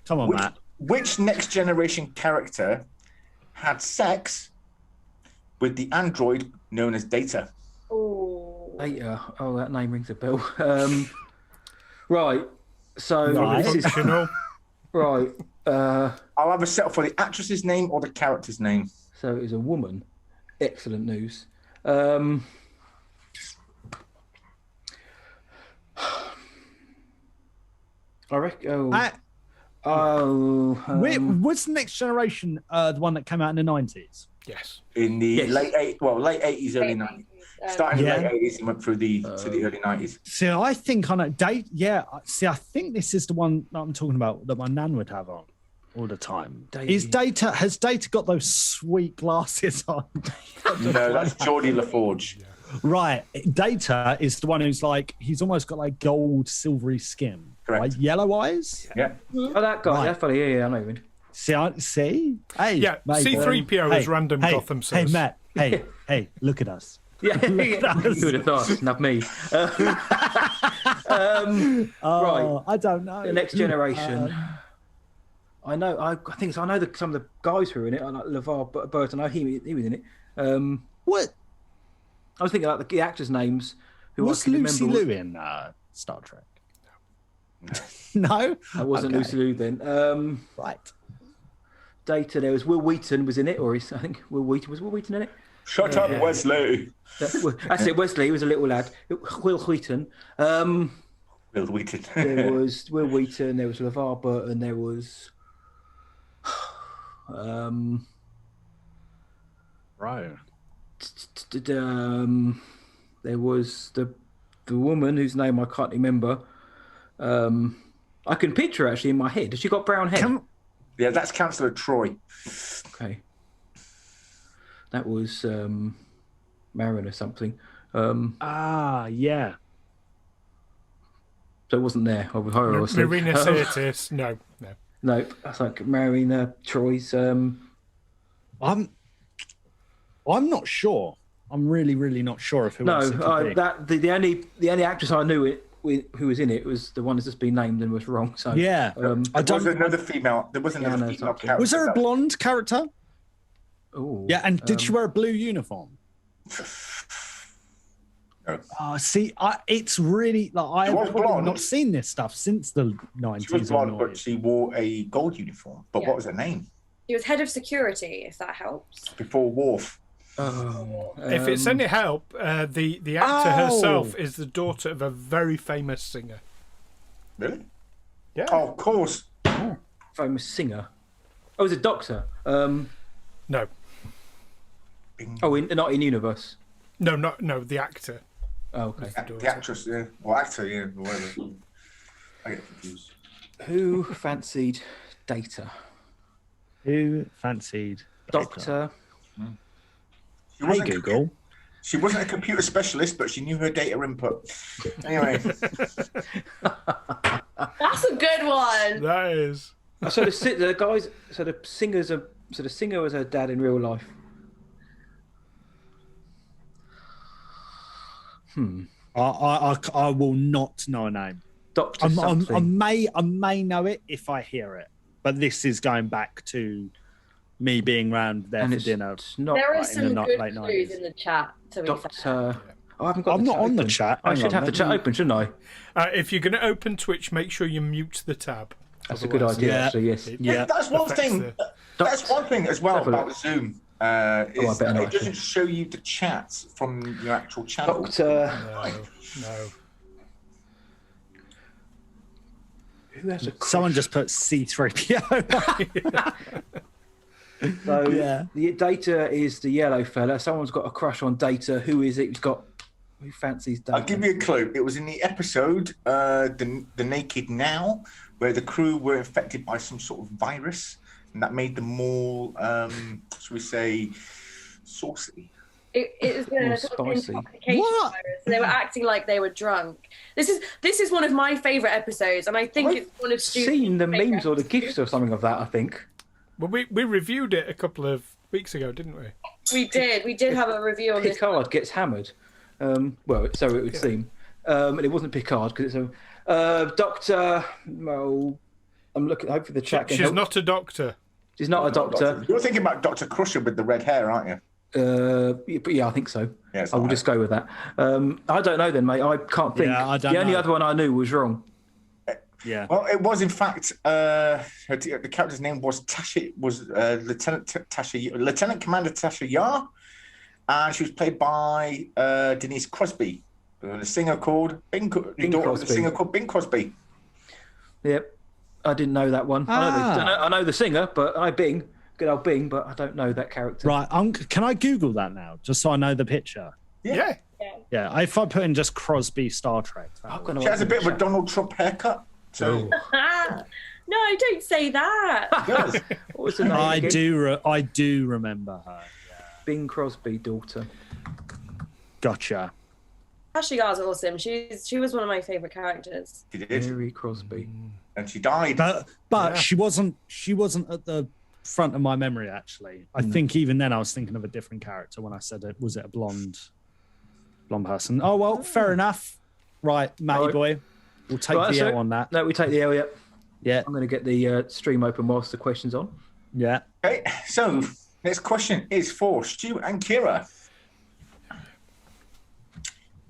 Speaker 4: Come on, Matt.
Speaker 3: Which next generation character had sex with the android known as Data?
Speaker 2: Oh.
Speaker 5: Data. Oh, that name rings a bell. Right. So
Speaker 4: Right.
Speaker 5: this is
Speaker 6: Functional.
Speaker 5: right.
Speaker 3: I'll have a settle for the actress's name or the character's name.
Speaker 5: So it was a woman. Excellent news. I reckon.
Speaker 4: Was the Next Generation the one that came out in the 90s?
Speaker 6: Yes.
Speaker 3: In the
Speaker 5: Yes.
Speaker 3: late 80s, early 90s. Starting in the
Speaker 4: Yeah.
Speaker 3: late 80s and went through to the early 90s.
Speaker 4: See, I think I know. I think this is the one that I'm talking about that my nan would have on all the time. Has Data got those sweet glasses on?
Speaker 3: No, that's Geordie LaForge.
Speaker 4: Right. Data is the one who's like, he's almost got like gold, silvery skin.
Speaker 3: Correct.
Speaker 4: Right? Yellow eyes.
Speaker 3: Yeah.
Speaker 5: Oh, that guy.
Speaker 4: Right.
Speaker 5: That's funny. Yeah, I know him.
Speaker 4: See? Hey.
Speaker 6: Yeah,
Speaker 4: mate,
Speaker 6: C-3PO is random
Speaker 4: hey,
Speaker 6: Gotham
Speaker 4: Hey,
Speaker 6: says.
Speaker 4: Matt. Hey, look at us.
Speaker 5: Yeah, you would have thought, not me. Right.
Speaker 4: I don't know.
Speaker 5: The Next Generation. I know. I think so. I know some of the guys who are in it. I like LeVar Burton. I know he was in it.
Speaker 4: What?
Speaker 5: I was thinking like the actors' names. Who
Speaker 4: Was
Speaker 5: I can
Speaker 4: Lucy
Speaker 5: remember.
Speaker 4: Liu in Star Trek? No?
Speaker 5: That wasn't
Speaker 4: Okay.
Speaker 5: Lucy Liu then.
Speaker 4: Right.
Speaker 5: Data. There was Will Wheaton was in it, or I think Will Wheaton was Will Wheaton in it.
Speaker 3: Shut up, Wesley.
Speaker 5: That's it. Wesley. He was a little lad. Will Wheaton.
Speaker 3: Will Wheaton.
Speaker 5: There was Will Wheaton. There was LeVar Burton. There was.
Speaker 4: Right.
Speaker 5: There was the woman whose name I can't remember. I can picture her actually in my head. Has she got brown hair?
Speaker 3: Yeah, that's Councillor Troy.
Speaker 5: Okay. That was Marin or something.
Speaker 4: Yeah.
Speaker 5: So it wasn't there. Obviously.
Speaker 6: Marina Sirtis. No.
Speaker 5: No, that's like Marina Troy's.
Speaker 4: I'm not sure. I'm really not sure if it was.
Speaker 5: The only actress I knew who was in it was the one that's just been named and was wrong. So
Speaker 4: Yeah.
Speaker 3: There was another female. There was another
Speaker 5: Anna
Speaker 3: female
Speaker 5: something.
Speaker 3: character.
Speaker 4: Was there a blonde character?
Speaker 5: Ooh,
Speaker 4: Yeah, and did she wear a blue uniform?
Speaker 3: No.
Speaker 4: See, it's really like
Speaker 3: She was
Speaker 4: I've probably
Speaker 3: blonde.
Speaker 4: not seen this stuff since the 90s.
Speaker 3: She was
Speaker 4: or
Speaker 3: blonde, but
Speaker 4: 90s.
Speaker 3: she wore a gold uniform. But
Speaker 2: Yeah.
Speaker 3: what was her name?
Speaker 2: He was head of security, if that helps.
Speaker 3: Before Worf.
Speaker 6: If it's any help, the actor herself is the daughter of a very famous singer.
Speaker 3: Really?
Speaker 6: Yeah.
Speaker 3: Oh, of course.
Speaker 5: famous singer. Oh, was a doctor.
Speaker 6: No.
Speaker 5: Oh, not in universe.
Speaker 6: No, no, the actor.
Speaker 5: Oh, okay.
Speaker 3: The actress, yeah. Or actor, yeah. Or whatever. I get confused.
Speaker 5: Who fancied Data?
Speaker 4: Who fancied
Speaker 5: Doctor.
Speaker 3: She
Speaker 4: Hey
Speaker 3: wasn't a
Speaker 4: Google.
Speaker 3: She wasn't a computer specialist, but she knew her data input. Anyway,
Speaker 2: That's a good one.
Speaker 6: That is.
Speaker 5: So the guys. So the singers are. So the singer was her dad in real life.
Speaker 4: I will not know a name.
Speaker 5: Doctor
Speaker 4: I
Speaker 5: something.
Speaker 4: may know it if I hear it, but this is going back to me being round there
Speaker 5: And
Speaker 4: for
Speaker 5: it's
Speaker 4: dinner.
Speaker 5: not
Speaker 2: There are
Speaker 4: in the
Speaker 2: some
Speaker 4: late
Speaker 2: good
Speaker 4: 90s.
Speaker 2: clues in the chat. To be fair.
Speaker 5: Doctor. Oh, I haven't got.
Speaker 4: I'm
Speaker 5: the
Speaker 4: not
Speaker 5: chat
Speaker 4: on the
Speaker 5: open.
Speaker 4: chat.
Speaker 5: I
Speaker 4: Hang
Speaker 5: should
Speaker 4: on,
Speaker 5: have the
Speaker 4: let
Speaker 5: chat
Speaker 4: me-
Speaker 5: open, shouldn't I?
Speaker 6: If you're going to open Twitch, make sure you mute the tab.
Speaker 5: That's a good
Speaker 6: Otherwise,
Speaker 5: idea.
Speaker 4: Yeah.
Speaker 5: Actually, yes.
Speaker 4: Yeah.
Speaker 3: that's one
Speaker 6: affects
Speaker 3: thing.
Speaker 6: the-
Speaker 3: That's one thing as well
Speaker 5: Have a
Speaker 3: about
Speaker 5: look.
Speaker 3: Zoom.
Speaker 5: I
Speaker 3: Is
Speaker 5: better not,
Speaker 3: it doesn't
Speaker 5: actually.
Speaker 3: show you the chat from your actual channel.
Speaker 5: Doctor.
Speaker 6: No.
Speaker 5: Who has a crush?
Speaker 4: Someone just put C3PO.
Speaker 5: So
Speaker 4: Yeah.
Speaker 5: the Data is the yellow fella. Someone's got a crush on Data. Who is it? Who fancies Data?
Speaker 3: I'll give you a clue. It was in the episode the Naked Now, where the crew were infected by some sort of virus, and that made them more, should we say, saucy.
Speaker 2: It was
Speaker 5: Or
Speaker 2: a sort of
Speaker 5: spicy.
Speaker 2: intoxication
Speaker 4: What?
Speaker 2: virus. They were acting like they were drunk. This is one of my favourite episodes, and I think it's one of Stu's
Speaker 5: Seen the
Speaker 2: favourite
Speaker 5: memes or the
Speaker 2: episodes.
Speaker 5: gifs or something of that, I think.
Speaker 6: Well, we reviewed it a couple of weeks ago, didn't we?
Speaker 2: We did have a review on this.
Speaker 5: Picard gets hammered. Well, so it would seem. And it wasn't Picard because it's a Doctor. Well, I'm looking. Hopefully the chat can
Speaker 6: She's
Speaker 5: help.
Speaker 6: not a doctor.
Speaker 5: She's not a doctor.
Speaker 3: You're thinking about Dr. Crusher with the red hair, aren't you?
Speaker 5: But yeah, I think so.
Speaker 3: Yeah, it's
Speaker 5: I will
Speaker 3: alright.
Speaker 5: just go with that. I don't know then, mate. I can't think.
Speaker 4: Yeah, I don't
Speaker 5: the only
Speaker 4: know.
Speaker 5: other one I knew was wrong.
Speaker 4: Yeah.
Speaker 3: Well, it was in fact the character's name was Tasha. Was Lieutenant Commander Tasha Yar, and she was played by Denise Crosby, the singer called Bing.
Speaker 5: Bing
Speaker 3: daughter of the
Speaker 5: Crosby.
Speaker 3: singer called Bing Crosby.
Speaker 5: Yep, I didn't know that one.
Speaker 4: Ah.
Speaker 5: I know the singer, but good old Bing, but I don't know that character.
Speaker 4: Right. Can I Google that now, just so I know the picture?
Speaker 6: Yeah.
Speaker 4: Yeah. If I put in just Crosby Star Trek.
Speaker 5: I'm gonna
Speaker 3: She has a
Speaker 5: open
Speaker 3: bit of
Speaker 5: the
Speaker 3: a
Speaker 5: chat.
Speaker 3: Donald Trump haircut. So
Speaker 2: No, don't say that.
Speaker 3: she does.
Speaker 5: What was the name
Speaker 4: I
Speaker 5: again?
Speaker 4: do remember her.
Speaker 5: Bing Crosby daughter.
Speaker 4: Gotcha.
Speaker 2: Ashley Gar's awesome. She was one of my favourite characters.
Speaker 3: She did,
Speaker 5: Mary Crosby.
Speaker 3: and she died.
Speaker 4: But
Speaker 6: Yeah.
Speaker 4: she wasn't at the front of my memory actually. I think even then I was thinking of a different character when I said it. Was it a blonde person? Oh well, fair enough. Right, Matty
Speaker 5: Right.
Speaker 4: boy. We'll take
Speaker 5: Right,
Speaker 4: the
Speaker 5: so-
Speaker 4: L on that.
Speaker 5: No, we take the L, yep.
Speaker 4: Yeah,
Speaker 5: I'm going to get the stream open whilst the question's on.
Speaker 4: yeah.
Speaker 3: Okay, so next question is for Stu and Kira.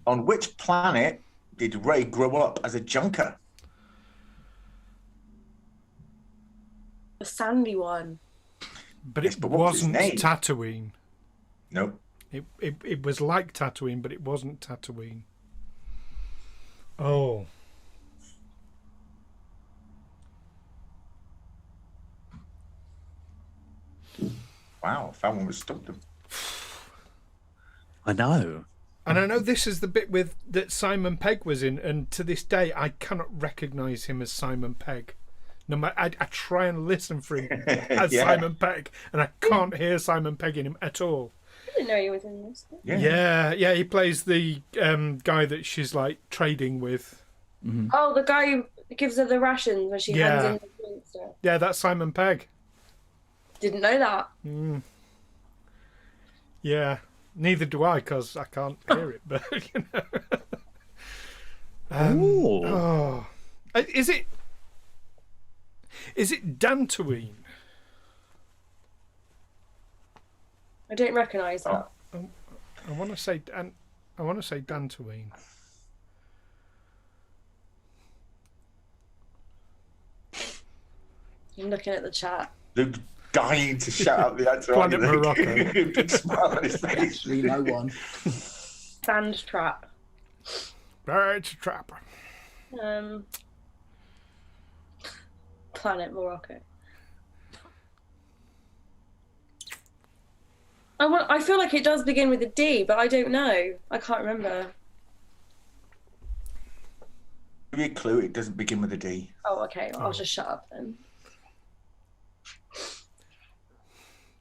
Speaker 3: On which planet did Ray grow up as a junker?
Speaker 2: The sandy one.
Speaker 6: But
Speaker 3: Yes,
Speaker 6: it
Speaker 3: but what was his
Speaker 6: wasn't
Speaker 3: name?
Speaker 6: Tatooine.
Speaker 3: Nope.
Speaker 6: It was like Tatooine, but it wasn't Tatooine. Oh.
Speaker 3: Wow, that one was stumped.
Speaker 4: I know.
Speaker 6: And I know this is the bit with that Simon Pegg was in, and to this day I cannot recognise him as Simon Pegg. No matter, I try and listen for him as
Speaker 3: Yeah.
Speaker 6: Simon Pegg, and I can't hear Simon Pegg in him at all.
Speaker 2: I didn't know he was in this.
Speaker 6: Yeah, he plays the guy that she's like trading with.
Speaker 2: Oh, the guy who gives her the rations when she hands in the food and stuff.
Speaker 6: Yeah, that's Simon Pegg.
Speaker 2: Didn't know that.
Speaker 6: Yeah, neither do I because I can't hear it. But you know,
Speaker 4: Ooh.
Speaker 6: oh, is it Dantooine?
Speaker 2: I don't recognise that.
Speaker 6: I want to say Dantooine.
Speaker 2: I'm looking at the chat.
Speaker 3: Luke dying to shout out the answer.
Speaker 6: Planet
Speaker 3: aren't you, Luke?
Speaker 6: Morocco.
Speaker 3: Big smile on his face.
Speaker 5: Actually, no one.
Speaker 2: Sand trap.
Speaker 6: It's a trap.
Speaker 2: Planet Morocco. I feel like it does begin with a D, but I don't know. I can't remember.
Speaker 3: Give you a clue, it doesn't begin with a D.
Speaker 2: Oh, okay. I'll just shut up then.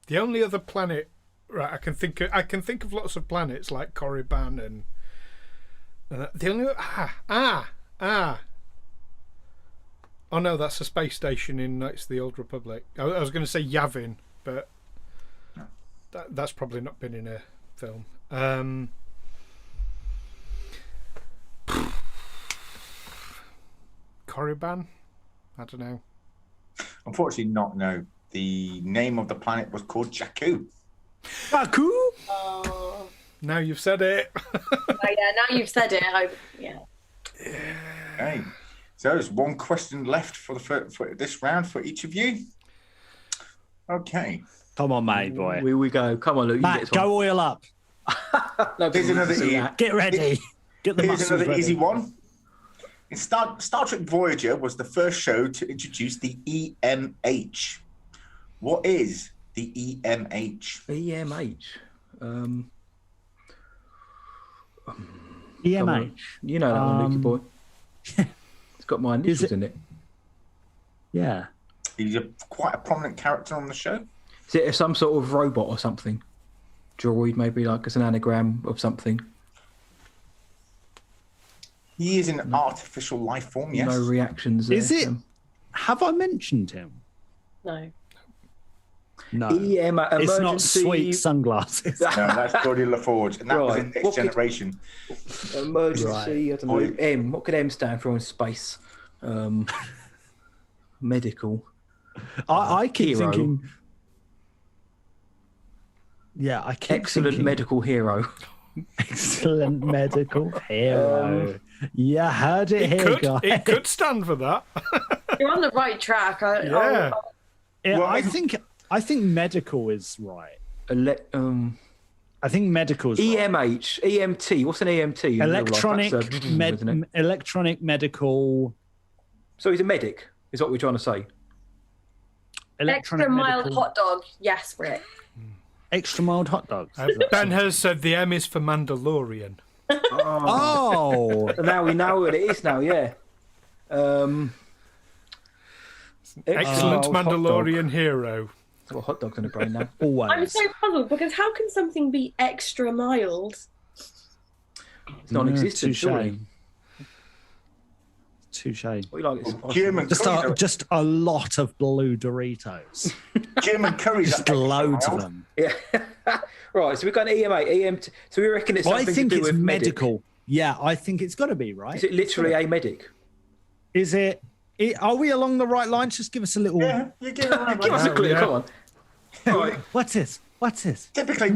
Speaker 6: The only other planet, right? I can think of lots of planets like Korriban and the only Oh no, that's a space station in Knights of the Old Republic. I was going to say Yavin, but that's probably not been in a film. Korriban? I don't know.
Speaker 3: Unfortunately, not. No. The name of the planet was called Jakku.
Speaker 4: Baku?
Speaker 2: Oh,
Speaker 6: Now you've said it.
Speaker 2: yeah. Now you've said it. Yeah.
Speaker 3: Okay. So there's one question left for this round for each of you. Okay.
Speaker 4: Come on, mate, boy.
Speaker 5: Here we go. Come on, Luke. You
Speaker 4: Matt,
Speaker 5: get this one.
Speaker 4: go oil up.
Speaker 5: No,
Speaker 3: Here's another
Speaker 5: see
Speaker 3: easy.
Speaker 5: that.
Speaker 4: Get ready. Get the
Speaker 3: Here's
Speaker 4: muscles
Speaker 3: another
Speaker 4: ready.
Speaker 3: easy one. In Star Trek Voyager was the first show to introduce the EMH. What is the EMH?
Speaker 5: EMH.
Speaker 4: EMH.
Speaker 5: You know that one, Lukey boy. It's got my initials in it.
Speaker 4: Yeah.
Speaker 3: He's quite a prominent character on the show.
Speaker 5: Is it some sort of robot or something? Droid, maybe, like it's an anagram of something.
Speaker 3: He is an artificial life form, yes.
Speaker 5: No reactions there.
Speaker 4: Is it? Have I mentioned him?
Speaker 2: No.
Speaker 4: No.
Speaker 5: Emergency...
Speaker 4: It's not sweet sunglasses.
Speaker 3: No, that's Geordie LaForge, and that was in Next
Speaker 5: What could-
Speaker 3: Generation.
Speaker 5: Emergency, I don't know. M. What could M stand for in space? Medical.
Speaker 4: I keep
Speaker 5: Hero.
Speaker 4: thinking. Yeah, I keep
Speaker 5: Excellent
Speaker 4: thinking,
Speaker 5: medical hero.
Speaker 4: Excellent medical hero. Yeah, heard it here, guys.
Speaker 6: It could stand for that.
Speaker 2: You're on the right track.
Speaker 6: Yeah.
Speaker 4: Yeah,
Speaker 3: Well,
Speaker 4: I think medical is right. I think medical is right.
Speaker 5: EMH, EMT. What's an EMT?
Speaker 4: Electronic,
Speaker 5: isn't it?
Speaker 4: electronic medical.
Speaker 5: So he's a medic, is what we're trying to say.
Speaker 4: Electronic
Speaker 2: Extra mild
Speaker 4: medical-
Speaker 2: hot dog. Yes, Rick.
Speaker 4: Extra mild hot dogs.
Speaker 6: Ben has said the M is for Mandalorian.
Speaker 4: Oh,
Speaker 5: Now we know what it is now, yeah.
Speaker 6: Excellent
Speaker 5: hot dog.
Speaker 6: Mandalorian hero.
Speaker 5: I've got hot dogs in the brain now.
Speaker 2: I'm
Speaker 4: always.
Speaker 2: so puzzled because how can something be extra mild?
Speaker 5: It's non-existent,
Speaker 4: Touche.
Speaker 5: surely.
Speaker 4: Touche.
Speaker 5: What you like? It's
Speaker 3: German curries,
Speaker 4: Just a lot of blue Doritos.
Speaker 3: German curries.
Speaker 4: Just loads of them.
Speaker 5: Yeah. Right, so we've got an EMA, EMT. So we reckon it's
Speaker 4: Well, I
Speaker 5: something
Speaker 4: think
Speaker 5: to do
Speaker 4: it's
Speaker 5: with
Speaker 4: medical. Yeah, I think it's got to be, right?
Speaker 5: Is it literally a medic?
Speaker 4: Is it? Are we along the right lines? Just give us a little.
Speaker 3: Yeah, you get it right.
Speaker 5: Give us a clue,
Speaker 6: yeah.
Speaker 5: come on. Right.
Speaker 4: What's this? What's this?
Speaker 3: Typically,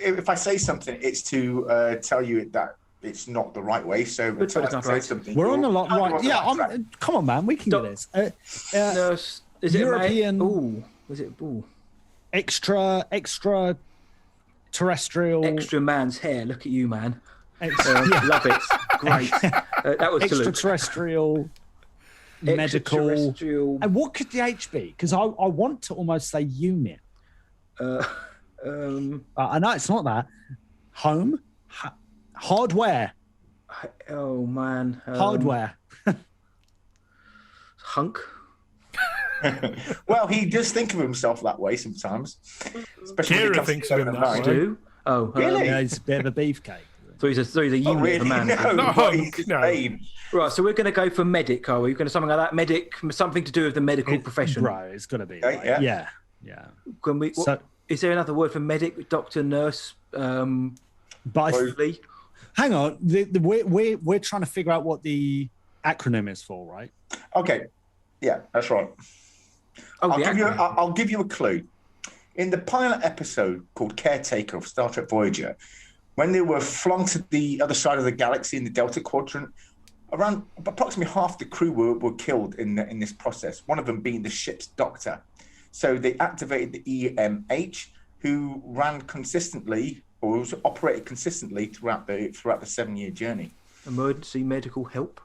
Speaker 3: if I say something, it's to tell you that it's not the right way. So
Speaker 5: But
Speaker 3: until
Speaker 5: it's
Speaker 3: I
Speaker 5: not
Speaker 3: say
Speaker 5: right.
Speaker 3: something,
Speaker 4: We're on the
Speaker 3: you'll
Speaker 4: lot
Speaker 3: tell me
Speaker 4: right.
Speaker 3: what's
Speaker 4: Yeah,
Speaker 3: the right track.
Speaker 4: come on, man. We can do this.
Speaker 5: Nurse. Is it
Speaker 4: European-
Speaker 5: Ooh, was it? Ooh.
Speaker 4: Extra terrestrial.
Speaker 5: Extra man's hair. Look at you, man.
Speaker 4: yeah.
Speaker 5: Love it. Great. That was to Luke.
Speaker 4: Extraterrestrial. Medical.
Speaker 5: Extraterrestrial.
Speaker 4: And what could the H be? Because I want to almost say unit. I know it's not that. Home. Hardware.
Speaker 5: Oh man.
Speaker 4: Hardware.
Speaker 5: Hunk.
Speaker 3: Well, he does think of himself that way sometimes. Especially when it
Speaker 6: Kira
Speaker 3: comes to
Speaker 6: thinks of him that
Speaker 3: 2009.
Speaker 6: way.
Speaker 5: Do? Oh,
Speaker 3: Really?
Speaker 4: Yeah, he's a bit of a beefcake.
Speaker 5: So he's a unit
Speaker 3: Oh,
Speaker 5: of
Speaker 3: really?
Speaker 5: a man.
Speaker 3: No,
Speaker 6: Not
Speaker 3: but
Speaker 6: hunk,
Speaker 3: he's just
Speaker 6: no.
Speaker 3: vain.
Speaker 5: Right, so we're going to go for medic, are we? We're going to something like that. Medic, something to do with the medical profession.
Speaker 4: Bro, it's got to be.
Speaker 3: Okay,
Speaker 4: Right?
Speaker 3: yeah.
Speaker 4: Yeah.
Speaker 5: Can we?
Speaker 4: So-
Speaker 5: Is there another word for medic? Doctor, nurse,
Speaker 4: But
Speaker 5: Lee?
Speaker 4: hang on, we're trying to figure out what the acronym is for, right?
Speaker 3: Okay, yeah, that's right.
Speaker 5: Oh,
Speaker 3: I'll give you a clue. In the pilot episode called Caretaker of Star Trek Voyager, when they were flung to the other side of the galaxy in the Delta Quadrant, around approximately half the crew were killed in this process, one of them being the ship's doctor. So they activated the EMH, who ran consistently or was operated consistently throughout the 7-year journey.
Speaker 5: Emergency medical help.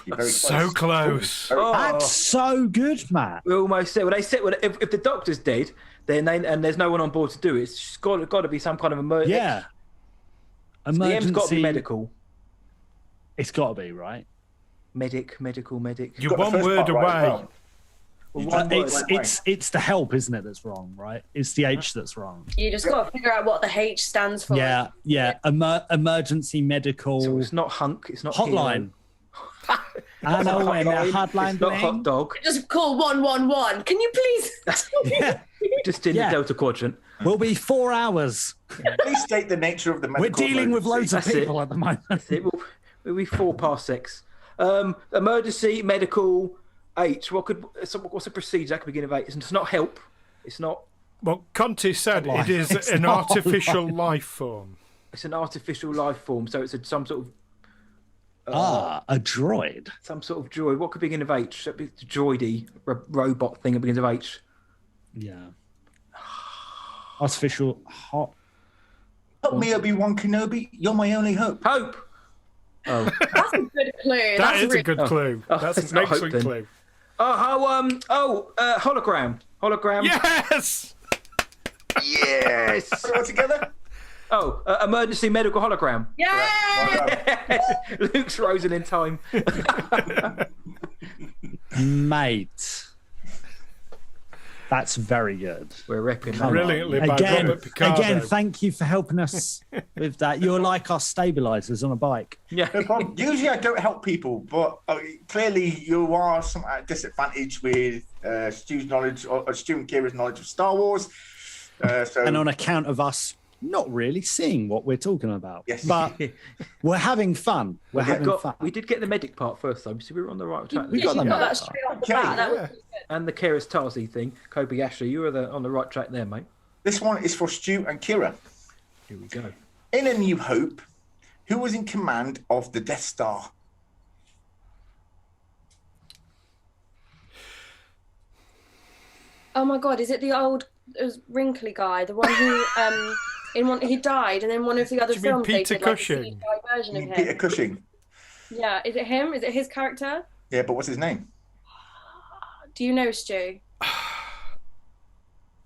Speaker 3: You're very
Speaker 6: So close.
Speaker 4: That's so good, Matt.
Speaker 5: We almost said. Well, they said, well, if the doctor's dead, then and there's no one on board to do it, it's got to be some kind of emergency.
Speaker 4: Yeah.
Speaker 5: So the M's got to be medical.
Speaker 4: It's got to be, right?
Speaker 5: Medical.
Speaker 6: You're
Speaker 3: Got the
Speaker 6: one
Speaker 3: first
Speaker 6: word
Speaker 3: part right as
Speaker 6: away.
Speaker 3: well.
Speaker 5: Well,
Speaker 3: You
Speaker 5: one
Speaker 3: just-
Speaker 5: word.
Speaker 4: It's the help, isn't it, that's wrong, right? It's the H that's wrong.
Speaker 2: You just got to figure out what the H stands for.
Speaker 4: Yeah. Emergency medical
Speaker 5: So it's not hunk. It's not
Speaker 4: hotline. I know when a hotline
Speaker 5: It's not hot
Speaker 4: bling.
Speaker 5: dog.
Speaker 2: Just call 111. Can you please?
Speaker 4: Yeah.
Speaker 5: Just in
Speaker 4: Yeah.
Speaker 5: the Delta Quadrant.
Speaker 4: Will be 4 hours.
Speaker 3: Please state the nature of the medical
Speaker 4: We're dealing with loads
Speaker 3: emergency.
Speaker 4: of
Speaker 5: That's it.
Speaker 4: people at the moment.
Speaker 5: We'll be 4 past 6. Emergency medical H. What's the procedure that could begin with H? It's not help. It's not.
Speaker 6: Well, Conti said it is
Speaker 4: It's
Speaker 6: an
Speaker 4: not
Speaker 6: artificial life form.
Speaker 5: It's an artificial life form. So it's some sort of
Speaker 4: A droid.
Speaker 5: droid. What could begin with H? That'd be the droidy robot thing that begins with H.
Speaker 4: Yeah. Artificial hot.
Speaker 3: Help me, Obi-Wan Kenobi. You're my only hope.
Speaker 5: Hope. Oh,
Speaker 2: That's a good clue.
Speaker 6: That is
Speaker 2: really
Speaker 6: a good clue.
Speaker 5: Oh,
Speaker 6: That's
Speaker 5: it's
Speaker 6: an
Speaker 5: not hope
Speaker 6: excellent
Speaker 5: then.
Speaker 6: clue.
Speaker 5: Hologram. Hologram.
Speaker 6: Yes!
Speaker 5: Yes.
Speaker 3: Put it all together.
Speaker 5: Oh, emergency medical hologram.
Speaker 2: Yeah.
Speaker 3: Well done.
Speaker 5: Luke's frozen in time.
Speaker 4: Mate. That's very good.
Speaker 5: We're repping.
Speaker 4: Come on.
Speaker 6: Brilliantly by Robert Picardo.
Speaker 4: Again, thank you for helping us with that. You're like our stabilizers on a bike.
Speaker 5: Yeah.
Speaker 3: No problem. Usually I don't help people, but clearly you are some at a disadvantage with Stu's knowledge, or Stu and Kira's knowledge of Star Wars. So
Speaker 4: And on account of us not really seeing what we're talking about.
Speaker 3: Yes.
Speaker 4: But we're having fun. We're having fun.
Speaker 5: We did get the medic part first, though, so we were on the right track.
Speaker 4: We got
Speaker 2: You
Speaker 4: them
Speaker 2: got
Speaker 4: out.
Speaker 2: that straight off the
Speaker 3: Okay.
Speaker 2: bat. That was
Speaker 3: Yeah.
Speaker 2: good.
Speaker 5: And the Keras Tarzi thing, Kobe Ashley, you were on the right track there, mate.
Speaker 3: this one is for Stu and Kira.
Speaker 5: Here we go.
Speaker 3: In A New Hope, who was in command of the Death Star?
Speaker 2: Oh my god, is it the old wrinkly guy, the one who he died, and then one of the other
Speaker 6: Do you mean
Speaker 2: films they
Speaker 6: Peter
Speaker 2: did like a
Speaker 6: Cushing?
Speaker 2: CGI version of him.
Speaker 3: Peter Cushing.
Speaker 2: Yeah, is it him? Is it his character?
Speaker 3: Yeah, but what's his name?
Speaker 2: Do you know, Stu?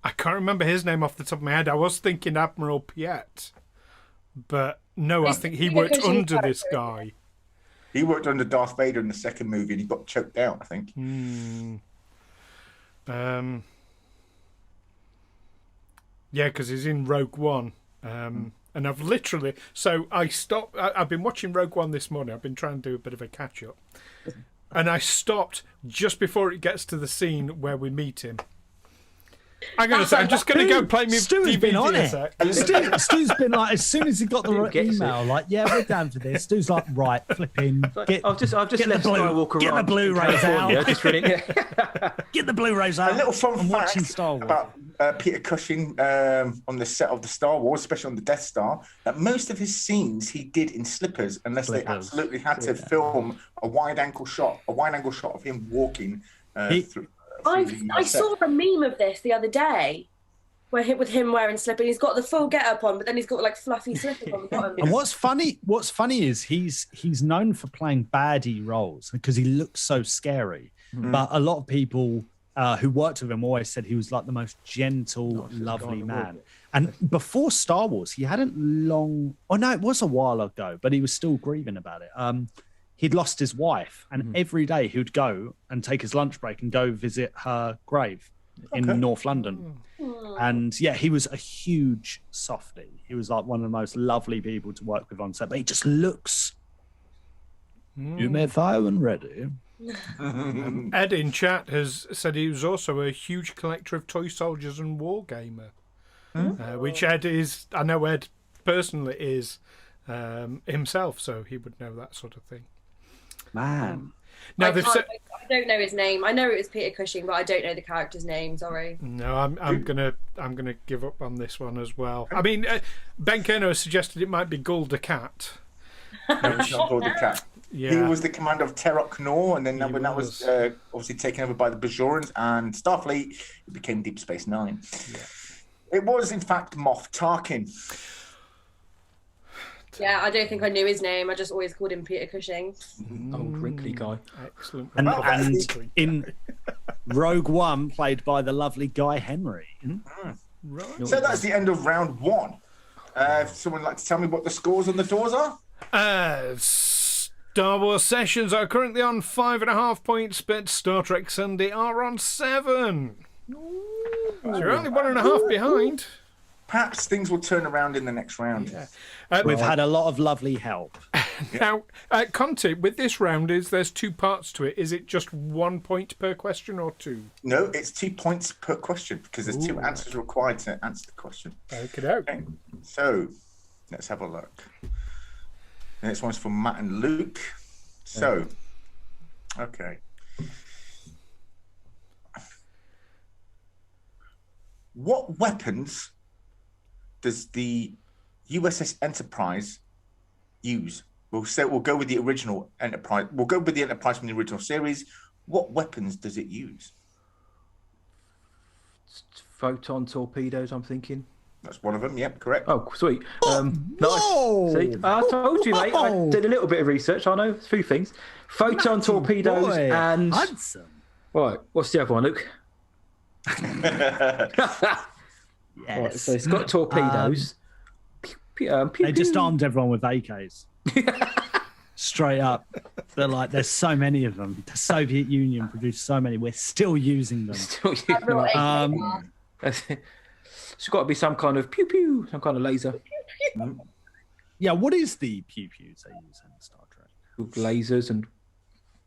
Speaker 6: I can't remember his name off the top of my head. I was thinking Admiral Piet, but no, I
Speaker 2: It's
Speaker 6: think he
Speaker 2: Peter
Speaker 6: worked
Speaker 2: Cushing's
Speaker 6: under this
Speaker 2: character,
Speaker 6: guy.
Speaker 3: He worked under Darth Vader in the second movie and he got choked out, I think.
Speaker 6: Yeah, because he's in Rogue One. And I've literally... So I stopped... I've been watching Rogue One this morning. I've been trying to do a bit of a catch-up. And I stopped just before it gets to the scene where we meet him. I'm just going to go play me
Speaker 4: Stu's
Speaker 6: DVD
Speaker 4: been on
Speaker 6: a
Speaker 4: it.
Speaker 6: sec.
Speaker 4: Stu's been like, as soon as he got the
Speaker 5: Gets
Speaker 4: email, like, yeah, we're down for this. Stu's like, right, flipping.
Speaker 5: I've just
Speaker 4: get the
Speaker 5: left Skywalker
Speaker 4: get the
Speaker 5: Ranch in
Speaker 4: Blu-rays
Speaker 5: California,
Speaker 4: out.
Speaker 5: just reading,
Speaker 4: Get the Blu-rays out.
Speaker 3: A little fun
Speaker 4: I'm watching
Speaker 3: fact
Speaker 4: Star Wars.
Speaker 3: about Peter Cushing on the set of the Star Wars, especially on the Death Star, that most of his scenes he did in slippers, unless they absolutely had to film a wide-angle shot of him walking through.
Speaker 2: I saw a meme of this the other day, with him wearing slippers. He's got the full get-up on, but then he's got like fluffy slippers on the bottom.
Speaker 4: And what's funny is he's known for playing baddie roles because he looks so scary. But a lot of people who worked with him always said he was like the most gentle, lovely man. And before Star Wars, he hadn't long. Oh no, it was a while ago, but he was still grieving about it. He'd lost his wife, and every day he would go and take his lunch break and go visit her grave in North London. And yeah, he was a huge softie. He was like one of the most lovely people to work with on set, but he just looks. You may fire when ready.
Speaker 6: Ed in chat has said he was also a huge collector of toy soldiers and war gamer, which Ed is. I know Ed personally is himself, so he would know that sort of thing.
Speaker 4: Man.
Speaker 6: Now
Speaker 2: I
Speaker 6: they've said.
Speaker 2: I don't know his name. I know it was Peter Cushing, but I don't know the character's name. Sorry.
Speaker 6: No, I'm gonna give up on this one as well. I mean, Ben Kerno has suggested it might be Gul the Cat.
Speaker 3: It's not called the Cat.
Speaker 6: Yeah.
Speaker 3: He was the commander of Terok Nor, and then when that was obviously taken over by the Bajorans and Starfleet, it became Deep Space Nine.
Speaker 6: Yeah.
Speaker 3: It was, in fact, Moff Tarkin.
Speaker 2: Yeah, I don't think I knew his name. I just always called him Peter Cushing.
Speaker 5: Old wrinkly guy.
Speaker 6: Excellent.
Speaker 4: And
Speaker 6: Excellent.
Speaker 4: in Rogue One, played by the lovely Guy Henry.
Speaker 6: Right.
Speaker 3: So that's the end of round one. Someone like to tell me what the scores on the doors are?
Speaker 6: Star Wars Sessions are currently on 5.5 points, but Star Trek Sunday are on 7. So you're only 1.5 behind.
Speaker 3: Perhaps things will turn around in the next round.
Speaker 6: Yeah.
Speaker 4: We've had a lot of lovely help.
Speaker 6: Now, Conti, with this round, there's 2 parts to it. Is it just 1 point per question or 2?
Speaker 3: No, it's 2 points per question because there's 2 answers required to answer the question.
Speaker 6: Okay.
Speaker 3: So let's have a look. The next one's from Matt and Luke. So, okay. What weapons does the USS Enterprise use? We'll go with the original Enterprise. We'll go with the Enterprise from the original series. What weapons does it use?
Speaker 5: Photon torpedoes, I'm thinking.
Speaker 3: That's one of them. Yep, correct.
Speaker 5: Oh, sweet.
Speaker 4: Whoa!
Speaker 5: Nice. See, I told you, mate. I
Speaker 4: Whoa!
Speaker 5: did a little bit of research. I know a few things. Photon
Speaker 4: Matty
Speaker 5: torpedoes
Speaker 4: boy.
Speaker 5: and...
Speaker 4: Hudson.
Speaker 5: Right, what's the other one, Luke?
Speaker 4: Yes.
Speaker 5: Right, so it's got torpedoes. Pew,
Speaker 4: They just
Speaker 5: pew.
Speaker 4: armed everyone with AKs. Straight up. They're like, there's so many of them. The Soviet Union produced so many. We're still using them.
Speaker 5: Still using
Speaker 2: I've got
Speaker 5: them.
Speaker 2: AK.
Speaker 5: It's got to be some kind of pew pew, some kind of laser.
Speaker 4: Yeah, what is the pew pews they use in Star Trek?
Speaker 5: With lasers and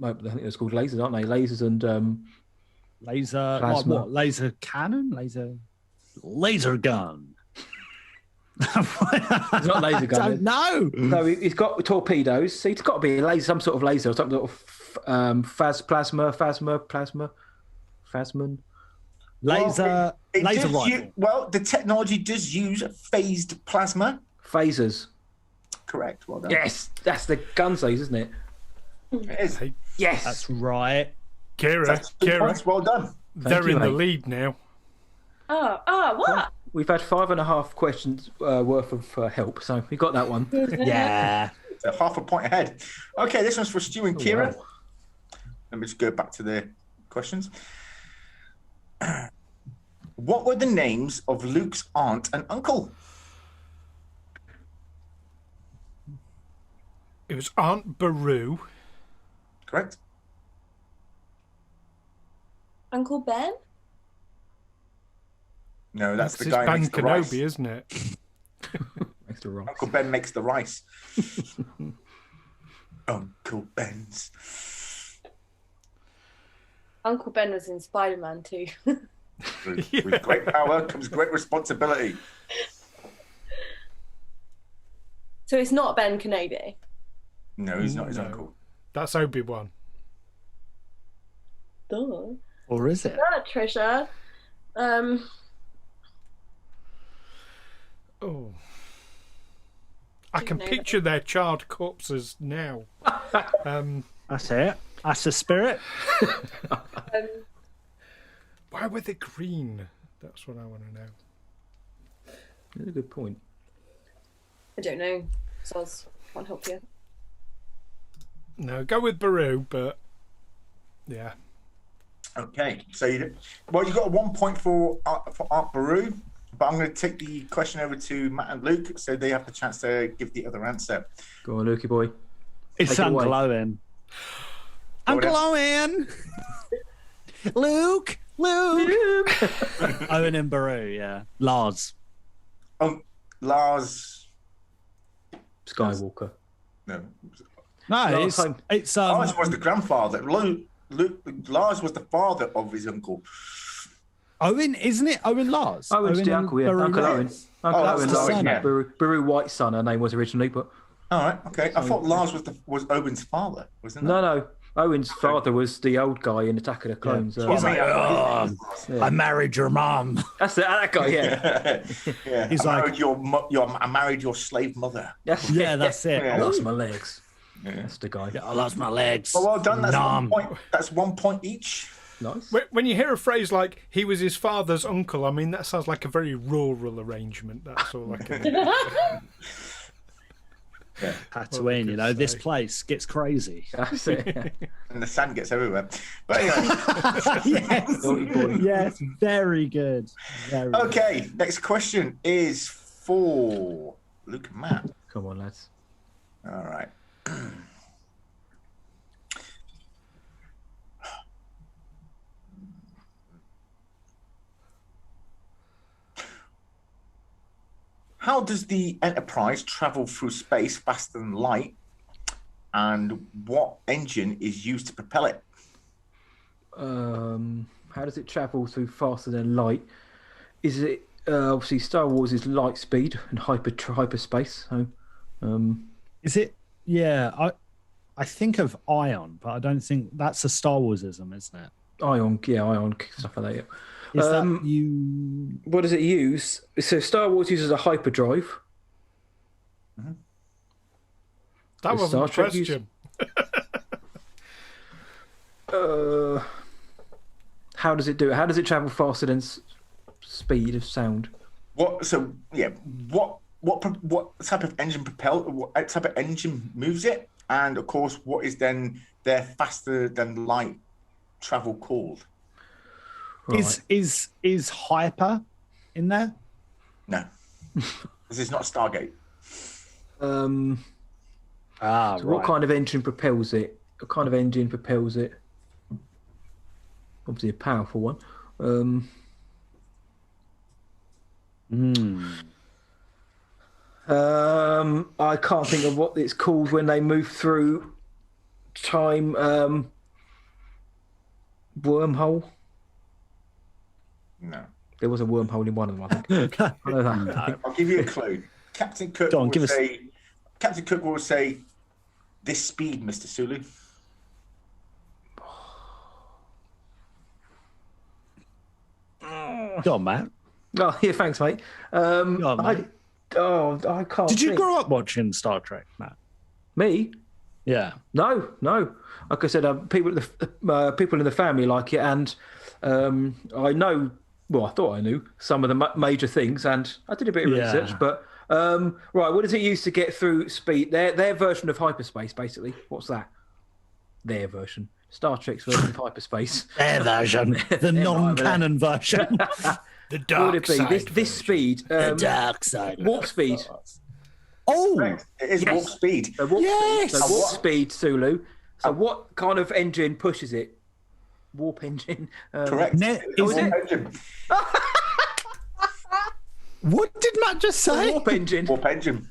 Speaker 5: I think it's called lasers, aren't they? Lasers and
Speaker 4: Laser, like
Speaker 5: Plasma.
Speaker 4: what? Laser cannon? Laser gun.
Speaker 5: it's not laser
Speaker 4: I
Speaker 5: gun.
Speaker 4: don't know.
Speaker 5: No, he's got torpedoes. So it's got to be a laser, some sort of laser, or some sort of phasman.
Speaker 4: Laser,
Speaker 3: It
Speaker 4: laser
Speaker 3: does
Speaker 4: rifle.
Speaker 3: well, the technology does use phased plasma.
Speaker 5: Phasers.
Speaker 3: Correct. Well done.
Speaker 5: Yes, that's the guns, those, isn't it?
Speaker 3: It is.
Speaker 5: Yes.
Speaker 4: That's right.
Speaker 6: Kira,
Speaker 3: That's 2
Speaker 6: Kira,
Speaker 3: points. Well done.
Speaker 6: they're
Speaker 5: you,
Speaker 6: in the
Speaker 5: mate.
Speaker 6: lead now.
Speaker 2: What?
Speaker 5: We've had 5.5 questions worth of help, so we got that one.
Speaker 4: Yeah.
Speaker 3: So half a point ahead. Okay, this one's for Stu and Kira.
Speaker 5: wow.
Speaker 3: Let me just go back to the questions. What were the names of Luke's aunt and uncle?
Speaker 6: It was Aunt Beru.
Speaker 3: Correct.
Speaker 2: Uncle Ben?
Speaker 3: No, that's the
Speaker 6: his
Speaker 3: guy who
Speaker 6: Ben
Speaker 3: makes the rice.
Speaker 6: Kenobi, isn't it?
Speaker 5: Makes the right.
Speaker 3: Uncle Ben makes the rice. Uncle Ben's.
Speaker 2: Uncle Ben was in Spider-Man too.
Speaker 3: With great power comes great responsibility.
Speaker 2: So it's not Ben Kenobi.
Speaker 3: No, he's not his
Speaker 6: No.
Speaker 3: uncle.
Speaker 6: That's Obi-Wan.
Speaker 2: Duh.
Speaker 4: Or is it?
Speaker 2: Trisha.
Speaker 6: Oh. I can
Speaker 2: know
Speaker 6: picture their charred corpses now.
Speaker 4: That's it. That's the spirit.
Speaker 6: Why were they green? That's what I want to know.
Speaker 5: That's a good point.
Speaker 2: I don't know. Soz, can't help you.
Speaker 6: No, go with Beru, but yeah.
Speaker 3: Okay, so you got a 1 point for Art Baru, but I'm going to take the question over to Matt and Luke, so they have the chance to give the other answer.
Speaker 5: Go on, Lukey boy.
Speaker 4: It's
Speaker 5: Take it away.
Speaker 4: Uncle Owen. Uncle Owen. Luke. Owen and Baru, yeah. Lars.
Speaker 3: Lars.
Speaker 5: Skywalker.
Speaker 3: No,
Speaker 4: No,
Speaker 5: Lars time.
Speaker 4: it's
Speaker 3: Lars was the grandfather. Lars was the father of his uncle.
Speaker 4: Owen, isn't it? Owen Lars.
Speaker 5: Owen's the
Speaker 4: and
Speaker 5: uncle, yeah.
Speaker 4: Baru
Speaker 5: Uncle Owen.
Speaker 4: Lars.
Speaker 5: Uncle
Speaker 3: that's
Speaker 5: Owen
Speaker 3: the
Speaker 5: Lars.
Speaker 3: son, yeah.
Speaker 5: Baru White's son, her name was originally, but
Speaker 3: All right, okay. I thought Lars was Owen's father, wasn't it?
Speaker 5: no. Owen's father was the old guy in Attack of the Clones.
Speaker 4: He's like, I married your mom.
Speaker 5: That's that guy, yeah.
Speaker 3: yeah.
Speaker 4: He's
Speaker 3: I
Speaker 4: like-
Speaker 3: married your slave mother.
Speaker 4: Yeah, that's it.
Speaker 3: Yeah.
Speaker 5: I lost my legs.
Speaker 3: Yeah.
Speaker 5: That's the guy.
Speaker 4: I lost my legs.
Speaker 3: Well done. That's
Speaker 4: Nom.
Speaker 3: 1 point. That's 1 point each.
Speaker 5: Nice.
Speaker 6: When you hear a phrase like "he was his father's uncle," I mean that sounds like a very rural arrangement. That's all I can.
Speaker 4: Tatooine, you know, this place gets crazy.
Speaker 5: That's it.
Speaker 3: And the sand gets everywhere. But anyway,
Speaker 4: Yes.
Speaker 5: Naughty boy.
Speaker 4: Yes, very good. Very good.
Speaker 3: okay. Next question is for Luke and Matt.
Speaker 5: Come on, lads.
Speaker 3: All right. How does the Enterprise travel through space faster than light? And what engine is used to propel it?
Speaker 5: How does it travel through faster than light? Is it obviously Star Wars is light speed and hyperspace? So,
Speaker 4: Is it? Yeah, I think of Ion, but I don't think that's a Star Warsism, isn't it?
Speaker 5: ion stuff like that. Yeah.
Speaker 4: Is that you?
Speaker 5: What does it use? So Star Wars uses a hyperdrive.
Speaker 6: That
Speaker 5: Does
Speaker 6: wasn't
Speaker 5: Star
Speaker 6: the
Speaker 5: Trek use-
Speaker 6: question.
Speaker 5: How does it do it? How does it travel faster than speed of sound?
Speaker 3: What? So yeah, what type of engine what type of engine moves it? And of course, what is then their faster than light travel called?
Speaker 4: Is hyper in there?
Speaker 3: No, this is not Stargate.
Speaker 5: So what kind of engine propels it? What kind of engine propels it? Obviously a powerful one. I can't think of what it's called when they move through time. Wormhole.
Speaker 3: No.
Speaker 5: There was a wormhole in one of them, I think. I know that.
Speaker 3: No. I'll give you a clue. Captain Cook Captain Cook will say, "This speed, Mr. Sulu."
Speaker 4: Go on, Matt.
Speaker 5: Oh, yeah, thanks, mate.
Speaker 4: Go on, mate.
Speaker 5: I can't.
Speaker 4: Did you
Speaker 5: think.
Speaker 4: grow up watching Star Trek, Matt?
Speaker 5: Me?
Speaker 4: Yeah.
Speaker 5: No. Like I said, people in the family like it, and I know. Well, I thought I knew some of the major things, and I did a bit of research. But right, what does it use to get through speed? Their version of hyperspace, basically. What's that? Their version. Star Trek's version of hyperspace.
Speaker 4: Their version, the non-canon version.
Speaker 6: The dark side.
Speaker 5: This speed.
Speaker 4: The dark side.
Speaker 5: Warp speed.
Speaker 4: Oh,
Speaker 3: It is warp speed.
Speaker 5: So warp
Speaker 4: Yes!
Speaker 5: speed. So warp speed, Sulu. So what kind of engine pushes it? Warp engine.
Speaker 3: Correct.
Speaker 4: is
Speaker 3: Warp
Speaker 5: it?
Speaker 3: engine.
Speaker 4: what did Matt just say?
Speaker 5: Warp engine.
Speaker 3: Warp engine.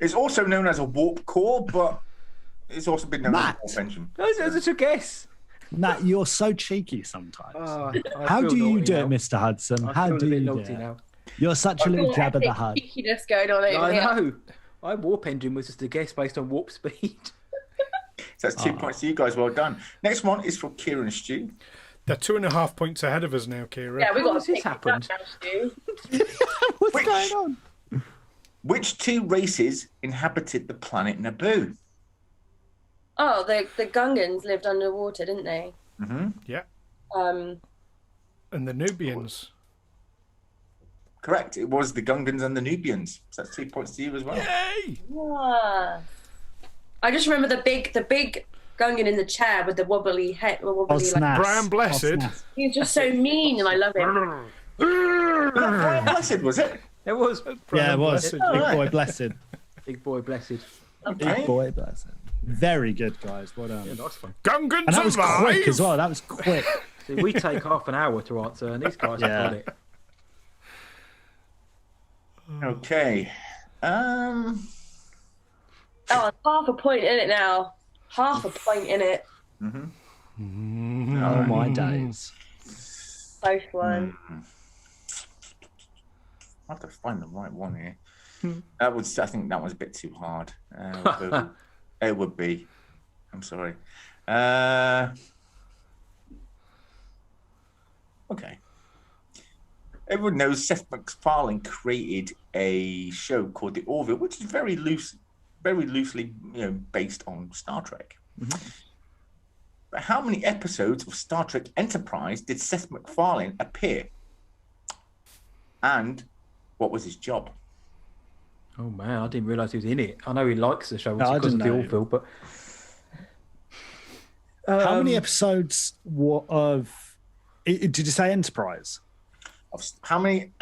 Speaker 3: It's also known as a warp core, but it's also been known
Speaker 4: Matt.
Speaker 3: as a warp engine.
Speaker 5: That's a guess.
Speaker 4: Matt, you're so cheeky sometimes.
Speaker 5: I
Speaker 4: How
Speaker 5: feel
Speaker 4: do you
Speaker 5: naughty
Speaker 4: do
Speaker 5: now.
Speaker 4: it, Mr. Hudson?
Speaker 5: I
Speaker 4: How
Speaker 5: feel
Speaker 4: do
Speaker 5: a bit
Speaker 4: you do
Speaker 5: naughty
Speaker 4: it?
Speaker 5: now.
Speaker 4: You're such a little jab of the Hud.
Speaker 2: Cheekiness going on over here.
Speaker 5: I know. My warp engine was just a guess based on warp speed.
Speaker 3: So that's 2 points to you guys. Well done. Next one is for Kieran and Stu.
Speaker 6: They're 2.5 points ahead of us now, Kira.
Speaker 2: Yeah, we got
Speaker 5: has
Speaker 2: to
Speaker 5: this happened?
Speaker 4: What's going on?
Speaker 3: Which two races inhabited the planet Naboo?
Speaker 2: Oh, the Gungans lived underwater, didn't they?
Speaker 6: Yeah.
Speaker 2: Um,
Speaker 6: And the Nubians.
Speaker 3: Correct. It was the Gungans and the Nubians. So that's 2 points to you as well.
Speaker 6: Yay!
Speaker 2: yeah. I just remember the big Gungan in the chair with the wobbly head.
Speaker 4: Osnas.
Speaker 6: Brian Blessed.
Speaker 4: Osnas.
Speaker 2: He's just so mean, and I love him.
Speaker 3: Brian Blessed, was it?
Speaker 5: It was.
Speaker 4: Yeah, it was.
Speaker 6: Blessed.
Speaker 4: Big boy blessed.
Speaker 5: Big boy blessed.
Speaker 4: Big boy blessed. Very good, guys. Well done.
Speaker 5: Yeah, nice one.
Speaker 6: Gungans
Speaker 4: And that was
Speaker 6: alive!
Speaker 4: quick as well. That was quick.
Speaker 5: See, we take half an hour to answer, and these guys have got it.
Speaker 3: Okay.
Speaker 2: Oh, half a point in it now. Half a point in it.
Speaker 4: Oh my days.
Speaker 2: Close one.
Speaker 3: I have to find the right one here. I think that was a bit too hard. It would be. I'm sorry. Okay. Everyone knows Seth MacFarlane created a show called The Orville, which is very loosely, based on Star Trek. But how many episodes of Star Trek Enterprise did Seth MacFarlane appear? And what was his job?
Speaker 5: Oh man, I didn't realise he was in it. I know he likes the show
Speaker 4: No, I
Speaker 5: because of
Speaker 4: didn't
Speaker 5: the
Speaker 4: know.
Speaker 5: Orville, but
Speaker 4: How many episodes did you say Enterprise?
Speaker 3: How many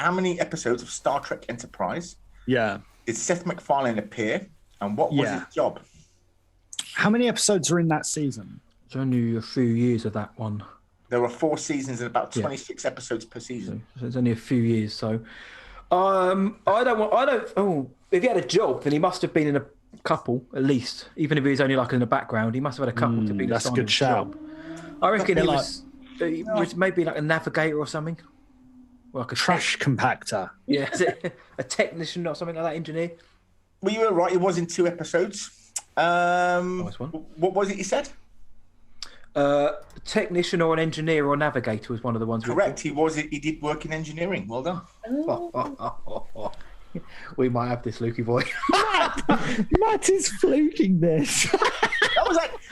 Speaker 3: episodes of Star Trek Enterprise
Speaker 4: Yeah.
Speaker 3: did Seth MacFarlane appear? And what was his job?
Speaker 4: How many episodes are in that season?
Speaker 5: it's only a few years of that one.
Speaker 3: There were 4 seasons and about 26 episodes per season.
Speaker 5: So it's only a few years. So, if he had a job, then he must have been in a couple at least. Even if he was only like in the background, he must have had a couple to be.
Speaker 4: That's a
Speaker 5: assigned
Speaker 4: good
Speaker 5: a
Speaker 4: shout.
Speaker 5: job. I reckon
Speaker 4: Bit
Speaker 5: he was maybe like a navigator or something, or like a
Speaker 4: Trash compactor.
Speaker 5: yeah, a technician or something like that, engineer.
Speaker 3: Well, you were right. It was in 2 episodes.
Speaker 5: Nice one.
Speaker 3: What was it you said?
Speaker 5: Technician or an engineer or navigator was one of the ones.
Speaker 3: Correct. He did work in engineering. Well done.
Speaker 5: We might have this, Lukey boy.
Speaker 4: Matt is fluking this.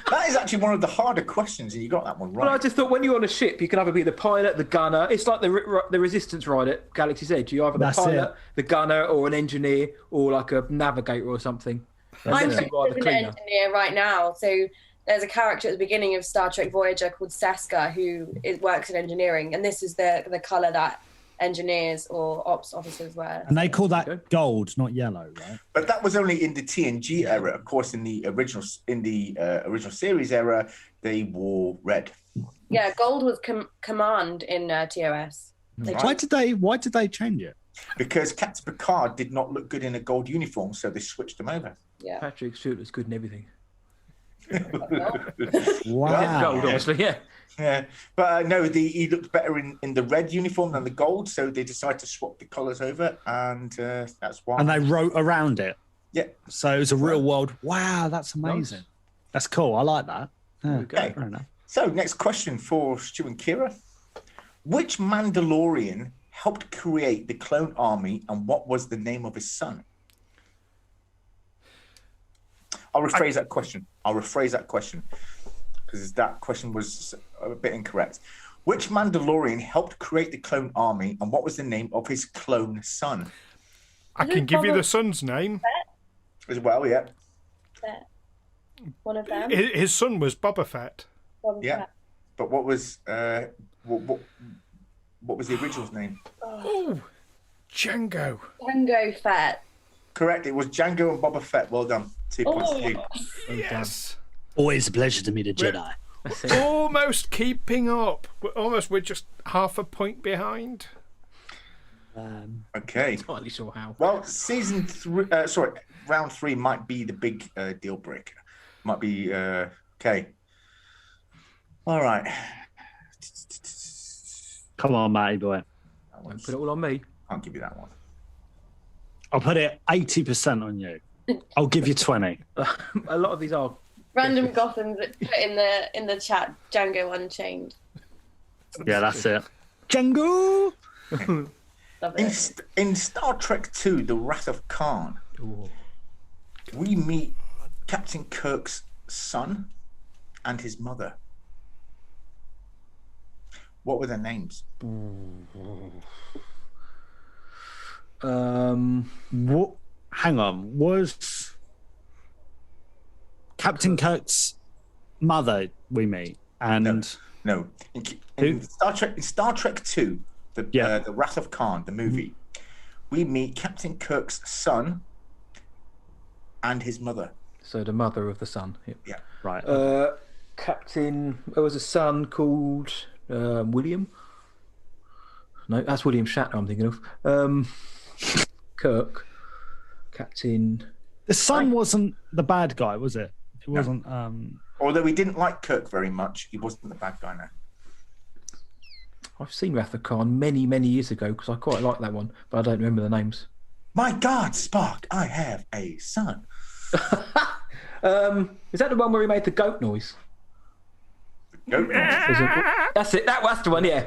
Speaker 3: That is actually one of the harder questions, and you got that one right.
Speaker 5: Well, I just thought when you're on a ship, you can either be the pilot, the gunner. It's like the Resistance ride at Galaxy's Edge. You're either the pilot, the gunner, or an engineer, or like a navigator or something.
Speaker 2: I'm an engineer right now, so there's a character at the beginning of Star Trek Voyager called Seska who works in engineering, and this is the colour that engineers or ops officers wear.
Speaker 4: And they call that gold, not yellow, right?
Speaker 3: But that was only in the TNG era. Of course, in the original series era, they wore red.
Speaker 2: Yeah, gold was command in TOS.
Speaker 4: Why did they change it?
Speaker 3: Because Captain Picard did not look good in a gold uniform, so they switched him over.
Speaker 2: Yeah.
Speaker 5: Patrick Stewart was good in everything.
Speaker 4: Wow.
Speaker 5: Gold, obviously, yeah.
Speaker 3: Yeah, but no, he looked better in the red uniform than the gold, so they decided to swap the colours over, and that's why.
Speaker 4: And they wrote around it.
Speaker 3: Yeah.
Speaker 4: So it was a real world. Wow, that's amazing.
Speaker 5: Nice.
Speaker 4: That's cool. I like that. Yeah,
Speaker 3: Okay.
Speaker 4: fair enough.
Speaker 3: So next question for Stu and Keira. Which Mandalorian helped create the clone army, and what was the name of his son? I'll rephrase that question because that question was a bit incorrect. Which Mandalorian helped create the clone army, and what was the name of his clone son?
Speaker 6: I can give you the son's name.
Speaker 3: As well, yeah.
Speaker 2: One of them.
Speaker 6: His son was Boba Fett.
Speaker 3: Yeah, but what was what was the original's name?
Speaker 6: Oh, Django.
Speaker 2: Django Fett.
Speaker 3: Correct. It was Django and Boba Fett. Well done. 2 points to you.
Speaker 6: Yes.
Speaker 4: Always a pleasure to meet a Jedi.
Speaker 6: Almost keeping up. We're just half a point behind.
Speaker 3: Okay.
Speaker 5: Entirely sure how.
Speaker 3: Well, round 3 might be the big deal breaker. Might be okay. All right.
Speaker 4: Come on, matey boy.
Speaker 5: Don't put it all on me.
Speaker 3: I'll give you that one.
Speaker 4: I'll put it 80% on you. I'll give you 20.
Speaker 5: A lot of these are
Speaker 2: Random Gothams that put in the chat Django Unchained.
Speaker 4: Yeah, that's it. Django!
Speaker 2: Love it.
Speaker 3: In Star Trek II, The Wrath of Khan, we meet Captain Kirk's son and his mother. What were their names?
Speaker 4: What? Hang on. Was Captain Kirk's mother we meet? And
Speaker 3: no. In Star Trek II, the Wrath of Khan, the movie, we meet Captain Kirk's son and his mother.
Speaker 5: So the mother of the son. Yep.
Speaker 3: Yeah.
Speaker 4: Right.
Speaker 5: There was a son called William. No, that's William Shatner I'm thinking of. Kirk. Captain.
Speaker 4: The son wasn't the bad guy, was it? It wasn't.
Speaker 3: Although we didn't like Kirk very much, he wasn't the bad guy now.
Speaker 5: I've seen Wrath of Khan many, many years ago because I quite like that one, but I don't remember the names.
Speaker 3: My God, Spock, I have a son.
Speaker 5: Is that the one where he made the goat noise?
Speaker 3: Goat noise.
Speaker 5: That's it. That's the one. Yeah.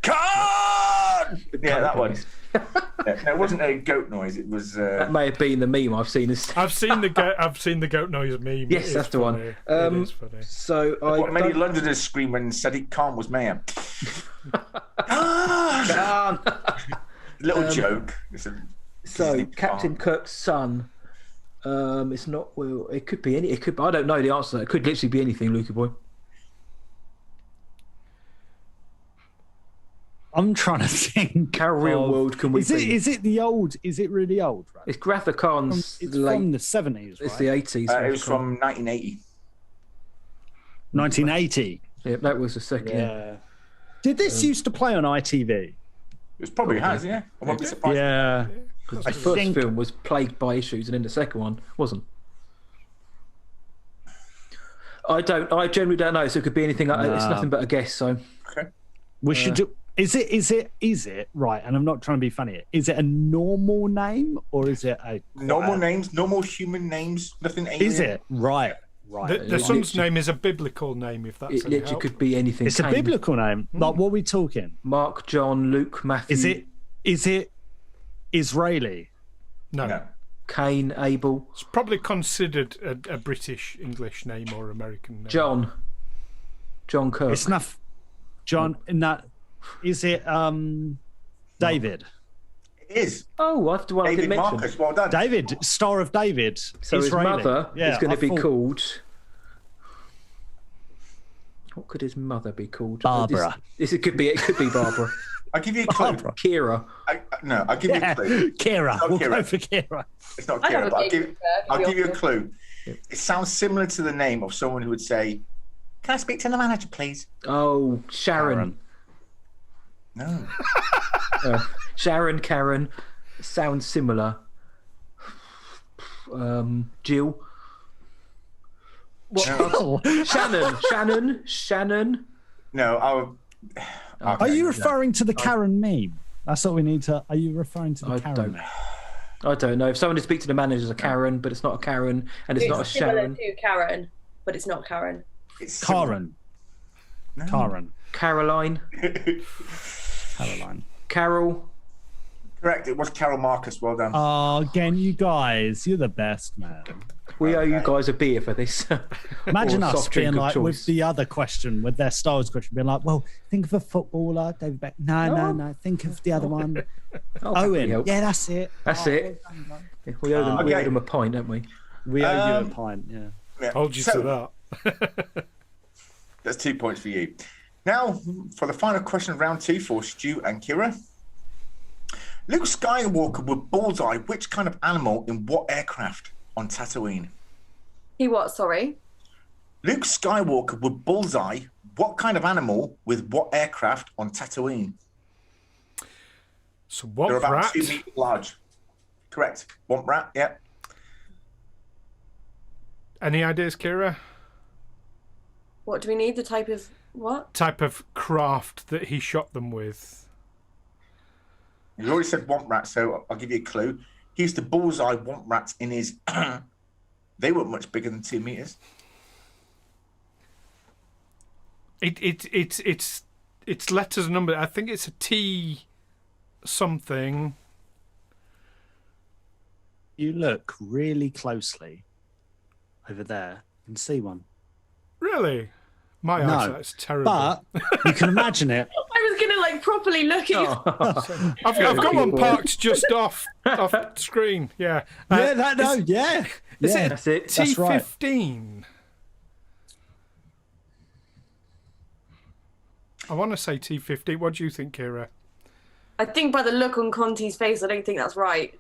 Speaker 3: Khan! Yeah, that one. No, it wasn't a goat noise. It was.
Speaker 5: That may have been the meme I've seen.
Speaker 6: I've seen the goat noise meme.
Speaker 5: Yes, that's the one.
Speaker 6: It is funny.
Speaker 5: So
Speaker 3: what many Londoners scream when Sadiq Khan was mayor?
Speaker 5: Khan!
Speaker 3: Little joke.
Speaker 5: So Captain Kirk's son. It's not. Well, it could be any. It could. I don't know the answer. It could literally be anything, Lukey boy.
Speaker 4: I'm trying to think.
Speaker 5: How real world can we be?
Speaker 4: Is it the old? Is it really old? Right?
Speaker 5: It's Wrath of Khan's.
Speaker 4: It's from the 70s, right?
Speaker 5: It's the 80s.
Speaker 3: It was from 1980.
Speaker 4: 1980.
Speaker 5: Yeah, that was the second.
Speaker 4: Yeah. Did this used to play on ITV?
Speaker 3: It probably has, yeah. I won't be surprised.
Speaker 4: Yeah.
Speaker 5: The first film was plagued by issues, and then the second one wasn't. I generally don't know, so it could be anything. It's nothing but a guess. So
Speaker 3: Okay.
Speaker 4: We should do. Is it right? And I'm not trying to be funny. Is it a normal name or is it a
Speaker 3: normal names, normal human names, nothing alien?
Speaker 4: Is it right? Right.
Speaker 6: The son's name is a biblical name. If that's
Speaker 5: it
Speaker 6: any
Speaker 5: literally
Speaker 6: help.
Speaker 5: could be anything.
Speaker 4: It's a biblical name. Like what are we talking?
Speaker 5: Mark, John, Luke, Matthew.
Speaker 4: Is it Israeli?
Speaker 6: No.
Speaker 3: No.
Speaker 5: Cain, Abel.
Speaker 6: It's probably considered a British English name or American name.
Speaker 5: John Kirk.
Speaker 4: It's enough. John, in that, is it David?
Speaker 3: It is.
Speaker 5: Oh, that's the one I
Speaker 3: David
Speaker 5: didn't mention.
Speaker 3: Marcus, well done.
Speaker 4: David, Star of David.
Speaker 5: So
Speaker 4: Israeli.
Speaker 5: his mother is going
Speaker 4: I
Speaker 5: to be
Speaker 4: thought-
Speaker 5: called... What could his mother be called?
Speaker 4: Barbara.
Speaker 5: It could be Barbara.
Speaker 3: I'll give you a clue.
Speaker 4: Barbara.
Speaker 5: Kira.
Speaker 3: No, I'll give you a clue.
Speaker 4: Kira.
Speaker 3: not
Speaker 4: We'll
Speaker 3: Kira.
Speaker 4: go for Kira.
Speaker 3: It's not
Speaker 2: I have
Speaker 3: Kira,
Speaker 2: a
Speaker 3: but
Speaker 2: big
Speaker 3: I'll give you a clue. It sounds similar to the name of someone who would say, "Can I speak to the manager, please?"
Speaker 5: Oh, Sharon.
Speaker 3: No.
Speaker 5: Sharon, Karen. Sounds similar. Jill.
Speaker 4: Oh.
Speaker 5: Shannon.
Speaker 3: No,
Speaker 4: Are you referring to the Karen meme? That's what we need to. Are you referring to the Karen
Speaker 5: don't.
Speaker 4: meme?
Speaker 5: I don't know. If someone to speak to the manager is a Karen, but it's not a Karen, and it's not a
Speaker 2: similar
Speaker 5: Sharon.
Speaker 2: to Karen, but it's not Karen.
Speaker 3: It's
Speaker 4: Karen.
Speaker 3: No.
Speaker 4: Karen.
Speaker 5: Caroline.
Speaker 4: Caroline.
Speaker 5: Carol.
Speaker 3: Correct. It was Carol Marcus. Well done.
Speaker 4: Oh, again, you guys, you're the best, man.
Speaker 5: We owe you guys a beer for this.
Speaker 4: Imagine
Speaker 5: Or
Speaker 4: us
Speaker 5: soft drink
Speaker 4: being
Speaker 5: of
Speaker 4: like
Speaker 5: choice.
Speaker 4: with the other question, with their Star Wars question, being like, "Well, think of a footballer, David Beckham." No. Think of the other one,
Speaker 5: I'll happily
Speaker 4: Owen.
Speaker 5: help.
Speaker 4: Yeah, that's it.
Speaker 5: That's
Speaker 4: Oh,
Speaker 5: it.
Speaker 4: well done, man.
Speaker 5: We owe them. We
Speaker 3: Okay.
Speaker 5: owe them a pint, don't we?
Speaker 4: We owe you a
Speaker 3: Um,
Speaker 4: pint. Yeah.
Speaker 3: Yeah.
Speaker 6: Hold you
Speaker 3: So,
Speaker 6: to that.
Speaker 3: That's 2 points for you. Now, for the final question of round 2 for Stu and Kira. Luke Skywalker would bullseye which kind of animal in what aircraft on Tatooine?
Speaker 2: He what? Sorry.
Speaker 3: Luke Skywalker would bullseye what kind of animal with what aircraft on Tatooine?
Speaker 6: So
Speaker 3: They're
Speaker 6: what
Speaker 3: about
Speaker 6: rat?
Speaker 3: 2 meters large. Correct. Womp rat, yeah.
Speaker 6: Any ideas, Kira?
Speaker 2: What do we need? The type of what?
Speaker 6: Type of craft that he shot them with.
Speaker 3: You already said womp rat, so I'll give you a clue. He used to bullseye womp rats in his... They weren't much bigger than 2 meters.
Speaker 6: It's letters and numbers. I think it's a T something.
Speaker 4: You look really closely over there and see one.
Speaker 6: Really? My
Speaker 4: No,
Speaker 6: eyesight's terrible.
Speaker 4: But you can imagine it.
Speaker 2: I was gonna like properly look at you.
Speaker 6: I've got one parked just off screen. Yeah.
Speaker 4: Yeah, that no, yeah.
Speaker 6: Is
Speaker 4: yeah.
Speaker 6: it
Speaker 5: That's it.
Speaker 4: That's right.
Speaker 6: T15? I want to say T15. What do you think, Kira?
Speaker 2: I think by the look on Conti's face, I don't think that's right.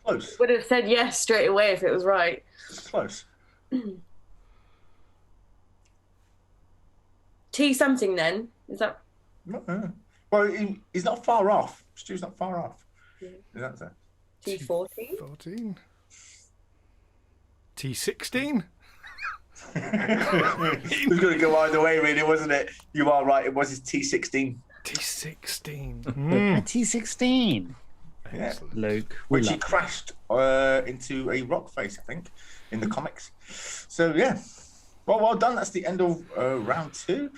Speaker 3: Close.
Speaker 2: Would have said yes straight away if it was right.
Speaker 3: It's close.
Speaker 2: T something then? Is that
Speaker 3: Well, he's not far off. Stu's not far off.
Speaker 2: Yeah.
Speaker 3: Is that so?
Speaker 2: T14?
Speaker 6: 14. T16?
Speaker 3: It was going to go either way, really, wasn't it? You are right. It was his T16.
Speaker 6: T16.
Speaker 4: T16.
Speaker 3: Yeah.
Speaker 4: Luke.
Speaker 3: Which he crashed into a rock face, I think, in the comics. So, yeah. Well done. That's the end of round 2.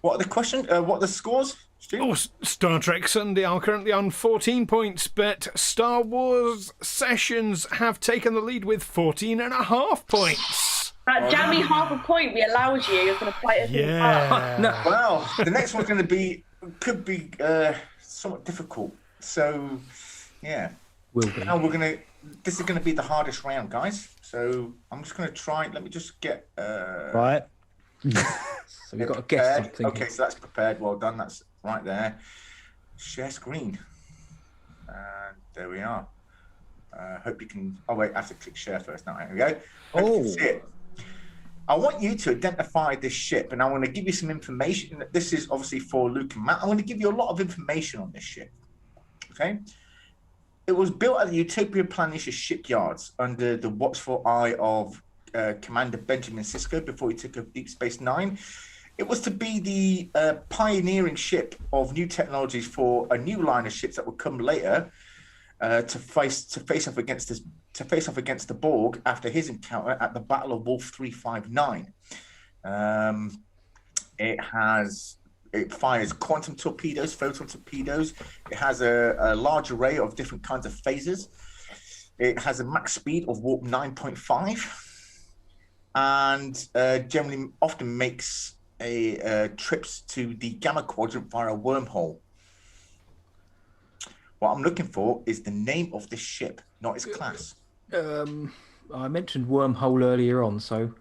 Speaker 3: What are the questions? What are the scores, Stu?
Speaker 6: Oh, Star Trek Sunday are currently on 14 points, but Star Wars Sessions have taken the lead with 14.5 points.
Speaker 2: That jammy half a point we allowed you is going to fight us.
Speaker 6: Yeah.
Speaker 3: Well, the next one's going to could be somewhat difficult. So, yeah.
Speaker 5: Will be.
Speaker 3: Now this is going to be the hardest round, guys. So I'm just going to try. Let me just get.
Speaker 4: Right.
Speaker 5: So we've got to guess
Speaker 3: prepared.
Speaker 5: something.
Speaker 3: Okay, so that's prepared. Well done. That's right there. Share screen. And there we are. Hope you can. Oh wait, I have to click share first. Now here we go. Hope you can see it. I want you to identify this ship, and I'm going to give you some information. This is obviously for Luke and Matt. I'm going to give you a lot of information on this ship. Okay. It was built at the Utopia Planitia shipyards under the watchful eye of Commander Benjamin Sisko before he took over Deep Space Nine. It was to be the pioneering ship of new technologies for a new line of ships that would come later to face off against the Borg after his encounter at the Battle of Wolf 359. It fires quantum torpedoes, photon torpedoes. It has a large array of different kinds of phasers. It has a max speed of warp 9.5, and generally often makes trips to the Gamma Quadrant via a wormhole. What I'm looking for is the name of this ship, not its class.
Speaker 5: I mentioned wormhole earlier on, so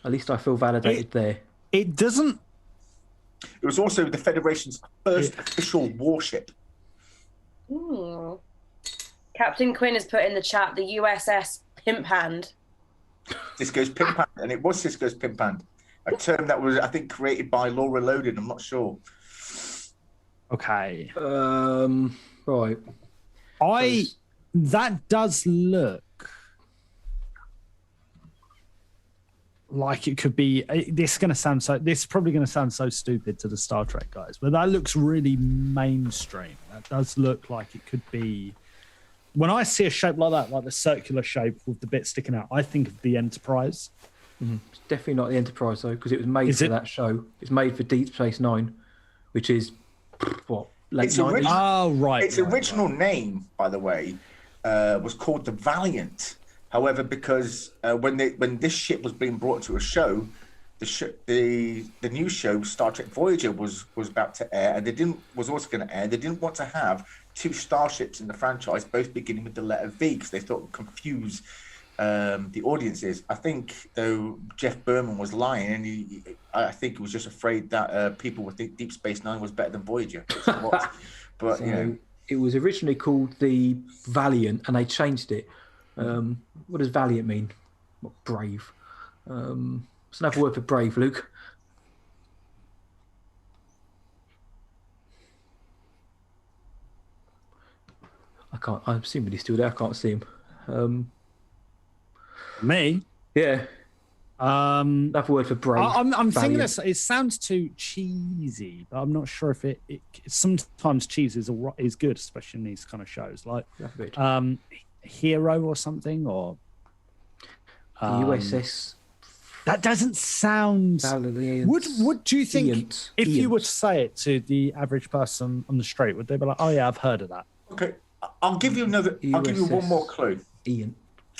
Speaker 5: at least I feel validated there.
Speaker 4: It doesn't.
Speaker 3: It was also the Federation's first official warship.
Speaker 2: Ooh. Captain Quinn has put in the chat the USS Pimp Hand.
Speaker 3: Cisco's Pimp Hand, and it was Cisco's Pimp Hand, a term that was, I think, created by Laura Loaded. I'm not sure.
Speaker 4: Okay.
Speaker 5: Right.
Speaker 4: That does look like it could be. This is probably going to sound so stupid to the Star Trek guys, but that looks really mainstream. That does look like it could be. When I see a shape like that, like the circular shape with the bit sticking out, I think of the Enterprise.
Speaker 5: Mm-hmm. It's definitely not the Enterprise though, because it was made for that show. It's made for Deep Space Nine, which is what, late 90s?
Speaker 4: Oh, right.
Speaker 3: Its original name, by the way, was called the Valiant. However, because when this ship was being brought to a show, the new show Star Trek Voyager was about to air, and was also going to air. They didn't want to have two starships in the franchise, both beginning with the letter V, because they thought it would confuse the audiences. I think though Jeff Berman was lying, and I think he was just afraid that people would think Deep Space Nine was better than Voyager. Which it was. But
Speaker 5: so, it was originally called the Valiant, and they changed it. What does Valiant mean? What, brave? What's another word for brave, Luke? I can't. I'm assuming he's still there. I can't see him.
Speaker 4: Me?
Speaker 5: Yeah. Another word for brave.
Speaker 4: I'm thinking it sounds too cheesy, but I'm not sure if it sometimes cheese is good, especially in these kind of shows, like Hero or something, or
Speaker 5: USS.
Speaker 4: That doesn't sound. Would do you think if you were to say it to the average person on the street, would they be like, "Oh yeah, I've heard of that"?
Speaker 3: Okay, I'll give you another. I'll give you one more clue.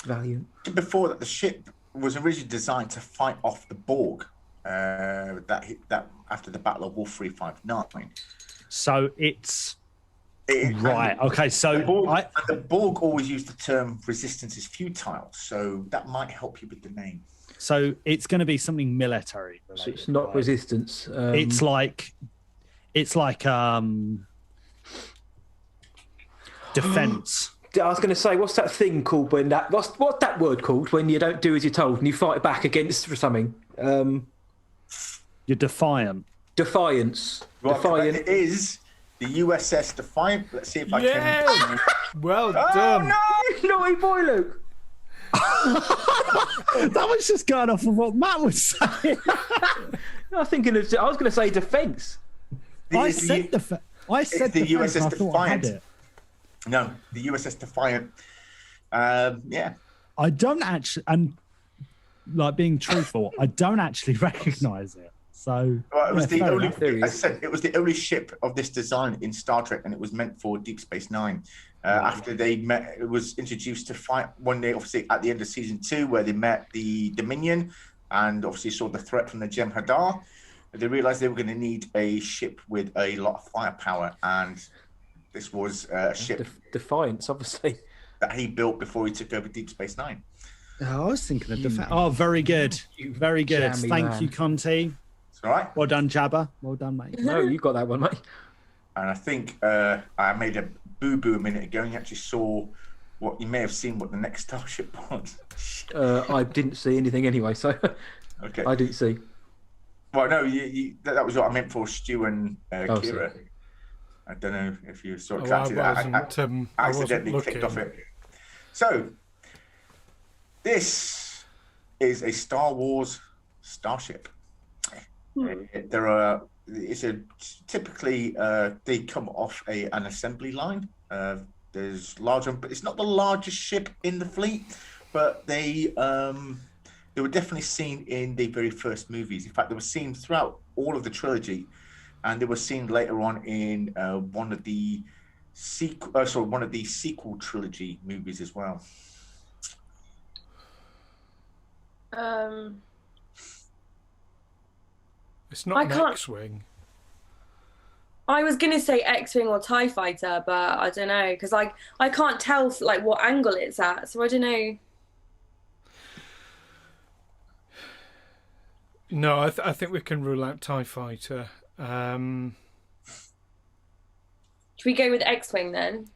Speaker 5: Valiant.
Speaker 3: Before that, the ship was originally designed to fight off the Borg. That after the Battle of Wolf 359.
Speaker 4: So it's right. Okay, so
Speaker 3: the Borg always used the term "resistance is futile," so that might help you with the name.
Speaker 4: So it's going to be something military related.
Speaker 5: So it's not resistance.
Speaker 4: It's like defense.
Speaker 5: I was going to say, what's that thing called when that? What's that word called when you don't do as you're told and you fight back against something?
Speaker 4: You're defiant.
Speaker 5: Defiance.
Speaker 3: Well,
Speaker 5: Defiant.
Speaker 3: it is the USS Defiant. Let's see if I can.
Speaker 6: Well done.
Speaker 5: No, naughty boy, Luke.
Speaker 4: That was just going off of what Matt was saying.
Speaker 5: I was going to say defence.
Speaker 4: I said the
Speaker 3: USS Defiant.
Speaker 4: It.
Speaker 3: No, the USS Defiant. Yeah.
Speaker 4: I don't actually, and like being truthful, I don't actually recognise it. So
Speaker 3: it was the only. I said it was the only ship of this design in Star Trek, and it was meant for Deep Space Nine. After they met, it was introduced to fight one day, obviously at the end of season 2, where they met the Dominion, and obviously saw the threat from the Jem'Hadar. They realised they were going to need a ship with a lot of firepower, and this was a ship
Speaker 5: Defiance, obviously,
Speaker 3: that he built before he took over Deep Space Nine.
Speaker 4: I was thinking of defense. Oh, very good, very good. Thank you, Conti.
Speaker 3: It's all right.
Speaker 4: Well done, Jabba. Well done, mate.
Speaker 5: No, you got that one, mate.
Speaker 3: And I think I made a boo-boo a minute ago, and you actually saw what you may have seen what the next starship was.
Speaker 5: I didn't see anything anyway, so
Speaker 3: okay.
Speaker 5: I didn't see.
Speaker 3: Well, no, that was what I meant for Stu and Keira.
Speaker 5: Sorry.
Speaker 3: I don't know if you saw it.
Speaker 6: I
Speaker 3: accidentally clicked off it. So, this is a Star Wars starship. Typically they come off an assembly line. There's larger, but it's not the largest ship in the fleet. But they were definitely seen in the very first movies. In fact, they were seen throughout all of the trilogy, and they were seen later on in one of the sequel trilogy movies as well.
Speaker 6: It's not
Speaker 2: I
Speaker 6: an
Speaker 2: can't-
Speaker 6: X-wing.
Speaker 2: I was gonna say X-wing or TIE fighter, but I don't know because I can't tell like what angle it's at, so I don't know.
Speaker 6: No, I think we can rule out TIE fighter.
Speaker 2: Should we go with X-wing then?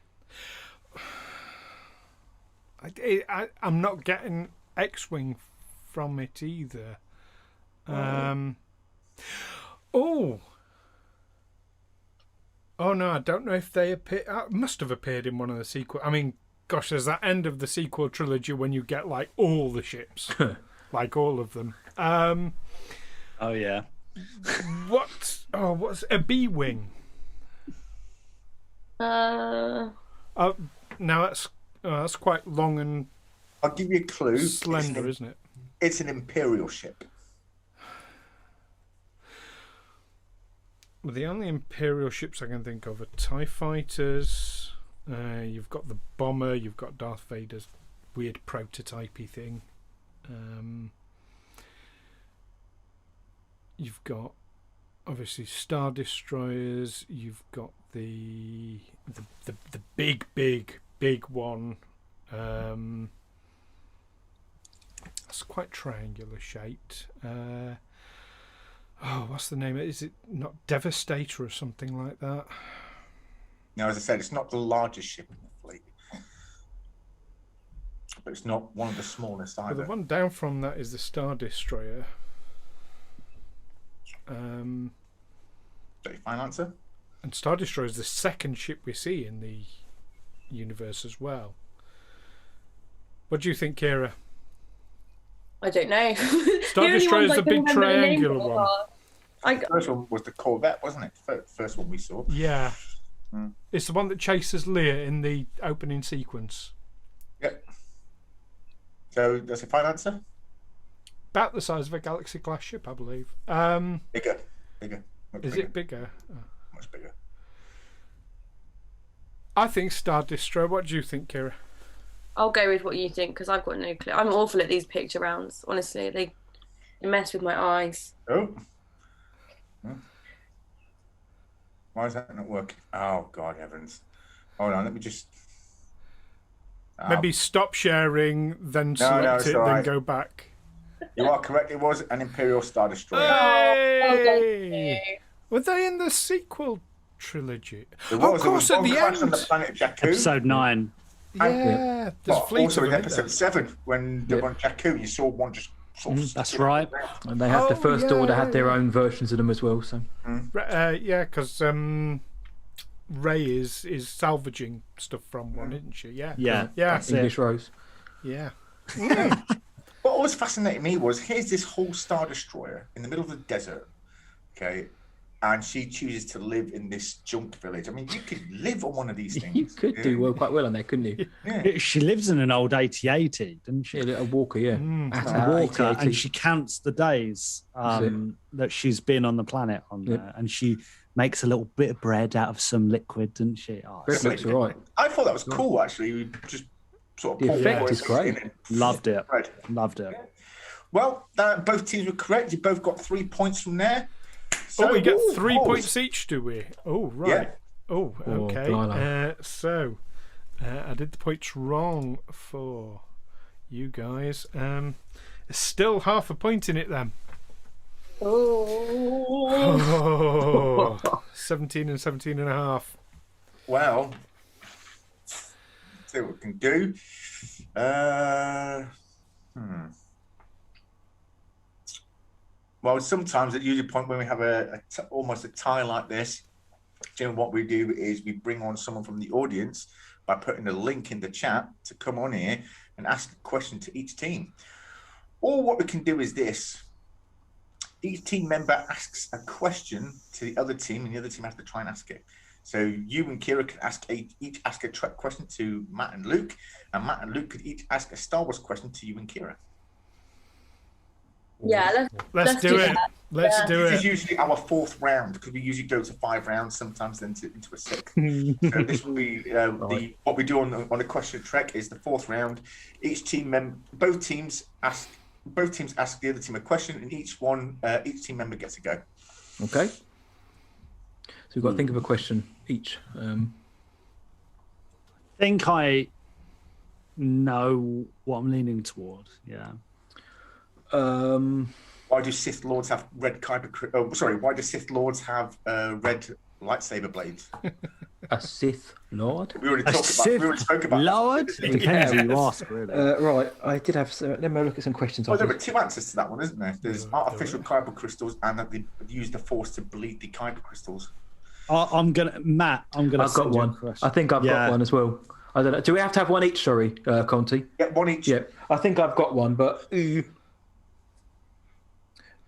Speaker 6: I'm not getting X-wing from it either. Oh no, I don't know if they appear. Must have appeared in one of the sequel. I mean, gosh, there's that end of the sequel trilogy when you get like all the ships, like all of them.
Speaker 4: Oh yeah.
Speaker 6: What's a B-wing?
Speaker 2: Uh,
Speaker 6: Now that's quite long and
Speaker 3: I'll give you a clue.
Speaker 6: slender, isn't it?
Speaker 3: It's an Imperial ship.
Speaker 6: Well, the only Imperial ships I can think of are TIE fighters. You've got the bomber. You've got Darth Vader's weird prototypey thing. You've got obviously Star Destroyers. You've got the big one. It's quite triangular shaped. What's the name? Is it not Devastator or something like that?
Speaker 3: Now, as I said, it's not the largest ship in the fleet, but it's not one of the smallest
Speaker 6: Well,
Speaker 3: either.
Speaker 6: the one down from that is the Star Destroyer.
Speaker 3: Is that your final answer?
Speaker 6: And Star Destroyer is the second ship we see in the universe as well. What do you think, Keira?
Speaker 2: I don't know.
Speaker 6: Star Destroyer is the big triangular one.
Speaker 3: The first one was the Corvette, wasn't it? First one we saw.
Speaker 6: Yeah.
Speaker 3: Hmm.
Speaker 6: It's the one that chases Leia in the opening sequence.
Speaker 3: Yep. So that's your final answer?
Speaker 6: About the size of a Galaxy class ship, I believe.
Speaker 3: Bigger. Much
Speaker 6: Is
Speaker 3: bigger.
Speaker 6: it bigger? Oh.
Speaker 3: Much bigger.
Speaker 6: I think Star Destroyer. What do you think, Keira?
Speaker 2: I'll go with what you think because I've got no clue. I'm awful at these picture rounds. Honestly, they mess with my eyes.
Speaker 3: Oh. Why is that not working? Oh, God heavens. Hold on, let me just...
Speaker 6: Maybe stop sharing, then select it, then go back.
Speaker 3: You are correct. It was an Imperial Star Destroyer.
Speaker 6: Hey! Were they in the sequel trilogy?
Speaker 3: There
Speaker 6: Oh,
Speaker 3: was.
Speaker 6: of course,
Speaker 3: There
Speaker 6: at
Speaker 3: was
Speaker 6: the
Speaker 3: one crash on
Speaker 6: end.
Speaker 3: the planet Jakku.
Speaker 4: Episode 9.
Speaker 6: Yeah, there's
Speaker 3: But
Speaker 6: fleet
Speaker 3: also
Speaker 6: of
Speaker 3: in
Speaker 6: them,
Speaker 3: episode 7, when they were on Jakku, you saw one just sort of
Speaker 4: That's right.
Speaker 5: And they had the
Speaker 6: Oh,
Speaker 5: First
Speaker 6: yeah,
Speaker 5: Order had their
Speaker 6: yeah.
Speaker 5: own versions of them as well. So
Speaker 6: Yeah, because Ray is salvaging stuff from one, isn't she? Yeah.
Speaker 4: Yeah.
Speaker 6: Yeah.
Speaker 4: That's it.
Speaker 5: English Rose.
Speaker 6: Yeah.
Speaker 3: What always fascinated me was here's this whole Star Destroyer in the middle of the desert, okay, and she chooses to live in this junk village. I mean, you could live on one of these things.
Speaker 5: You could do well, quite well on there, couldn't you?
Speaker 3: Yeah.
Speaker 4: She lives in an old AT-AT, doesn't she?
Speaker 5: Yeah, a Walker, yeah. At
Speaker 4: A
Speaker 5: a
Speaker 4: walker,
Speaker 5: AT-AT.
Speaker 4: and she counts the days that she's been on the planet on there, and she makes a little bit of bread out of some liquid, doesn't she? Oh,
Speaker 5: Bread looks all right.
Speaker 3: I thought that was cool, actually. We just sort of
Speaker 5: The
Speaker 3: poured
Speaker 5: effect
Speaker 3: oil
Speaker 5: is great.
Speaker 3: in and
Speaker 4: loved it.
Speaker 3: bread.
Speaker 4: Loved it.
Speaker 3: Well, both teams were correct. You both got 3 points from there.
Speaker 6: Oh, we get
Speaker 3: Ooh,
Speaker 6: 3
Speaker 3: pause.
Speaker 6: points each, do we? Oh, right.
Speaker 3: Yeah.
Speaker 6: Oh, okay.
Speaker 5: blimey.
Speaker 6: So, I did the points wrong for you guys. It's still half a point in it then.
Speaker 2: Oh.
Speaker 6: Oh, 17 and 17 and a half.
Speaker 3: Well, let's see what we can do. Well, sometimes at usually point when we have almost a tie like this, Jim, what we do is we bring on someone from the audience by putting a link in the chat to come on here and ask a question to each team. Or what we can do is this. Each team member asks a question to the other team, and the other team has to try and ask it. So you and Keira can each ask a Trek question to Matt and Luke, and Matt and Luke could each ask a Star Wars question to you and Keira.
Speaker 2: Yeah,
Speaker 6: Let's do it.
Speaker 2: that.
Speaker 6: Let's
Speaker 2: Yeah.
Speaker 6: do
Speaker 3: This is
Speaker 6: it.
Speaker 3: usually our 4th round because we usually go to 5 rounds, sometimes then into a 6th. So this will be what we do on the question of Trek is the 4th round. Each team, both teams ask both teams ask the other team a question, and each team member gets a go.
Speaker 5: Okay. So we've got to think of a question each.
Speaker 4: Think I know what I'm leaning toward. Yeah.
Speaker 3: Why do Sith Lords have red kyber? Oh, sorry. Why do Sith Lords have red lightsaber blades?
Speaker 5: A Sith Lord?
Speaker 3: We already spoke about
Speaker 4: Lord?
Speaker 3: that.
Speaker 4: Depends who you ask, really.
Speaker 5: Right, I did have. Let me look at some questions.
Speaker 3: Well, there were two answers to that one, isn't there? There's artificial kyber crystals, and that they use the Force to bleed the kyber crystals.
Speaker 4: Matt, I'm gonna.
Speaker 5: I've got one. I think I've got one as well. I don't know. Do we have to have one each? Sorry, Conti.
Speaker 3: Yeah, one each.
Speaker 5: Yeah, I think I've got one, but.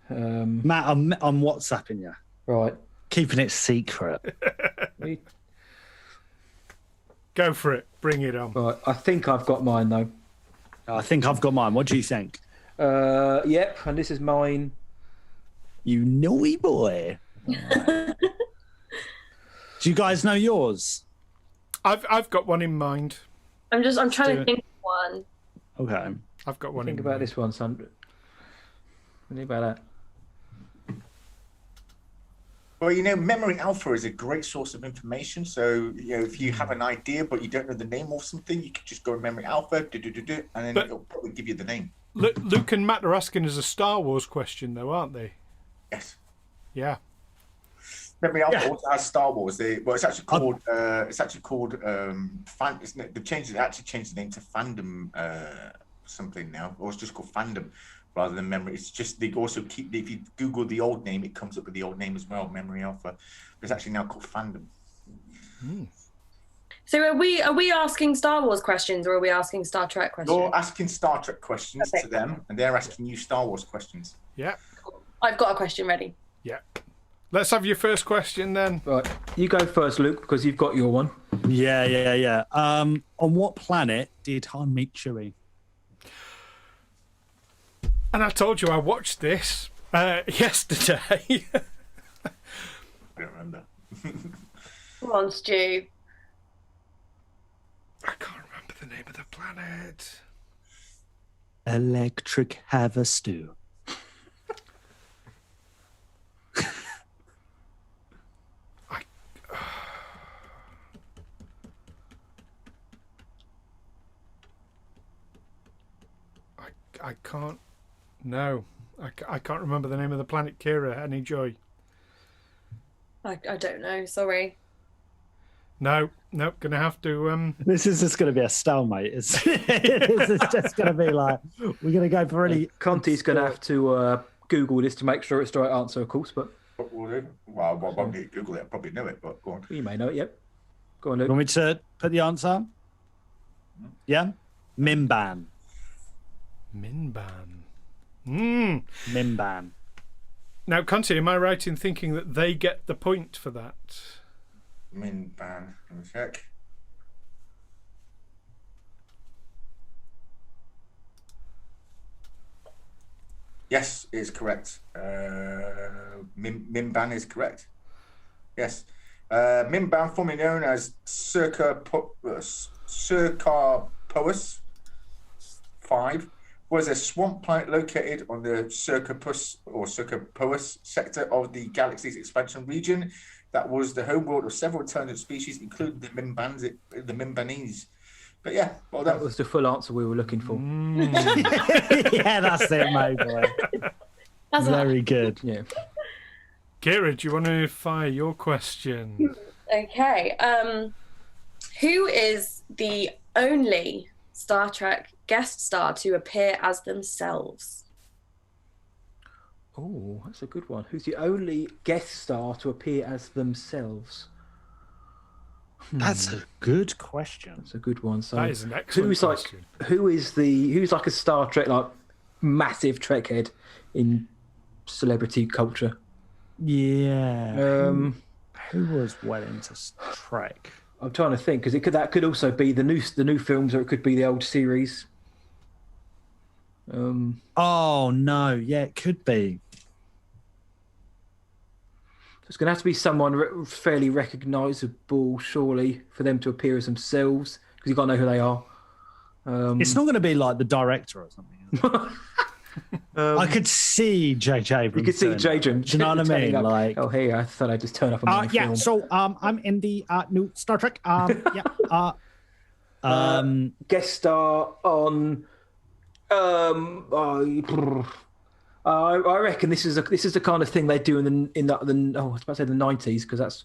Speaker 4: Matt, I'm WhatsApping you.
Speaker 5: Right.
Speaker 4: Keeping it secret.
Speaker 6: Go for it. Bring it on.
Speaker 5: Right. I think I've got mine though.
Speaker 4: I think I've got mine. What do you think?
Speaker 5: Yep. And this is mine.
Speaker 4: You naughty boy. Right. Do you guys know yours?
Speaker 6: I've got one in mind.
Speaker 2: I'm trying to think of one.
Speaker 4: Okay.
Speaker 6: I've got one
Speaker 5: Think
Speaker 6: in
Speaker 5: about
Speaker 6: mind.
Speaker 5: this one, Sandra. Think about that.
Speaker 3: Well, memory alpha is a great source of information. So, if you have an idea but you don't know the name or something, you can just go to memory alpha, and then it'll probably give you the name.
Speaker 6: Luke and Matt are asking us a Star Wars question, though, aren't they?
Speaker 3: Yes.
Speaker 6: Yeah.
Speaker 3: Memory alpha also has Star Wars. It's actually called. Fan. Isn't it? They actually changed the name to Fandom something now, or it's just called Fandom. Rather than memory, it's just they also keep. If you Google the old name, it comes up with the old name as well. Memory Alpha. It's actually now called Fandom.
Speaker 2: So are we asking Star Wars questions, or are we asking Star Trek questions?
Speaker 3: You're asking Star Trek questions to them, and they're asking you Star Wars questions.
Speaker 6: Yeah.
Speaker 2: Cool. I've got a question ready.
Speaker 6: Yeah. Let's have your first question then.
Speaker 5: Right, you go first, Luke, because you've got your one.
Speaker 4: Yeah. On what planet did Han meet Chewie?
Speaker 6: And I told you I watched this yesterday.
Speaker 3: I don't remember.
Speaker 2: Come on, Stu.
Speaker 6: I can't remember the name of the planet.
Speaker 4: Electric Harvester.
Speaker 6: I can't. No, I can't remember the name of the planet. Kira, any joy?
Speaker 2: I don't know. Sorry.
Speaker 6: No, gonna have to.
Speaker 4: This is just going to be a stalemate. This is just going to be like we're going to go for really.
Speaker 5: Conti's going to have to Google this to make sure it's the right answer, of course. But
Speaker 3: Well, I won't Google it. I probably know it, but go on.
Speaker 5: you may know it. Yep. Go on, Luke.
Speaker 4: You want me to put the answer? Yeah, Mimban.
Speaker 6: Minban.
Speaker 4: Mimban.
Speaker 6: Now, Conti, am I right in thinking that they get the point for that?
Speaker 3: Minban. Let me check. Yes, it is correct. Mimban is correct. Yes. Mimban, formerly known as Cercopous 5, was a swamp planet located on the Cercopous sector of the galaxy's expansion region. That was the homeworld of several intelligent species, including the Mimbanese. But yeah, well done.
Speaker 5: That was the full answer we were looking for.
Speaker 4: Yeah, that's it, mate. Boy.
Speaker 2: That's
Speaker 4: Very good.
Speaker 5: Yeah.
Speaker 6: Kira, do you want to fire your question?
Speaker 2: Okay. Who is the only Star Trek guest star to appear as themselves?
Speaker 5: Oh, that's a good one. Who's the only guest star to appear as themselves?
Speaker 4: That's a good question.
Speaker 5: That's a good one. So
Speaker 6: That is an excellent
Speaker 5: who's
Speaker 6: question.
Speaker 5: who's like a Star Trek, like massive Trek head in celebrity culture?
Speaker 4: Yeah. Who was well into Trek?
Speaker 5: I'm trying to think because that could also be the new films, or it could be the old series.
Speaker 4: Oh no, yeah, it could be.
Speaker 5: It's going to have to be someone fairly recognisable, surely, for them to appear as themselves, because you've got to know who they are.
Speaker 4: It's not going to be like the director or something. Is it? I could see J.J.
Speaker 5: You could see J.J.
Speaker 4: Do you know what I
Speaker 5: turning
Speaker 4: mean?
Speaker 5: up.
Speaker 4: Like,
Speaker 5: oh, hey, I thought I'd just turn up on my
Speaker 4: yeah.
Speaker 5: film.
Speaker 4: So, I'm in the new Star Trek. Yeah.
Speaker 5: Guest star on. I reckon this is the kind of thing they do in the I was about to say the 90s, because that's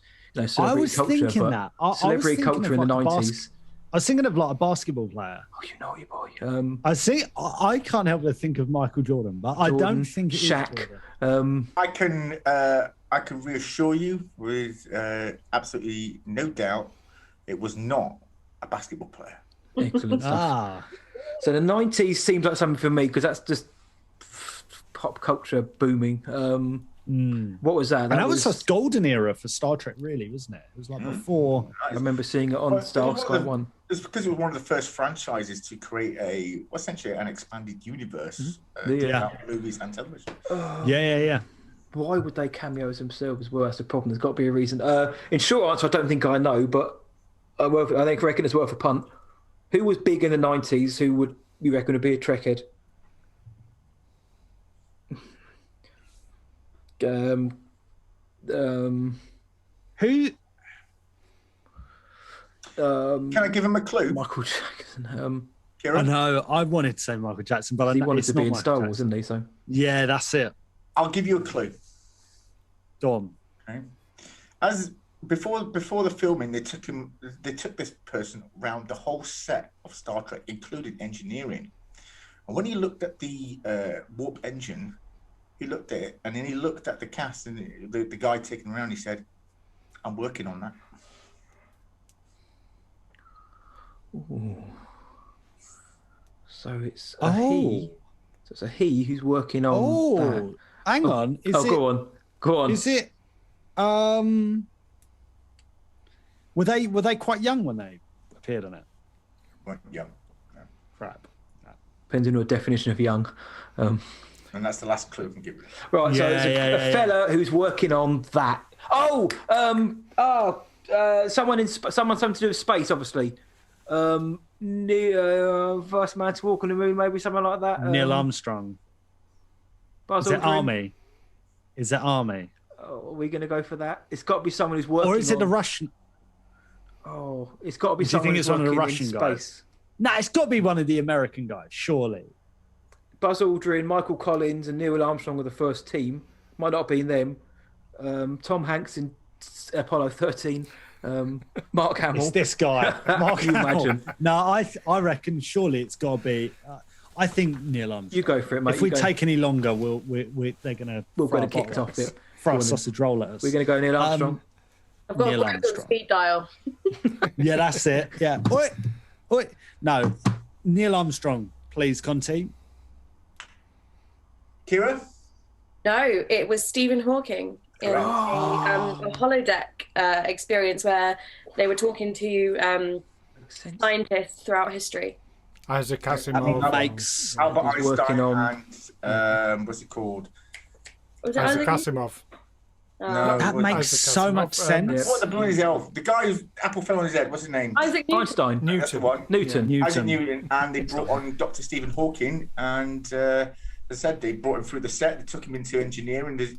Speaker 5: celebrity
Speaker 4: I was
Speaker 5: culture.
Speaker 4: thinking
Speaker 5: but
Speaker 4: that. I
Speaker 5: celebrity
Speaker 4: was thinking
Speaker 5: culture
Speaker 4: of
Speaker 5: in the
Speaker 4: like
Speaker 5: 90s.
Speaker 4: I was thinking of like a basketball player.
Speaker 5: Oh, you know your boy.
Speaker 4: I can't help but think of Michael Jordan, but I don't think it is
Speaker 5: Shaq.
Speaker 4: Jordan.
Speaker 3: I can reassure you with absolutely no doubt, it was not a basketball player.
Speaker 5: Excellent stuff. So the 90s seems like something for me, because that's just pop culture booming. What was that?
Speaker 4: That was a golden era for Star Trek, really, wasn't it? It was like before.
Speaker 5: I remember seeing it on Starsky 1.
Speaker 3: It's because it was one of the first franchises to create essentially an expanded universe throughout movies and television.
Speaker 4: Yeah.
Speaker 5: Why would they cameo as themselves as well? That's the problem. There's got to be a reason. In short answer, I don't think I know, but I reckon it's worth a punt. Who was big in the 90s? Who would you reckon would be a Trekhead?
Speaker 4: Who?
Speaker 3: Can I give him a clue?
Speaker 5: Michael Jackson.
Speaker 3: Kieran?
Speaker 4: I know. I wanted to say Michael Jackson, but
Speaker 5: he wanted to be in Star Wars, didn't he? So
Speaker 4: yeah, that's it.
Speaker 3: I'll give you a clue.
Speaker 4: Go on.
Speaker 3: Okay. As before the filming, they took this person around the whole set of Star Trek, including engineering. And when he looked at the warp engine, he looked at it, and then he looked at the cast and the guy taking around. He said, "I'm working on that."
Speaker 5: Ooh. So it's a he. So it's a he who's working on that.
Speaker 4: Hang on.
Speaker 5: Go on.
Speaker 4: Is it? Were they quite young when they appeared on it?
Speaker 3: Well, young. No.
Speaker 4: Crap.
Speaker 5: Depends on your definition of young.
Speaker 3: And that's the last clue I can give you.
Speaker 5: Right. So it's a fella who's working on that. Something to do with space, obviously. First man to walk on the moon, maybe something like that.
Speaker 4: Neil Armstrong.
Speaker 5: Buzz
Speaker 4: Is it
Speaker 5: Aldrin.
Speaker 4: Army?
Speaker 5: Oh, are we going to go for that? It's got to be someone who's working.
Speaker 4: Or is it the Russian?
Speaker 5: Oh, it's got to be
Speaker 4: Do you
Speaker 5: someone
Speaker 4: think
Speaker 5: who's
Speaker 4: it's one of the
Speaker 5: working
Speaker 4: Russian
Speaker 5: in
Speaker 4: guys?
Speaker 5: space.
Speaker 4: No, it's got to be one of the American guys, surely.
Speaker 5: Buzz Aldrin, Michael Collins, and Neil Armstrong were the first team. Might not have been them. Tom Hanks in Apollo 13. Mark Hamill.
Speaker 4: It's this guy, Mark
Speaker 5: Can you
Speaker 4: Hamill.
Speaker 5: imagine?
Speaker 4: No, I reckon surely it's got to be. I think Neil Armstrong.
Speaker 5: You go for it, mate.
Speaker 4: If we take any longer, they're gonna
Speaker 5: We'll get it kicked off.
Speaker 4: Throw a sausage roll at us.
Speaker 5: We're going to go Neil Armstrong.
Speaker 2: I've got
Speaker 4: Neil
Speaker 2: a on speed dial.
Speaker 4: Yeah, that's it. Yeah. Oi. No, Neil Armstrong, please, Conti.
Speaker 3: Kira?
Speaker 2: No, it was Stephen Hawking in a holodeck experience where they were talking to scientists throughout history.
Speaker 6: Isaac Asimov.
Speaker 4: Makes
Speaker 3: Albert
Speaker 5: He's working
Speaker 3: Einstein and what's it called?
Speaker 2: Was it
Speaker 6: Isaac
Speaker 2: Isaac?
Speaker 6: Asimov.
Speaker 3: No,
Speaker 4: that makes
Speaker 6: Isaac
Speaker 4: so
Speaker 6: Asimov,
Speaker 4: much sense.
Speaker 3: What the bloody hell? The guy whose apple fell on his head. What's his name?
Speaker 2: Isaac Newton.
Speaker 5: Einstein.
Speaker 3: That's the one.
Speaker 5: Newton.
Speaker 3: Isaac Newton, and they brought on Dr. Stephen Hawking, and as I said, they brought him through the set. They took him into engineering, the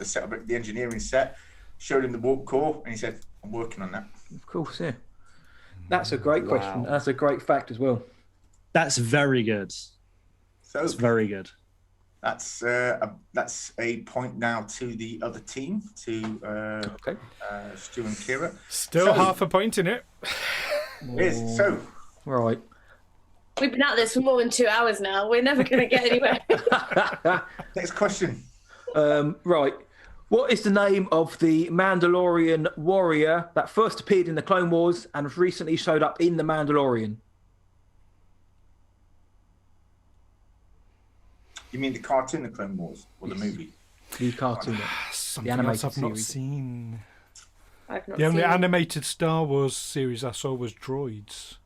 Speaker 3: set of the engineering set, showed him the warp core, and he said, "I'm working on that."
Speaker 5: Of course, yeah. That's a great question. That's a great fact as well.
Speaker 4: That's very good.
Speaker 3: So
Speaker 4: That's very good.
Speaker 3: that's a point now to the other team, to
Speaker 5: Okay.
Speaker 3: Stu and Kira.
Speaker 6: Still half a point in it.
Speaker 3: Is so.
Speaker 5: Right.
Speaker 2: We've been at this for more than 2 hours now. We're never going to get anywhere.
Speaker 3: Next question.
Speaker 5: Right. What is the name of the Mandalorian warrior that first appeared in the Clone Wars and has recently showed up in The Mandalorian?
Speaker 3: You mean the cartoon, The Clone Wars, or the movie?
Speaker 5: The cartoon.
Speaker 6: Something
Speaker 5: animated
Speaker 6: else I've not
Speaker 5: series.
Speaker 6: seen.
Speaker 2: I've not
Speaker 6: The only
Speaker 2: seen
Speaker 6: animated Star Wars series I saw was Droids.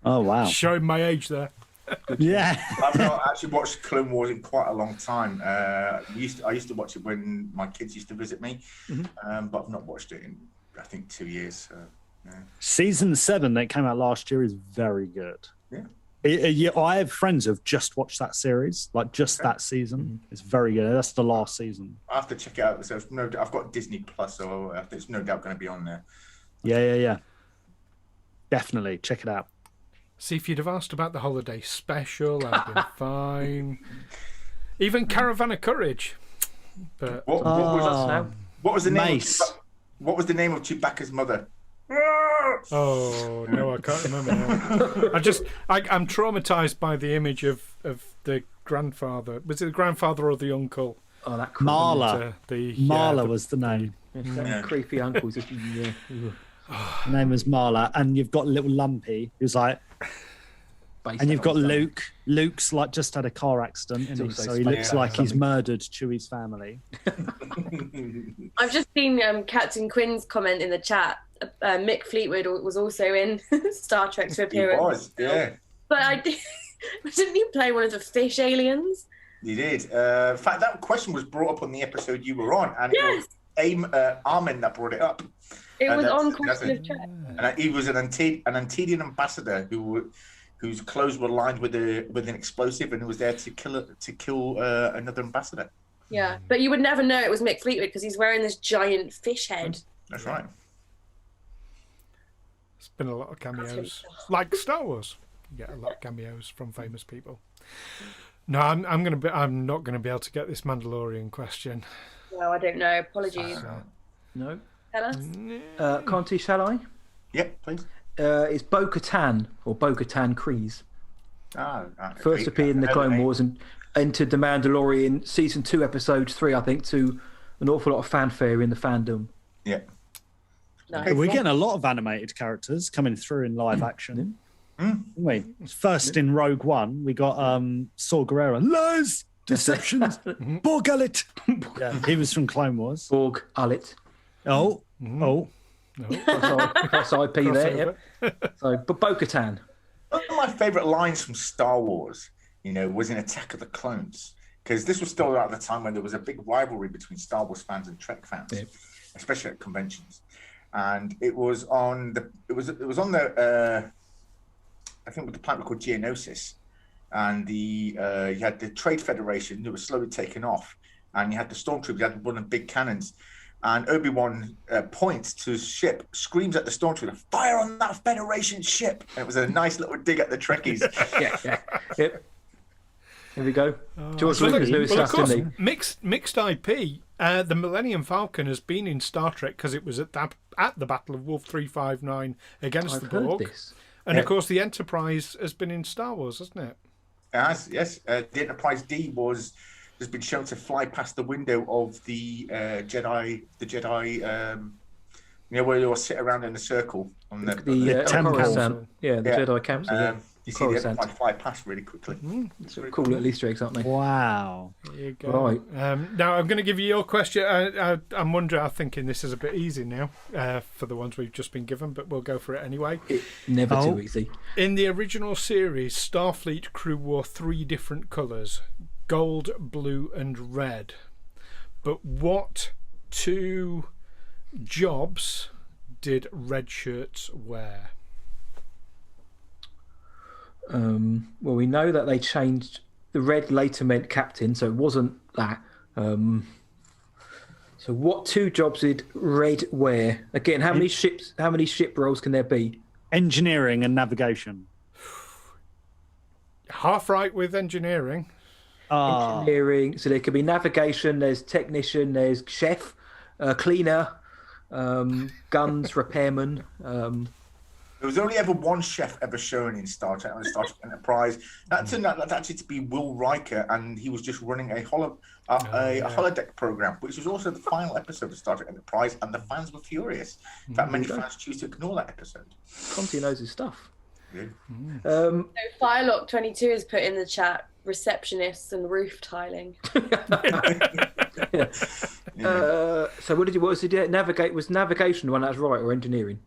Speaker 4: Oh wow.
Speaker 6: Showing my age there.
Speaker 4: Yeah.
Speaker 3: I've not actually watched Clone Wars in quite a long time. I used to watch it when my kids used to visit me, but I've not watched it in I think 2 years. So, yeah.
Speaker 4: Season 7 that came out last year is very good.
Speaker 3: Yeah.
Speaker 4: Yeah, I have friends who've just watched that series, like just that season. It's very good. That's the last season.
Speaker 3: I have to check it out. So I've got Disney Plus, so there's no doubt going to be on there.
Speaker 4: Yeah. Definitely check it out.
Speaker 6: See, if you'd have asked about the holiday special, I'd have been fine. Even Caravan of Courage. But
Speaker 3: What was the name?
Speaker 4: Mace.
Speaker 3: What was the name of Chewbacca's mother?
Speaker 6: oh no, I can't remember now. I'm traumatized by the image of the grandfather. Was it the grandfather or the uncle?
Speaker 5: Oh, that
Speaker 4: Marla. Marla was the name.
Speaker 5: creepy uncle. Just, yeah.
Speaker 4: Her name was Marla, and you've got little Lumpy, who's like, and you've got Luke. Luke's like just had a car accident, isn't he? So he looks like he's murdered Chewie's family.
Speaker 2: I've just seen Captain Quinn's comment in the chat. Mick Fleetwood was also in Star Trek to appear.
Speaker 3: He was, yeah.
Speaker 2: But didn't he play one of the fish aliens?
Speaker 3: He did. In fact, that question was brought up on the episode you were on, and
Speaker 2: Yes.
Speaker 3: it was Armin that brought it up.
Speaker 2: It was
Speaker 3: that's-
Speaker 2: on Question of Trek.
Speaker 3: And he was an Antedian ambassador whose clothes were lined with an explosive, and who was there to kill another ambassador.
Speaker 2: Yeah, but you would never know it was Mick Fleetwood because he's wearing this giant fish head.
Speaker 3: That's right.
Speaker 6: It's been a lot of cameos, like Star Wars. You get a lot of cameos from famous people. No, I'm not gonna be able to get this Mandalorian question.
Speaker 2: No, I don't know. Apologies.
Speaker 5: No.
Speaker 2: Tell us.
Speaker 5: Conti, shall I?
Speaker 3: Yep, please.
Speaker 5: It's Bo-Katan or Bo-Katan Kryze. First appeared in the Clone Wars and entered the Mandalorian season 2, episode 3, I think, to an awful lot of fanfare in the fandom.
Speaker 3: Yeah.
Speaker 2: Nice.
Speaker 4: We're getting a lot of animated characters coming through in live action. Wait, first in Rogue One, we got Saw Gerrera. Lies, deceptions, Borg Gullet. Yeah, he was from Clone Wars.
Speaker 5: Borg Gullet.
Speaker 4: Oh.
Speaker 5: Cross IP there. Yep. So, but Bo-Katan.
Speaker 3: One of my favourite lines from Star Wars, was in Attack of the Clones, because this was still at the time when there was a big rivalry between Star Wars fans and Trek fans, especially at conventions. And it was on the I think with the planet called Geonosis, and you had the Trade Federation that was slowly taking off, and you had the stormtroopers, you had one of the big cannons, and Obi-Wan points to his ship, screams at the stormtrooper, "Fire on that Federation ship!" And it was a nice little dig at the Trekkies.
Speaker 5: Yep. Here we go. George
Speaker 6: Well,
Speaker 5: Lucas knew his
Speaker 6: of
Speaker 5: stuff,
Speaker 6: course,
Speaker 5: didn't he?
Speaker 6: mixed IP. The Millennium Falcon has been in Star Trek because it was at the Battle of Wolf 359 against the Borg.
Speaker 5: This.
Speaker 6: And of course, the Enterprise has been in Star Wars, hasn't it?
Speaker 3: It has, yes. The Enterprise D has been shown to fly past the window of the Jedi. Where they all sit around in a circle on the
Speaker 4: temple.
Speaker 5: Coruscant. Yeah, the Jedi Council.
Speaker 3: You see the Enterprise fly past really quickly.
Speaker 5: It's cool little Easter eggs, aren't they?
Speaker 4: Wow.
Speaker 6: There you go.
Speaker 5: Right.
Speaker 6: Now I'm going to give you your question. I'm wondering. I'm thinking this is a bit easy now for the ones we've just been given, but we'll go for it anyway.
Speaker 5: Never too easy.
Speaker 6: In the original series, Starfleet crew wore 3 different colours: gold, blue, and red. But what 2 jobs did red shirts wear?
Speaker 5: Well, we know that they changed. The red later meant captain, so it wasn't that. So what 2 jobs did red wear? Again, how many ship roles can there be?
Speaker 4: Engineering and navigation.
Speaker 6: Half right with engineering.
Speaker 5: Engineering. So there could be navigation. There's technician. There's chef, cleaner, guns, repairman.
Speaker 3: There was only ever one chef ever shown in Star Trek, on the Star Trek Enterprise. That turned out actually to be Will Riker, and he was just running a holodeck program, which was also the final episode of Star Trek Enterprise, and the fans were furious. In fact, many fans choose to ignore that episode.
Speaker 5: Conti knows his stuff.
Speaker 3: Yeah.
Speaker 2: So Firelock 22 has put in the chat receptionists and roof tiling.
Speaker 5: So what was it? Was navigation the one that's right, or engineering?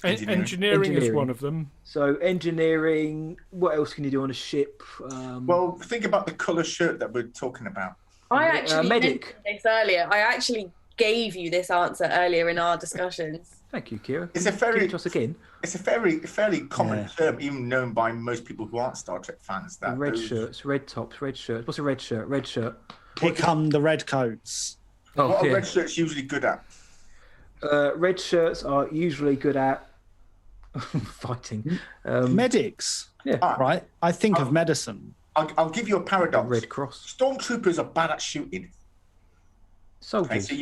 Speaker 6: Engineering is one of them.
Speaker 5: So engineering. What else can you do on a ship?
Speaker 3: Well, think about the colour shirt that we're talking about.
Speaker 2: I actually
Speaker 5: medic.
Speaker 2: mentioned this earlier. I actually gave you this answer earlier in our discussions.
Speaker 5: Thank you, Keira.
Speaker 3: It's a
Speaker 5: Give
Speaker 3: very,
Speaker 5: it to us again.
Speaker 3: it's a fairly common term, even known by most people who aren't Star Trek fans. That
Speaker 5: Red
Speaker 3: those-
Speaker 5: shirts, red tops, red shirts. What's a red shirt? Red shirt.
Speaker 4: Here come the red coats.
Speaker 5: Oh,
Speaker 3: What are
Speaker 5: yeah.
Speaker 3: red shirts usually good at?
Speaker 5: Red shirts are usually good at fighting.
Speaker 4: Medics,
Speaker 5: Yeah.
Speaker 4: right? I think of medicine.
Speaker 3: I'll give you a paradox.
Speaker 5: Red Cross.
Speaker 3: Stormtroopers are bad at shooting. Okay,
Speaker 5: Soldiers.
Speaker 3: so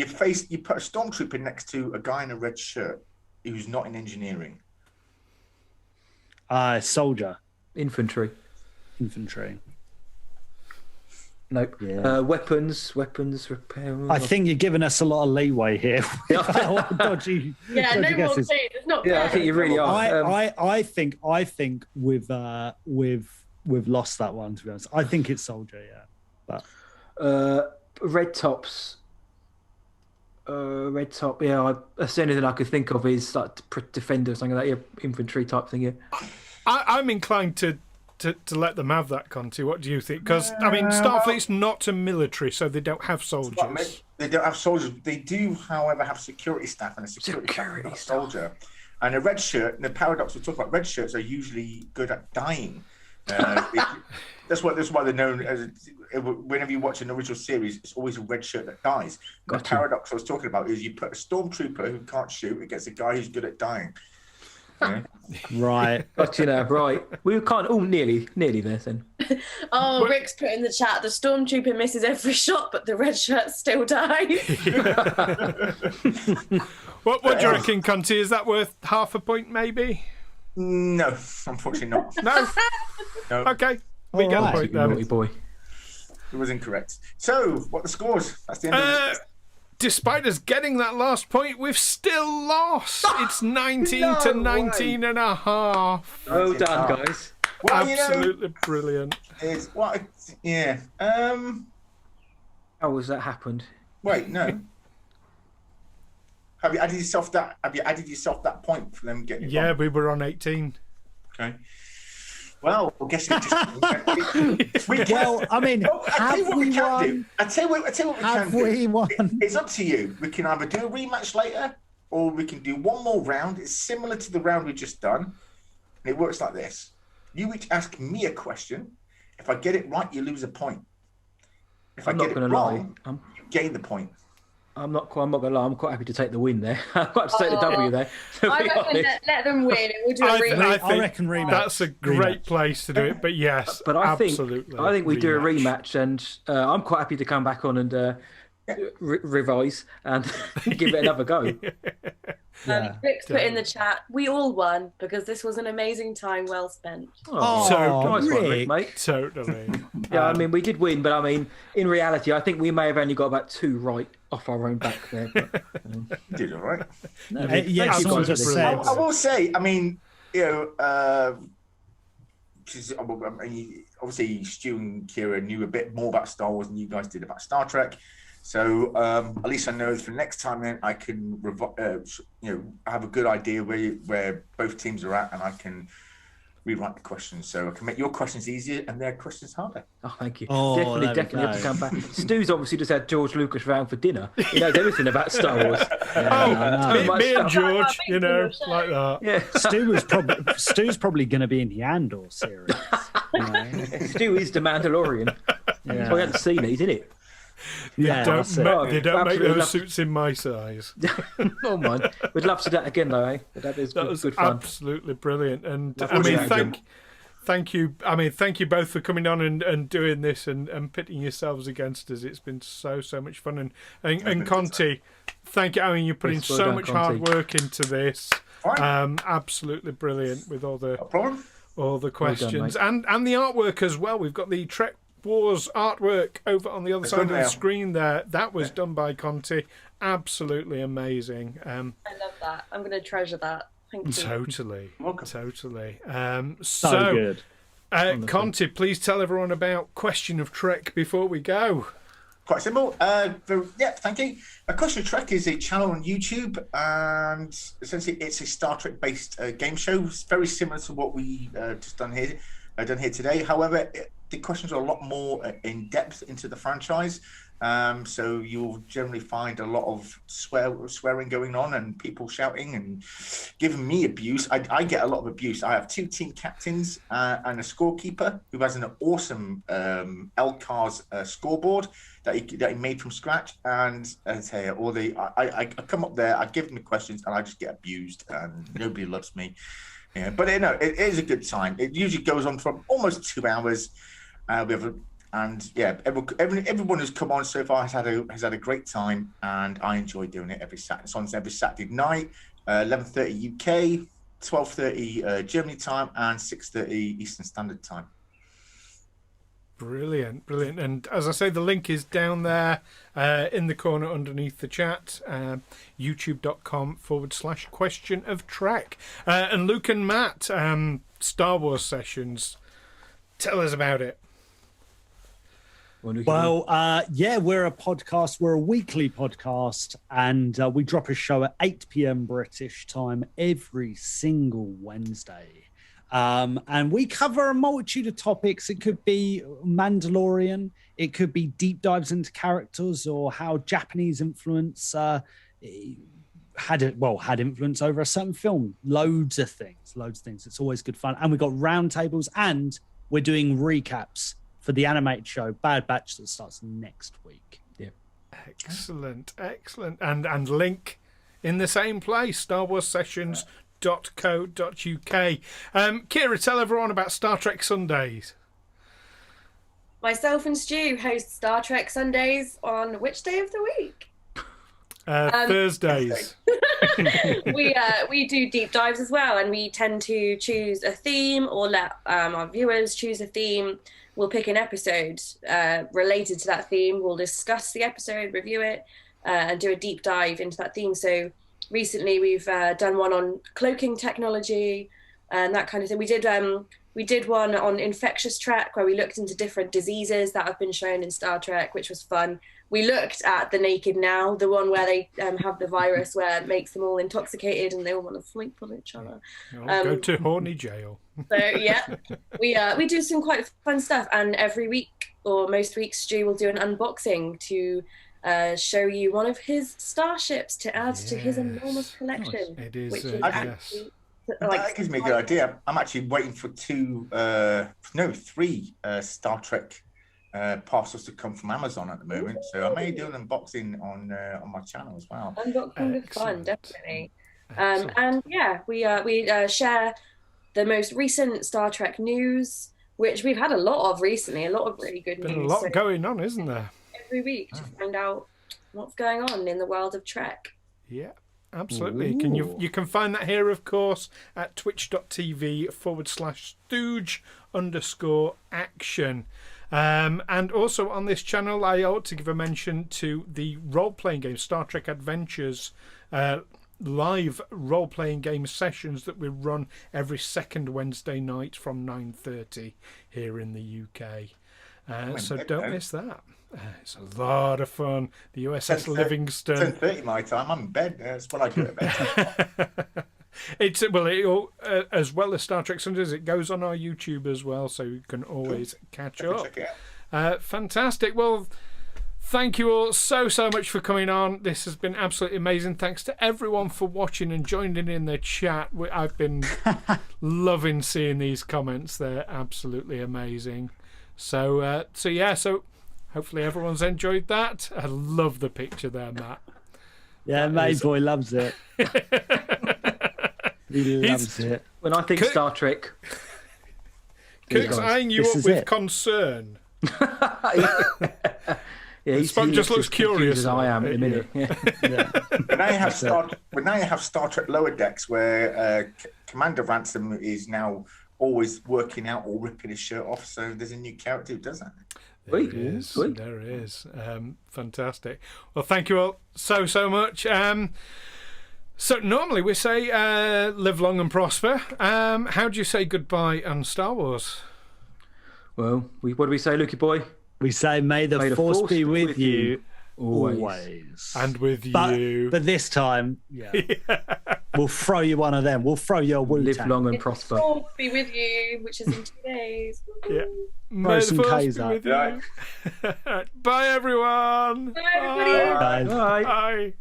Speaker 3: you put a stormtrooper next to a guy in a red shirt who's not in engineering.
Speaker 4: Soldier,
Speaker 5: Infantry.
Speaker 4: infantry.
Speaker 5: Nope.
Speaker 4: Yeah.
Speaker 5: Weapons repair.
Speaker 4: I think you're giving us a lot of leeway here. with our dodgy,
Speaker 2: Yeah, no
Speaker 4: dodgy
Speaker 2: more
Speaker 4: guesses.
Speaker 2: clues. It's not
Speaker 5: Yeah, I
Speaker 2: fair.
Speaker 5: think you really are.
Speaker 4: I think we've lost that one, to be honest. I think it's soldier, yeah. But
Speaker 5: Red tops. Red top. Yeah, that's the only thing I could think of is like defender or something like that. Yeah, infantry type thing. Yeah.
Speaker 6: I'm inclined to let them have that, Conti. What do you think? Because I mean, Starfleet's not a military, so they don't have soldiers.
Speaker 3: They don't have soldiers. They do, however, have security staff and a security staff, not a soldier. And a red shirt, and the paradox we talk about, red shirts are usually good at dying. That's why they're known as. Whenever you watch an original series, it's always a red shirt that dies. The paradox I was talking about is you put a stormtrooper who can't shoot against a guy who's good at dying. Yeah.
Speaker 4: right.
Speaker 5: But right. We can't. Oh, nearly there then.
Speaker 2: Oh, Rick's put in the chat, the stormtrooper misses every shot, but the red shirt still dies.
Speaker 6: What do you reckon, Conti? Is that worth half a point, maybe?
Speaker 3: No, unfortunately not.
Speaker 6: No.
Speaker 3: No,
Speaker 6: Okay, we get the
Speaker 4: Alright.
Speaker 6: point
Speaker 5: Naughty
Speaker 6: then.
Speaker 5: boy.
Speaker 3: it was incorrect. So, what are the scores? That's the end of it.
Speaker 6: Despite us getting that last point, we've still lost. It's 19 to 19 and a half.
Speaker 5: Well done, guys.
Speaker 3: Well,
Speaker 6: Absolutely brilliant.
Speaker 3: it's what? Yeah.
Speaker 5: How has that happened?
Speaker 3: Wait, no. Have you added yourself that point for them getting? it
Speaker 6: Yeah,
Speaker 3: wrong?
Speaker 6: we were on 18.
Speaker 3: Okay. Well, I guess we can.
Speaker 4: Well, I mean,
Speaker 3: Oh, I tell
Speaker 4: have
Speaker 3: you what
Speaker 4: we
Speaker 3: we can
Speaker 4: won?
Speaker 3: do. I tell you what we can
Speaker 4: Have
Speaker 3: do.
Speaker 4: we won?
Speaker 3: It's up to you. We can either do a rematch later, or we can do one more round. It's similar to the round we just done, and it works like this: you each ask me a question. If I get it right, you lose a point. If
Speaker 5: I'm
Speaker 3: I
Speaker 5: not
Speaker 3: get it
Speaker 5: going to lie.
Speaker 3: wrong, you gain the point.
Speaker 5: I'm not going to lie. I'm quite happy to take the win there. I'm quite happy to take the W there. To
Speaker 2: I
Speaker 5: be
Speaker 2: reckon
Speaker 5: honest.
Speaker 2: let them win and we'll do a
Speaker 6: I
Speaker 2: rematch.
Speaker 6: think
Speaker 4: reckon rematch.
Speaker 6: That's a great
Speaker 4: Rematch.
Speaker 6: place to do it. But yes,
Speaker 5: But I
Speaker 6: absolutely.
Speaker 5: think we do a rematch, and I'm quite happy to come back on and revise and give it another go.
Speaker 4: Yeah.
Speaker 2: Rick's put in the chat, we all won because this was an amazing time well spent.
Speaker 5: Oh,
Speaker 6: So
Speaker 5: nice one, Rick,
Speaker 4: Rick.
Speaker 5: mate.
Speaker 6: Totally.
Speaker 5: Yeah, I mean, we did win, but I mean, in reality, I think we may have only got about 2 right off our own back there. But,
Speaker 3: You did all right.
Speaker 5: no,
Speaker 4: Yeah,
Speaker 5: thank you
Speaker 4: someone
Speaker 5: guys
Speaker 4: just
Speaker 5: for the
Speaker 4: said.
Speaker 5: response.
Speaker 3: I will say, I mean, obviously Stu and Keira knew a bit more about Star Wars than you guys did about Star Trek. So at least I know for next time then I can have a good idea where both teams are at, and I can rewrite the questions so I can make your questions easier and their questions harder.
Speaker 5: Oh, thank you.
Speaker 4: Oh,
Speaker 5: Definitely
Speaker 4: there we
Speaker 5: have to
Speaker 4: go.
Speaker 5: come back. Stu's obviously just had George Lucas round for dinner. He knows everything about Star Wars.
Speaker 6: Oh,
Speaker 5: Too much
Speaker 6: me and
Speaker 5: stuff.
Speaker 6: George, like that.
Speaker 5: Yeah.
Speaker 4: Stu's probably going to be in the Andor series. You know?
Speaker 5: Stu is the Mandalorian.
Speaker 4: Yeah.
Speaker 5: So we haven't seen it. He's in it.
Speaker 4: Yeah,
Speaker 6: Don't
Speaker 4: that's it.
Speaker 6: they don't make
Speaker 5: Absolutely
Speaker 6: those
Speaker 5: love-
Speaker 6: suits in my size.
Speaker 5: Oh, man. We'd love to do that again, though, eh? That is
Speaker 6: That was
Speaker 5: good fun.
Speaker 6: absolutely brilliant. And
Speaker 5: Love
Speaker 6: I mean,
Speaker 5: watching that
Speaker 6: thank you. I mean, thank you both for coming on and doing this and pitting yourselves against us. It's been so much fun. And Conti, thank you. I mean, you're putting
Speaker 5: Yes, well
Speaker 6: so
Speaker 5: done,
Speaker 6: much
Speaker 5: Conti.
Speaker 6: hard work into this.
Speaker 3: Fine.
Speaker 6: Absolutely brilliant with all the
Speaker 3: No problem.
Speaker 6: questions
Speaker 5: mate.
Speaker 6: and the artwork as well. We've got the Trek Wars artwork over on the other side of the
Speaker 3: now.
Speaker 6: screen there. That was done by Conti. Absolutely amazing.
Speaker 2: I love that. I'm going to treasure that. Thank you.
Speaker 6: Totally.
Speaker 3: Welcome.
Speaker 6: Totally.
Speaker 4: So good.
Speaker 6: Conti, please tell everyone about Question of Trek before we go.
Speaker 3: Quite simple. Thank you. A Question of Trek is a channel on YouTube, and essentially it's a Star Trek based game show. It's very similar to what we just done here today. However, the questions are a lot more in depth into the franchise. So you'll generally find a lot of swearing going on and people shouting and giving me abuse. I get a lot of abuse. I have 2 team captains and a scorekeeper who has an awesome LCARS scoreboard that he made from scratch. And I tell you, I come up there, I give them the questions, and I just get abused, and nobody loves me. Yeah, but it is a good time. It usually goes on for almost 2 hours. Everyone who's come on so far has had a great time, and I enjoy doing it every Saturday. It's on every Saturday night, 11:30 UK, 12:30 Germany time, and 6:30 Eastern Standard Time.
Speaker 6: Brilliant. And as I say, the link is down there in the corner underneath the chat, youtube.com/question of Trek. And Luke and Matt, Star Wars Sessions, tell us about it.
Speaker 4: Well, we're a podcast. We're a weekly podcast, and we drop a show at 8 p.m. British time every single Wednesday. And we cover a multitude of topics. It could be Mandalorian. It could be deep dives into characters, or how Japanese influence had influence over a certain film. Loads of things. It's always good fun. And we've got roundtables, and we're doing recaps for the animated show Bad Batch that starts next week.
Speaker 5: Yeah.
Speaker 6: Excellent. And link in the same place, starwarsessions.co.uk. Keira, tell everyone about Star Trek Sundays.
Speaker 2: Myself and Stu host Star Trek Sundays on which day of the week?
Speaker 6: Thursdays.
Speaker 2: We do deep dives as well, and we tend to choose a theme, or let our viewers choose a theme. We'll pick an episode related to that theme. We'll discuss the episode, review it, and do a deep dive into that theme. So recently we've done one on cloaking technology and that kind of thing. We did one on infectious Trek, where we looked into different diseases that have been shown in Star Trek, which was fun. We looked at the Naked Now, the one where they have the virus where it makes them all intoxicated and they all want to sleep on each other.
Speaker 6: Go to horny jail.
Speaker 2: So yeah, we do some quite fun stuff, and every week, or most weeks, Stu will do an unboxing to show you one of his starships to add to his enormous collection.
Speaker 6: It is,
Speaker 2: which is
Speaker 6: yes.
Speaker 3: That gives me a good idea. I'm actually waiting for 3 Star Trek parcels to come from Amazon at the moment, so I may do an unboxing on my channel as well.
Speaker 2: Unboxing is fun, definitely. And yeah, we share the most recent Star Trek news, which we've had a lot of recently. A lot of really good news.
Speaker 6: Been a lot going on, isn't there?
Speaker 2: Every week to find out what's going on in the world of Trek.
Speaker 6: Yeah. Absolutely. You can find that here, of course, at twitch.tv/stooge_action. And also on this channel, I ought to give a mention to the role-playing game, Star Trek Adventures, live role-playing game sessions that we run every second Wednesday night from 9:30 here in the UK. So don't miss that. It's a lot of fun. The USS Livingston.
Speaker 3: 10:30 my time. I'm in bed. That's what I do at bedtime.
Speaker 6: As well as Star Trek Sundays, it goes on our YouTube as well, so you can always catch up. Fantastic. Well, thank you all so much for coming on. This has been absolutely amazing. Thanks to everyone for watching and joining in the chat. I've been loving seeing these comments. They're absolutely amazing. So hopefully everyone's enjoyed that. I love the picture there, Matt.
Speaker 4: Yeah, Mayboy loves it. He loves it.
Speaker 5: When I think Star Trek,
Speaker 6: Kirk's eyeing you up with concern.
Speaker 5: Yeah,
Speaker 6: Spock just looks curious.
Speaker 5: As I am in a minute.
Speaker 3: Yeah. But now you have Star Trek Lower Decks, where Commander Ransom is now always working out or ripping his shirt off. So there's a new character who does that.
Speaker 6: There is. Fantastic. Well, thank you all so much. So normally we say live long and prosper. How do you say goodbye on Star Wars?
Speaker 5: Well, what do we say, Lukey boy?
Speaker 4: We say, may the force be with you always.
Speaker 6: And with you.
Speaker 4: But this time, yeah. We'll throw you one of them. We'll throw you a
Speaker 5: Live
Speaker 4: Wu-Tang.
Speaker 5: long and prosper.
Speaker 2: I'll be with you, which is in 2 days.
Speaker 6: Yeah.
Speaker 4: Throw
Speaker 6: May the
Speaker 4: some
Speaker 6: force
Speaker 4: K's
Speaker 6: be
Speaker 4: up.
Speaker 6: with you. Bye, everyone.
Speaker 2: Bye, everybody.
Speaker 4: Guys.
Speaker 5: Bye.
Speaker 6: Bye.